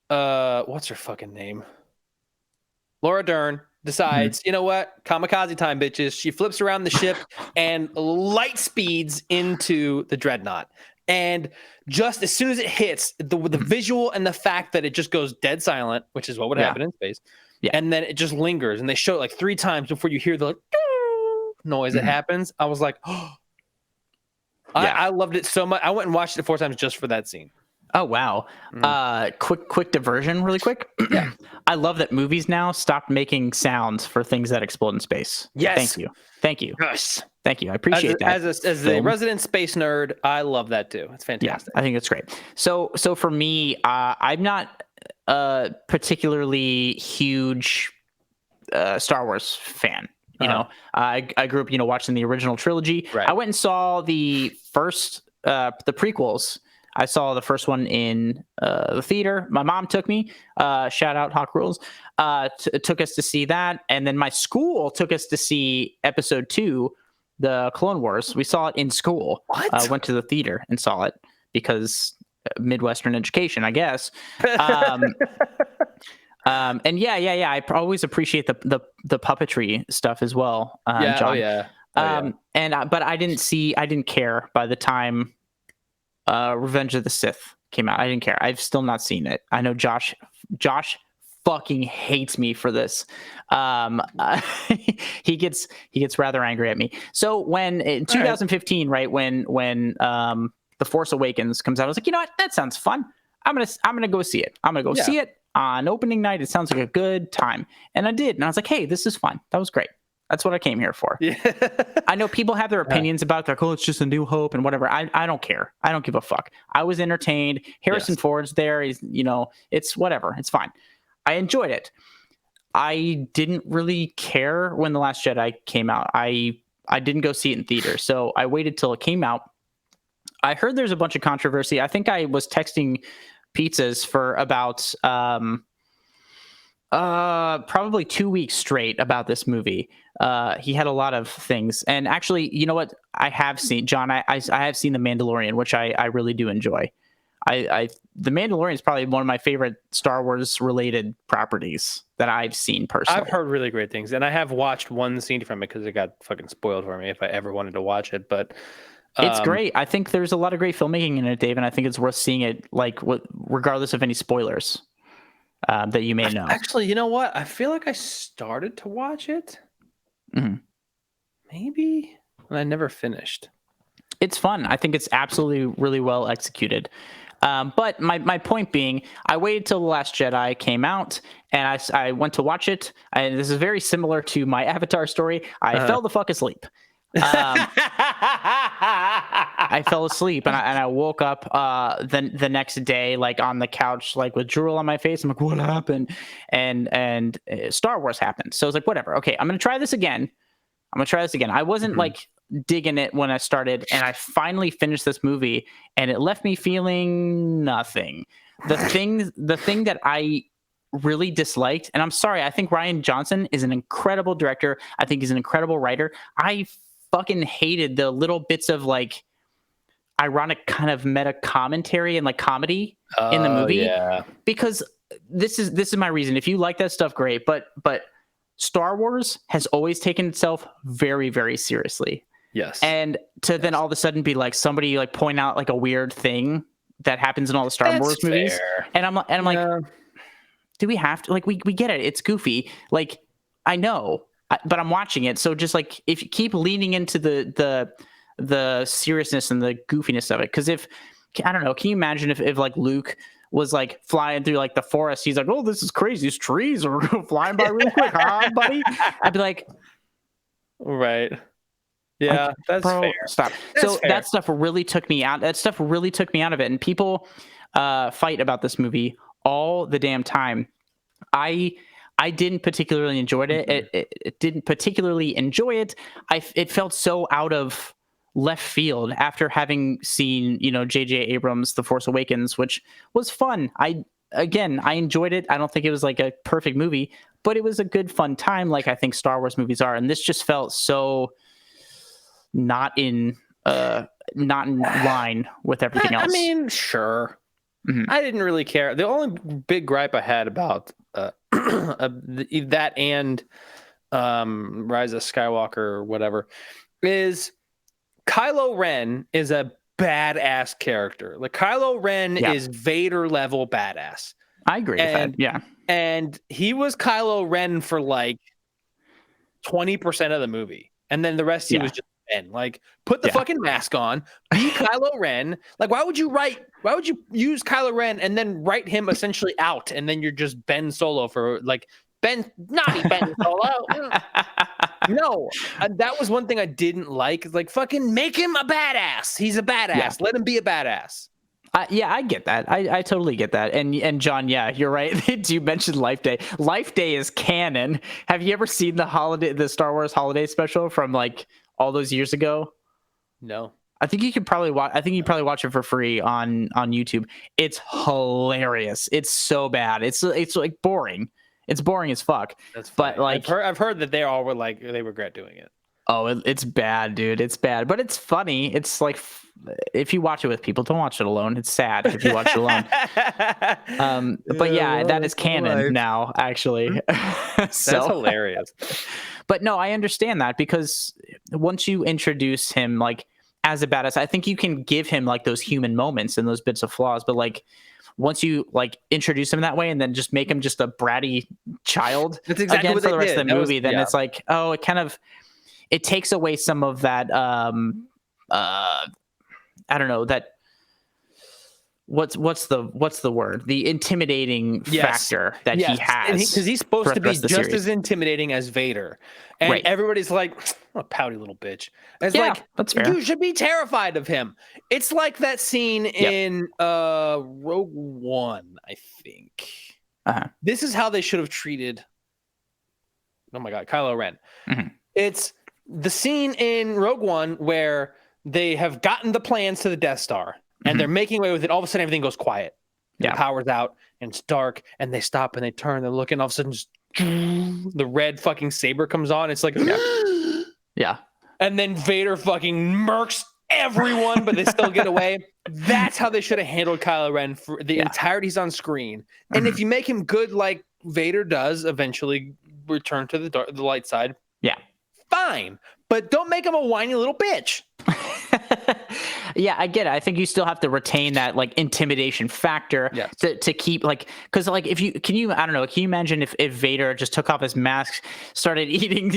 Speaker 2: what's her fucking name? Laura Dern decides, you know what? Kamikaze time, bitches. She flips around the ship and light speeds into the dreadnought. And just as soon as it hits, the visual and the fact that it just goes dead silent, which is what would happen in space, and then it just lingers. And they show it like 3 times before you hear the noise that happens. I was like, oh. I loved it so much. I went and watched it 4 times just for that scene.
Speaker 1: Oh, wow. Quick diversion really quick. I love that movies now stopped making sounds for things that explode in space.
Speaker 2: Yes.
Speaker 1: Thank you.
Speaker 2: Yes.
Speaker 1: Thank you. I appreciate that.
Speaker 2: As a resident space nerd, I love that too. It's fantastic.
Speaker 1: Yeah, I think it's great. So for me, I'm not a particularly huge Star Wars fan. You know, I grew up, watching the original trilogy. Right. I went and saw the first, the prequels. I saw the first one in the theater. My mom took me. Shout out Hawk Rules. Took us to see that, and then my school took us to see Episode 2, the Clone Wars. We saw it in school.
Speaker 2: What?
Speaker 1: Went to the theater and saw it because Midwestern education, I guess. And yeah. I always appreciate the puppetry stuff as well. John. But I didn't care by the time Revenge of the Sith came out. I didn't care. I've still not seen it. I know Josh fucking hates me for this. He gets rather angry at me. So when in 2015, right, when The Force Awakens comes out, I was like, you know what? That sounds fun. I'm gonna go see it. I'm gonna go see it on opening night. It sounds like a good time. And I did. And I was like, hey, this is fun. That was great. That's what I came here for. Yeah. I know people have their opinions about it. They're like, oh, it's just A New Hope and whatever. I don't care. I don't give a fuck. I was entertained. Harrison Ford's there. He's, it's whatever. It's fine. I enjoyed it. I didn't really care when The Last Jedi came out. I didn't go see it in theater. So I waited till it came out. I heard there's a bunch of controversy. I think I was texting pizzas for about probably 2 weeks straight about this movie. He had a lot of things, and actually, you know what? I have seen, John. I have seen The Mandalorian, which I really do enjoy. The Mandalorian is probably one of my favorite Star Wars related properties that I've seen personally.
Speaker 2: I've heard really great things, and I have watched one scene from it because it got fucking spoiled for me if I ever wanted to watch it. But
Speaker 1: it's great. I think there's a lot of great filmmaking in it, Dave, and I think it's worth seeing it, regardless of any spoilers that you may know.
Speaker 2: Actually, you know what? I feel like I started to watch it.
Speaker 1: Mm-hmm.
Speaker 2: Maybe, and I never finished.
Speaker 1: It's fun. I think it's absolutely really well executed. But my point being, I waited till The Last Jedi came out, and I went to watch it. And this is very similar to my Avatar story. I fell the fuck asleep. I fell asleep, and I woke up the next day, like on the couch, like with drool on my face. I'm like, what happened? And Star Wars happened. So I was like, whatever. Okay, I'm gonna try this again. I wasn't like digging it when I started, and I finally finished this movie, and it left me feeling nothing. The thing that I really disliked, and I'm sorry, I think Rian Johnson is an incredible director. I think he's an incredible writer. I fucking hated the little bits of like ironic kind of meta commentary and like comedy in the movie, because this is my reason. If you like that stuff, great, but Star Wars has always taken itself very, very seriously.
Speaker 2: Yes.
Speaker 1: And to then all of a sudden be like somebody like point out like a weird thing that happens in all the Star Wars movies. And I'm like, do we have to? Like, we get it. It's goofy. Like, I know, but I'm watching it. So just like, if you keep leaning into the seriousness and the goofiness of it. Because I don't know, can you imagine if like Luke was like flying through like the forest, he's like, oh, this is crazy, these trees are flying by real quick, huh, buddy? I'd be like,
Speaker 2: right. Yeah, like, that's fair.
Speaker 1: Stop. That's fair. That stuff really took me out. That stuff really took me out of it. And people fight about this movie all the damn time. I didn't particularly enjoy it. It didn't particularly enjoy it. It felt so out of left field after having seen, J.J. Abrams' The Force Awakens, which was fun. I enjoyed it. I don't think it was like a perfect movie, but it was a good fun time, like I think Star Wars movies are. And this just felt so not in line with everything else.
Speaker 2: I mean, sure. Mm-hmm. I didn't really care. The only big gripe I had about that and Rise of Skywalker or whatever is Kylo Ren is a badass character. Like, Kylo Ren is Vader level badass.
Speaker 1: I agree with that. Yeah.
Speaker 2: And he was Kylo Ren for like 20% of the movie. And then the rest he was just Ben. Like, put the fucking mask on, be Kylo Ren. Like, why would you use Kylo Ren and then write him essentially out, and then you're just Ben Solo for like naughty Ben Solo? No, that was one thing I didn't like. Like, fucking make him a badass. He's a badass. Yeah. Let him be a badass.
Speaker 1: I get that. I totally get that. And John, yeah, you're right. You mentioned Life Day. Life Day is canon. Have you ever seen the Star Wars holiday special from like all those years ago?
Speaker 2: No.
Speaker 1: I think you could probably watch. I think you probably watch it for free on YouTube. It's hilarious. It's so bad. It's like boring. It's boring as fuck.
Speaker 2: That's funny.
Speaker 1: But like,
Speaker 2: I've heard that they all were like, they regret doing it.
Speaker 1: Oh, it's bad, dude. It's bad, but it's funny. It's like if you watch it with people, don't watch it alone. It's sad if you watch it alone. But yeah, that is canon now, actually.
Speaker 2: That's hilarious.
Speaker 1: But no, I understand that, because once you introduce him like as a badass, I think you can give him like those human moments and those bits of flaws. But like once you like introduce him that way and then just make him just a bratty child
Speaker 2: that's exactly
Speaker 1: again
Speaker 2: what
Speaker 1: for
Speaker 2: they
Speaker 1: the rest
Speaker 2: did.
Speaker 1: of the movie, then it's like, oh, it takes away some of that I don't know, that what's the word? The intimidating factor that he has.
Speaker 2: Because he's supposed to be just as intimidating as Vader. And everybody's like, what a pouty little bitch. It's like,
Speaker 1: that's fair.
Speaker 2: You should be terrified of him. It's like that scene in Rogue One, I think. This is how they should have treated, oh my God, Kylo Ren.
Speaker 1: Mm-hmm.
Speaker 2: It's the scene in Rogue One where they have gotten the plans to the Death Star and they're making away with it. All of a sudden, everything goes quiet. The power's out and it's dark, and they stop and they turn. They're looking. All of a sudden, just, the red fucking saber comes on. It's like,
Speaker 1: yeah.
Speaker 2: And then Vader fucking murks everyone, but they still get away. That's how they should have handled Kylo Ren for the entirety he's on screen. And if you make him good, like Vader does, eventually return to the light side.
Speaker 1: Yeah.
Speaker 2: Fine, but don't make him a whiny little bitch.
Speaker 1: Yeah, I get it. I think you still have to retain that like intimidation factor to keep like, because like I don't know, can you imagine if Vader just took off his mask, started eating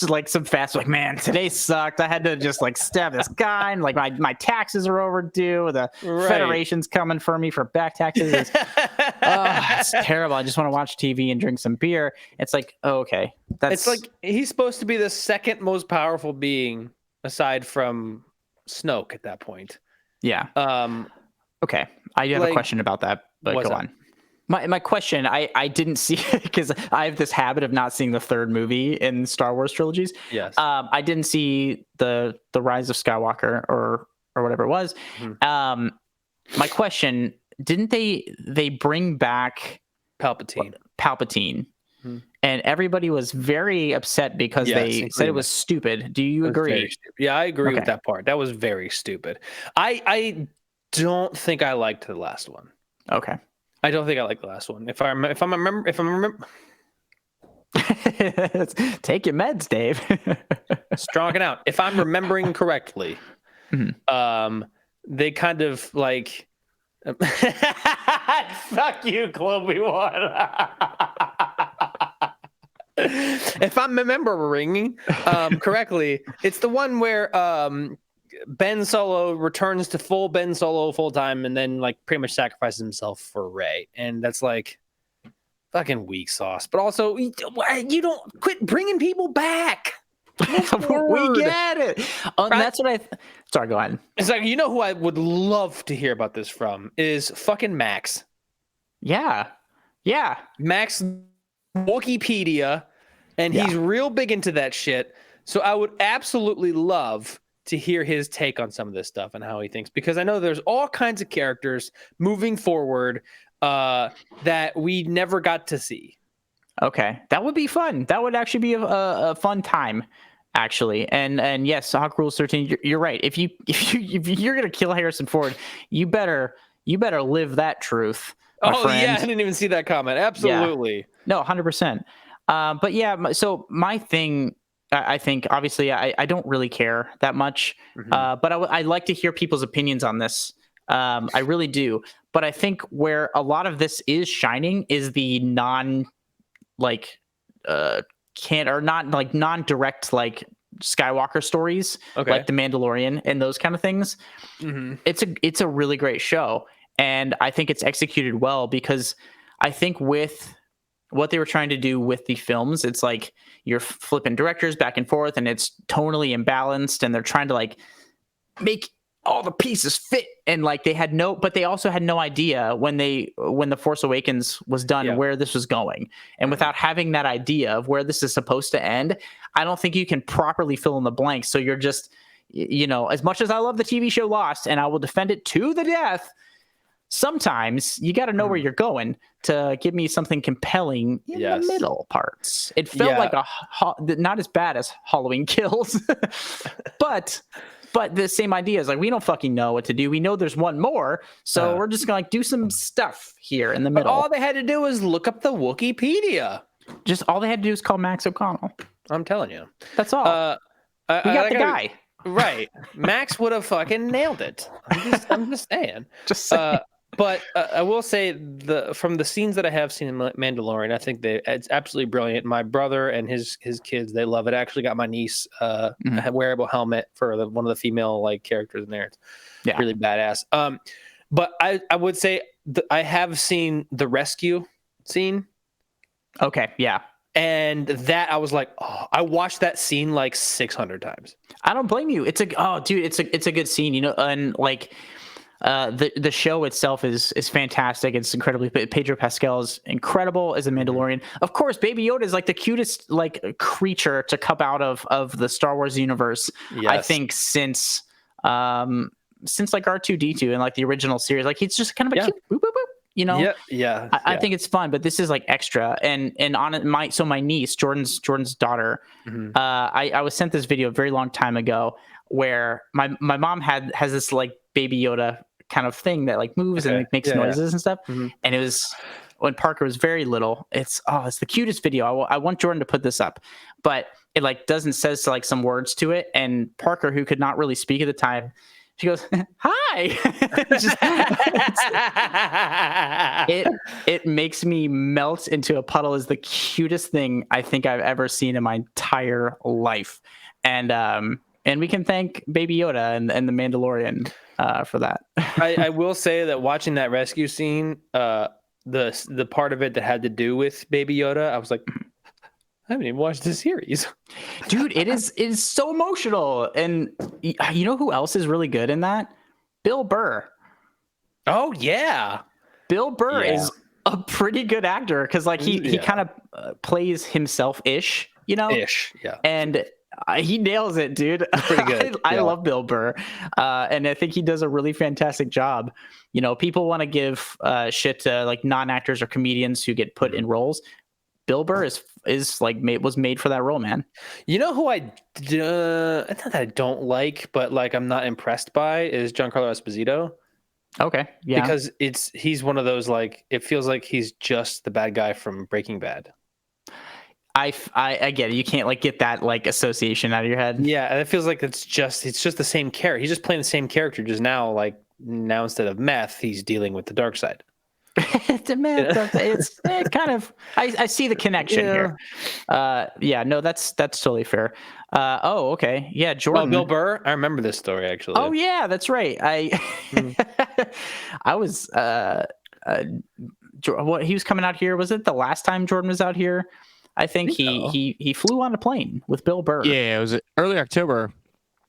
Speaker 1: like some fast, like, man, today sucked. I had to just like stab this guy, and like my taxes are overdue. The Federation's coming for me for back taxes. It's terrible. I just want to watch TV and drink some beer. It's like, oh, okay,
Speaker 2: it's like he's supposed to be the second most powerful being aside from Snoke at that point.
Speaker 1: Yeah. Okay. I have a question about that, but go on. My question, I didn't see it because I have this habit of not seeing the third movie in Star Wars trilogies.
Speaker 2: Yes.
Speaker 1: I didn't see the Rise of Skywalker or whatever it was. My question, didn't they bring back Palpatine? And everybody was very upset because they said it was stupid. Do you agree?
Speaker 2: Yeah, I agree with that part. That was very stupid. I don't think I liked the last one.
Speaker 1: Okay.
Speaker 2: I don't think I liked the last one. If I remember,
Speaker 1: take your meds, Dave.
Speaker 2: Strong it out. If I'm remembering correctly, they kind of like fuck you, Clobby One. If I'm remembering correctly, it's the one where Ben Solo returns to full Ben Solo full time, and then like pretty much sacrifices himself for Rey, and that's like fucking weak sauce. But also, you don't quit bringing people back.
Speaker 1: We get it. That's what sorry, go ahead.
Speaker 2: It's like, you know who I would love to hear about this from is fucking Max.
Speaker 1: Yeah.
Speaker 2: Max Wikipedia, and he's real big into that shit. So I would absolutely love to hear his take on some of this stuff and how he thinks, because I know there's all kinds of characters moving forward that we never got to see.
Speaker 1: Okay, that would be fun. That would actually be a fun time, actually. And yes, Hawk Rules 13. You're right. If you're gonna kill Harrison Ford, you better live that truth.
Speaker 2: Oh yeah, I didn't even see that comment. Absolutely.
Speaker 1: Yeah. No, 100%. But yeah, so my thing, I think obviously I don't really care that much, but I like to hear people's opinions on this. I really do. But I think where a lot of this is shining is the non-direct like Skywalker stories, like The Mandalorian and those kind of things. It's a really great show, and I think it's executed well, because I think with what they were trying to do with the films, it's like you're flipping directors back and forth, and it's tonally imbalanced, and they're trying to like make all the pieces fit, and like but they also had no idea when The Force Awakens was done where this was going, and without having that idea of where this is supposed to end, I don't think you can properly fill in the blanks. So you're just, as much as I love the TV show Lost and I will defend it to the death, sometimes you got to know where you're going to give me something compelling in the middle parts. It felt like not as bad as Halloween Kills, but the same idea is like, we don't fucking know what to do. We know there's one more, so we're just gonna like do some stuff here in the middle.
Speaker 2: All they had to do was look up the Wikipedia.
Speaker 1: Just all they had to do is call Max O'Connell.
Speaker 2: I'm telling you,
Speaker 1: that's all. We got the guy.
Speaker 2: Right. Max would have fucking nailed it. I'm just saying.
Speaker 1: Just saying.
Speaker 2: But I will say from the scenes that I have seen in Mandalorian, I think it's absolutely brilliant. My brother and his kids, they love it. I actually got my niece a wearable helmet for one of the female like characters in there. It's really badass. But I would say I have seen the rescue scene.
Speaker 1: Okay, yeah.
Speaker 2: And that I was like, oh, I watched that scene like 600 times.
Speaker 1: I don't blame you. It's a good scene, you know, and like the show itself is fantastic. It's incredibly. Pedro Pascal is incredible as a Mandalorian. Of course, Baby Yoda is like the cutest like creature to come out of the Star Wars universe. Yes. I think since like R2-D2 and like the original series, like he's just kind of a cute boop, boop, boop. You know, I think it's fun, but this is like extra. And on it, my niece, Jordan's daughter, I was sent this video a very long time ago where my mom has this like Baby Yoda kind of thing that like moves and like, makes noises and stuff. And it was when Parker was very little. It's the cutest video. I want Jordan to put this up, but it like says like some words to it. And Parker, who could not really speak at the time, she goes, "Hi." It makes me melt into a puddle. Is the cutest thing I think I've ever seen in my entire life. And we can thank Baby Yoda and the Mandalorian for that.
Speaker 2: I will say that watching that rescue scene, the part of it that had to do with Baby Yoda, I was like, I haven't even watched the series.
Speaker 1: Dude, it is so emotional. And you know who else is really good in that? Bill Burr.
Speaker 2: Oh, yeah.
Speaker 1: Bill Burr is a pretty good actor because like he kind of plays himself-ish, you know?
Speaker 2: Ish, yeah.
Speaker 1: And he nails it, dude.
Speaker 2: Pretty good.
Speaker 1: I love Bill Burr. And I think he does a really fantastic job. You know, people want to give shit to like non-actors or comedians who get put in roles. Bill Burr is like was made for that role, man.
Speaker 2: You know who not that I don't like, but like I'm not impressed by is Giancarlo Esposito.
Speaker 1: Okay, yeah,
Speaker 2: because he's one of those like it feels like he's just the bad guy from Breaking Bad.
Speaker 1: I get it. You can't like get that like association out of your head.
Speaker 2: Yeah, and it feels like it's just the same character. He's just playing the same character, just now instead of meth, he's dealing with the dark side.
Speaker 1: It's kind of I see the connection here. No, that's totally fair. Okay, yeah, Jordan.
Speaker 2: Bill Burr. I remember this story actually.
Speaker 1: Oh yeah, that's right. I was what he was coming out here. Was it the last time Jordan was out here? I think he flew on a plane with Bill Burr.
Speaker 3: Yeah, it was early October.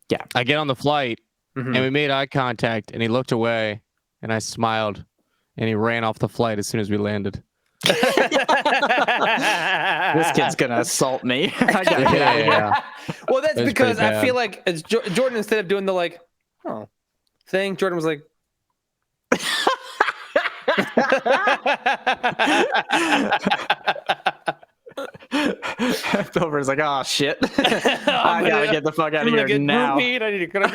Speaker 1: Yeah,
Speaker 3: I get on the flight and we made eye contact, and he looked away, and I smiled. And he ran off the flight as soon as we landed.
Speaker 1: This kid's gonna assault me. I gotta get out of here.
Speaker 2: Well, that's because I feel like it's Jordan, instead of doing the thing, Jordan was like,
Speaker 1: Bilber's like, oh shit. I gotta get the fuck out of here now.
Speaker 2: I need to go.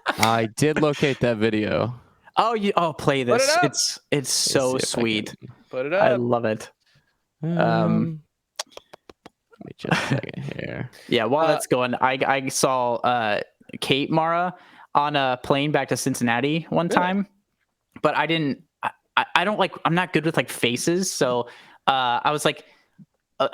Speaker 3: I did locate that video.
Speaker 1: Play this. It's so sweet.
Speaker 2: Put it up.
Speaker 1: I love it.
Speaker 3: Let me just a second here.
Speaker 1: Yeah, while that's going, I saw Kate Mara on a plane back to Cincinnati one time, but I didn't. I don't like. I'm not good with like faces, so I was like.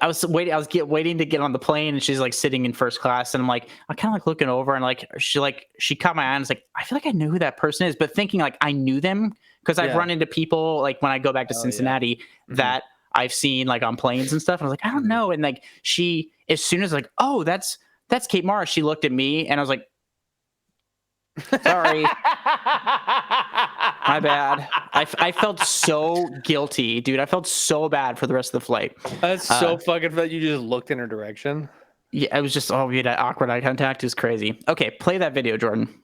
Speaker 1: I was waiting to get on the plane, and she's like sitting in first class, and I'm like, I kind of like looking over, and like she caught my eye, and was like, I feel like I know who that person is, but thinking like I knew them because I've run into people like when I go back to Cincinnati that I've seen like on planes and stuff, and I was like, I don't know, and like she, as soon as like, oh, that's Kate Mara, she looked at me, and I was like, sorry. My bad. I felt so guilty, dude. I felt so bad for the rest of the flight.
Speaker 2: That's so fucking funny. You just looked in her direction.
Speaker 1: Yeah, it was just we had that awkward eye contact. It was crazy. Okay, play that video, Jordan.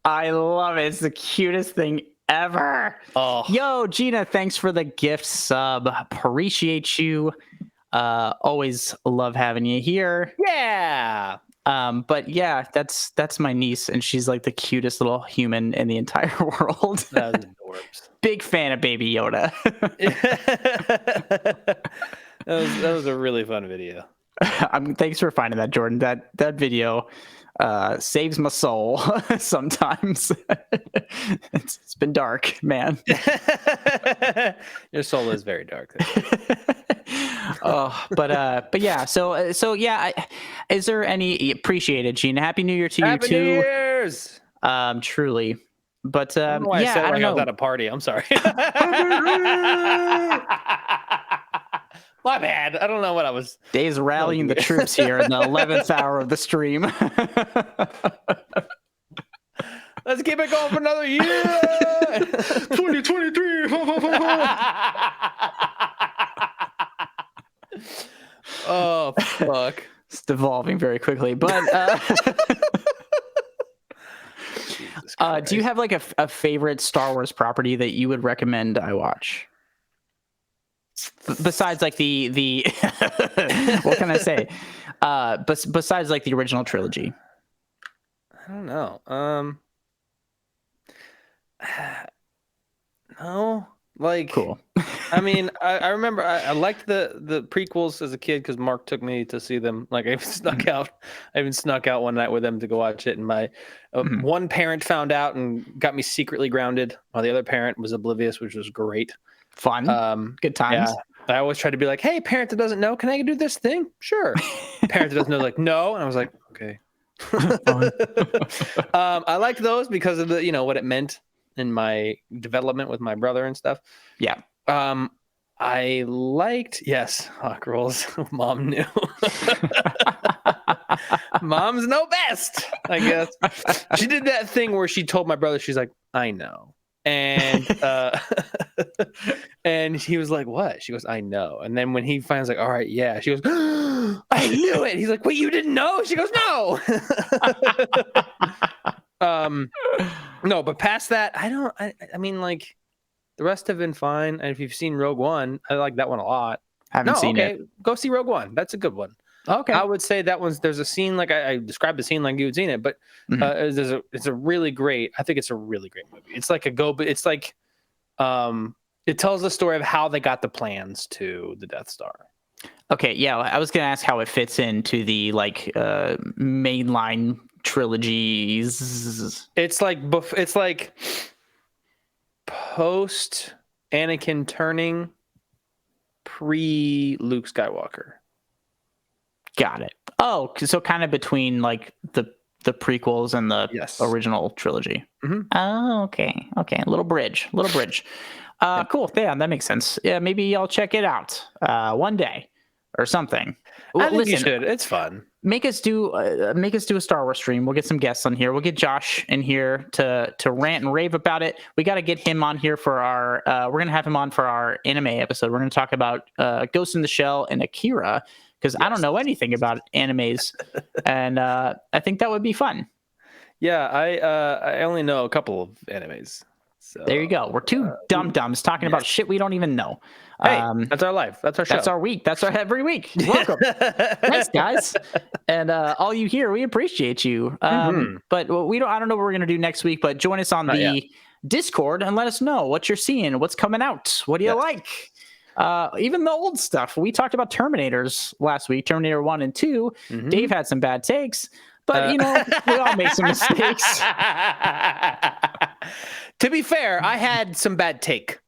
Speaker 1: I love it. It's the cutest thing ever.
Speaker 2: Oh.
Speaker 1: Yo, Gina, thanks for the gift sub. Appreciate you. Always love having you here.
Speaker 2: Yeah.
Speaker 1: But yeah, that's my niece, and she's like the cutest little human in the entire world.
Speaker 2: That was adorbs.
Speaker 1: Big fan of Baby Yoda.
Speaker 2: that was a really fun video.
Speaker 1: Thanks for finding that, Jordan. That video saves my soul sometimes. It's been dark, man.
Speaker 2: Your soul is very dark.
Speaker 1: But yeah. So yeah. Is there any appreciated, Gene? Happy New Year to you
Speaker 2: Happy
Speaker 1: too.
Speaker 2: New Year's.
Speaker 1: Truly. But
Speaker 2: I don't know why I said
Speaker 1: I don't know.
Speaker 2: I was at a party. I'm sorry. My bad. I don't know what I was.
Speaker 1: Dave's rallying the troops here in the 11th hour of the stream.
Speaker 2: Let's keep it going for another year.
Speaker 1: 2023.
Speaker 2: Oh, fuck.
Speaker 1: It's devolving very quickly. But do you have like a favorite Star Wars property that you would recommend I watch? Besides like the what can I say? Besides like the original trilogy.
Speaker 2: I don't know. No, like
Speaker 1: cool.
Speaker 2: I mean, I remember I liked the prequels as a kid because Mark took me to see them. Like I even snuck out one night with them to go watch it, and my one parent found out and got me secretly grounded, while the other parent was oblivious, which was great.
Speaker 1: Fun. Good times.
Speaker 2: Yeah. I always try to be like, hey, parent that doesn't know, can I do this thing? Sure. Parent that doesn't know, like, no. And I was like, okay. I liked those because of the, what it meant in my development with my brother and stuff.
Speaker 1: Yeah.
Speaker 2: I liked, yes, Hawk Rolls. Mom knew. Moms know best, I guess. She did that thing where she told my brother, she's like, I know. And and he was like, what? She goes, I know. And then when he finds like, all right, yeah, she goes, I knew it. He's like, wait, you didn't know? She goes, no. No, but past that, I mean, like, the rest have been fine. And if you've seen Rogue One, I like that one a lot.
Speaker 1: Haven't seen it.
Speaker 2: Go see Rogue One. That's a good one.
Speaker 1: Okay.
Speaker 2: I would say there's a scene, like I described the scene like you had seen it, but it's a really great, I think it's a really great movie. It's like it's like, it tells the story of how they got the plans to the Death Star.
Speaker 1: Okay. Yeah. I was going to ask how it fits into the like mainline trilogies.
Speaker 2: It's like post Anakin turning, pre Luke Skywalker.
Speaker 1: Got it. Oh, so kind of between like the prequels and the original trilogy.
Speaker 2: Mm-hmm.
Speaker 1: Oh, okay. A little bridge. Cool. Yeah, that makes sense. Yeah, maybe I'll check it out one day or something.
Speaker 2: I think you should. It's fun.
Speaker 1: Make us do a Star Wars stream. We'll get some guests on here. We'll get Josh in here to rant and rave about it. We got to get him on here for our. We're gonna have him on for our anime episode. We're gonna talk about Ghost in the Shell and Akira, because I don't know anything about animes, and I think that would be fun.
Speaker 2: Yeah, I only know a couple of animes. So,
Speaker 1: there you go. We're two dum-dums talking about shit we don't even know.
Speaker 2: Hey, that's our life. That's our show.
Speaker 1: That's our week. That's our every week. Welcome. Thanks, guys. And all you here, we appreciate you. But I don't know what we're going to do next week, but join us on the Discord and let us know what you're seeing, what's coming out. What do you like? Even the old stuff. We talked about Terminators last week, Terminator 1 and 2. Dave had some bad takes, but we all make some mistakes.
Speaker 2: To be fair, I had some bad take.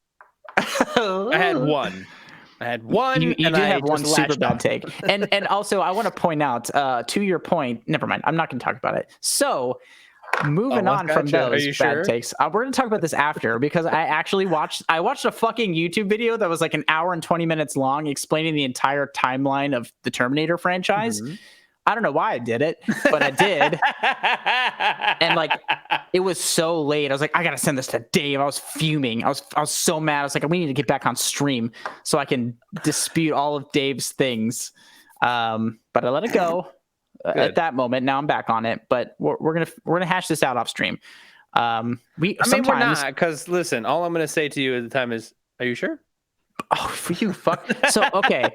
Speaker 2: I had one.
Speaker 1: You did have one super bad take. And also, I want to point out, to your point, never mind. I'm not going to talk about it. So, moving on from those bad takes, we're going to talk about this after, because I actually watched a fucking YouTube video that was like an hour and 20 minutes long explaining the entire timeline of the Terminator franchise. I don't know why I did it, but I did. And like, it was so late. I was like, I got to send this to Dave. I was fuming. I was so mad. I was like, we need to get back on stream so I can dispute all of Dave's things. But I let it go at that moment. Now I'm back on it, but we're gonna hash this out off stream. We're not,
Speaker 2: because listen, all I'm gonna say to you at the time is, are you sure?
Speaker 1: Oh, for you, fuck. So okay.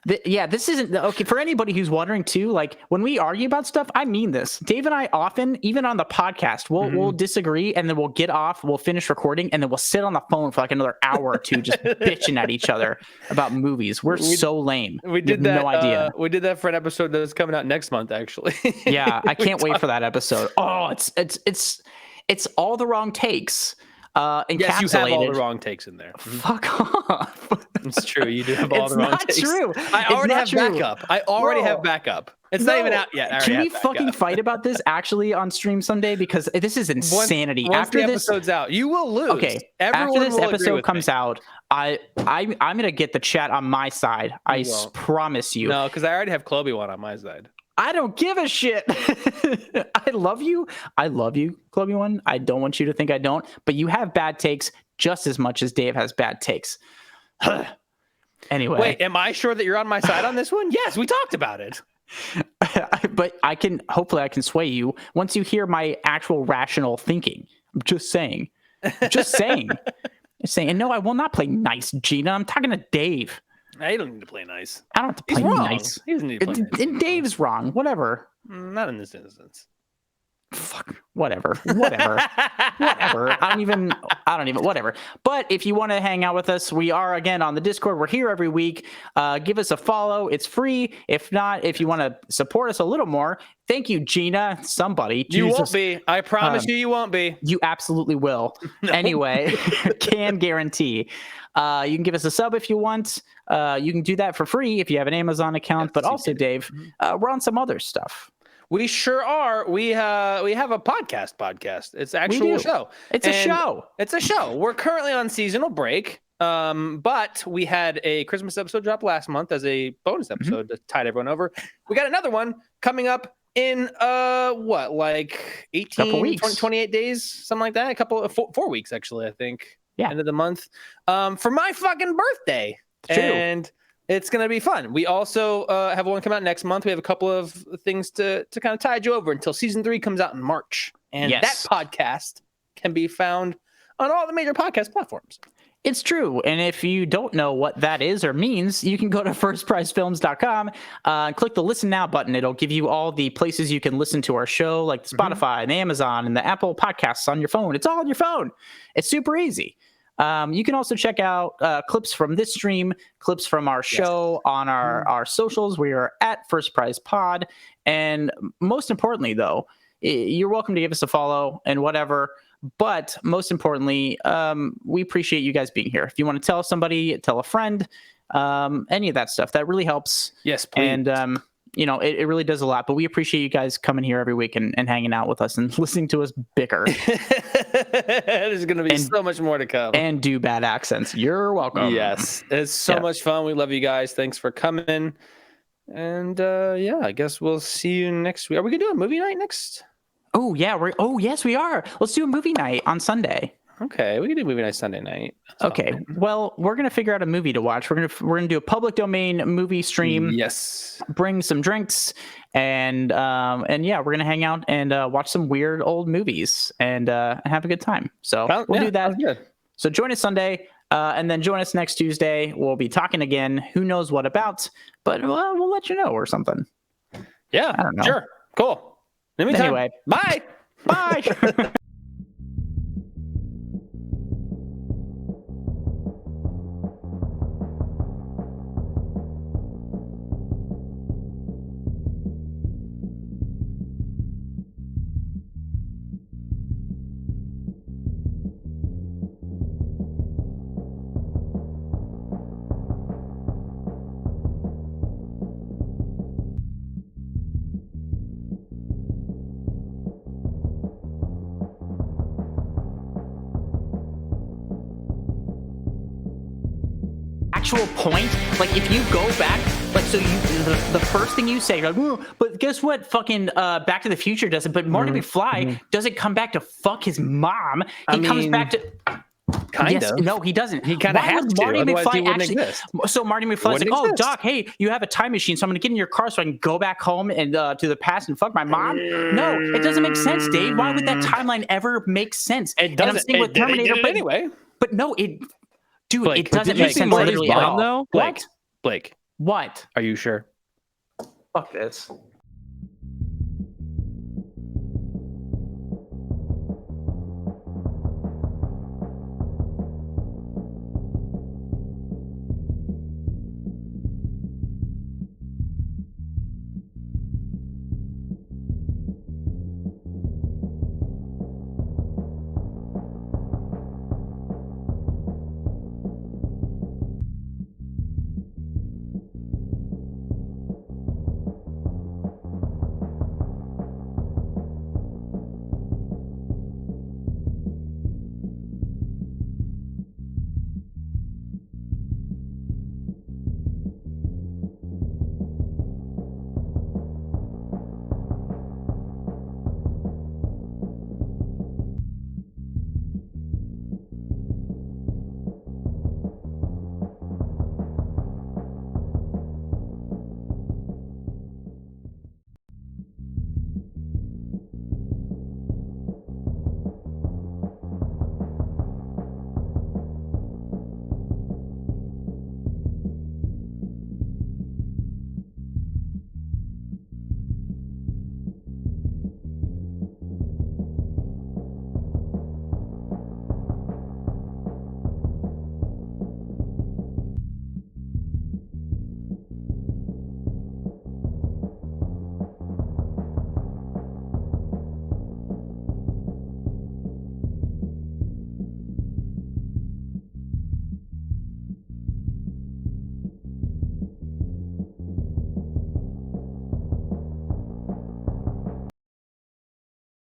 Speaker 1: This isn't okay for anybody who's wondering too. Like when we argue about stuff, I mean this. Dave and I often, even on the podcast, we'll disagree and then we'll get off, we'll finish recording, and then we'll sit on the phone for like another hour or two, just bitching at each other about movies. We're so lame.
Speaker 2: We did that.
Speaker 1: No idea.
Speaker 2: We did that for an episode that's coming out next month, actually.
Speaker 1: Yeah, I can't wait for that episode. Oh, it's all the wrong takes. Encapsulated.
Speaker 2: Yes, you have all the wrong takes in there.
Speaker 1: Fuck off.
Speaker 2: It's true. You do have all the wrong takes.
Speaker 1: It's not true.
Speaker 2: I already have backup. Have backup. It's not even out yet.
Speaker 1: Can we fucking fight about this actually on stream someday? Because this is insanity.
Speaker 2: Once
Speaker 1: after
Speaker 2: the
Speaker 1: this
Speaker 2: episode's out, you will lose.
Speaker 1: Okay. After this episode comes out, I'm gonna get the chat on my side. I promise you.
Speaker 2: No, because I already have Chloe one on my side.
Speaker 1: I don't give a shit. I love you. I love you, Chloe one. I don't want you to think I don't, but you have bad takes just as much as Dave has bad takes. Anyway.
Speaker 2: Wait, am I sure that you're on my side on this one? Yes, we talked about it.
Speaker 1: But hopefully I can sway you once you hear my actual rational thinking. I'm just saying. And no, I will not play nice, Gina. I'm talking to Dave.
Speaker 2: I don't need to play nice.
Speaker 1: I don't have to play nice.
Speaker 2: He doesn't need to play nice.
Speaker 1: And Dave's wrong. Whatever.
Speaker 2: Not in this instance.
Speaker 1: Fuck. Whatever. I don't even. Whatever. But if you want to hang out with us, we are again on the Discord. We're here every week. Give us a follow. It's free. If not, if you want to support us a little more, thank you, Gina. Somebody.
Speaker 2: You won't be. I promise you won't be.
Speaker 1: You absolutely will.
Speaker 2: No.
Speaker 1: Anyway, can guarantee. You can give us a sub if you want. You can do that for free if you have an Amazon account. But also, Dave, we're on some other stuff.
Speaker 2: We sure are. We have a podcast. It's an actual show.
Speaker 1: It's a show. We're currently on seasonal break.
Speaker 2: But we had a Christmas episode drop last month as a bonus episode to tide everyone over. We got another one coming up in 18 weeks. 28 days, something like that. A couple of 4 weeks actually, I think.
Speaker 1: Yeah.
Speaker 2: End of the month. For my fucking birthday. And it's going to be fun. We also have one come out next month. We have a couple of things to kind of tide you over until season 3 comes out in March. And that podcast can be found on all the major podcast platforms.
Speaker 1: It's true. And if you don't know what that is or means, you can go to firstprizefilms.com and click the listen now button. It'll give you all the places you can listen to our show, like the Spotify and the Amazon and the Apple podcasts on your phone. It's all on your phone. It's super easy. You can also check out clips from this stream, clips from our show on our socials. We are at First Prize Pod. And most importantly, though, you're welcome to give us a follow and whatever. But most importantly, we appreciate you guys being here. If you want to tell somebody, tell a friend, any of that stuff, that really helps.
Speaker 2: Yes, please.
Speaker 1: And, it really does a lot. But we appreciate you guys coming here every week and hanging out with us and listening to us bicker.
Speaker 2: There's going to be so much more to come.
Speaker 1: And do bad accents. You're welcome.
Speaker 2: Yes. It's so much fun. We love you guys. Thanks for coming. And I guess we'll see you next week. Are we going to do a movie night next?
Speaker 1: Oh, yeah. Yes, we are. Let's do a movie night on Sunday.
Speaker 2: Okay, we can do movie night Sunday night.
Speaker 1: Okay, well, we're gonna figure out a movie to watch. We're gonna do a public domain movie stream.
Speaker 2: Yes.
Speaker 1: Bring some drinks and we're gonna hang out and watch some weird old movies and have a good time. So we'll do that.
Speaker 2: Good.
Speaker 1: So join us Sunday, and then join us next Tuesday. We'll be talking again. Who knows what about? But we'll let you know or something.
Speaker 2: Yeah,
Speaker 1: I don't know.
Speaker 2: Sure. Cool.
Speaker 1: Anyway,
Speaker 2: bye.
Speaker 1: Bye. Actual point, like if you go back, like so you the first thing you say, like, oh, but guess what? Fucking Back to the Future doesn't. But Marty McFly doesn't come back to fuck his mom. He comes back to.
Speaker 2: Kind of.
Speaker 1: No, he doesn't.
Speaker 2: He kind of
Speaker 1: Why
Speaker 2: has
Speaker 1: would
Speaker 2: to.
Speaker 1: Marty
Speaker 2: Otherwise, he
Speaker 1: McFly
Speaker 2: wouldn't
Speaker 1: actually?
Speaker 2: exist.
Speaker 1: So Marty McFly's like,
Speaker 2: wouldn't
Speaker 1: "Oh,
Speaker 2: exist.
Speaker 1: Doc, hey, you have a time machine, so I'm gonna get in your car so I can go back home and to the past and fuck my mom." No, it doesn't make sense, Dave. Why would that timeline ever make sense?
Speaker 2: It doesn't.
Speaker 1: And I'm saying with
Speaker 2: It
Speaker 1: Terminator,
Speaker 2: did it
Speaker 1: but
Speaker 2: anyway.
Speaker 1: But no, it
Speaker 2: Blake,
Speaker 1: doesn't
Speaker 3: did you
Speaker 1: make
Speaker 3: see
Speaker 1: sense
Speaker 3: Marty's
Speaker 1: literally at
Speaker 3: mom,
Speaker 1: all.
Speaker 3: though?
Speaker 2: Blake.
Speaker 1: What?
Speaker 2: Are you sure?
Speaker 1: Fuck this.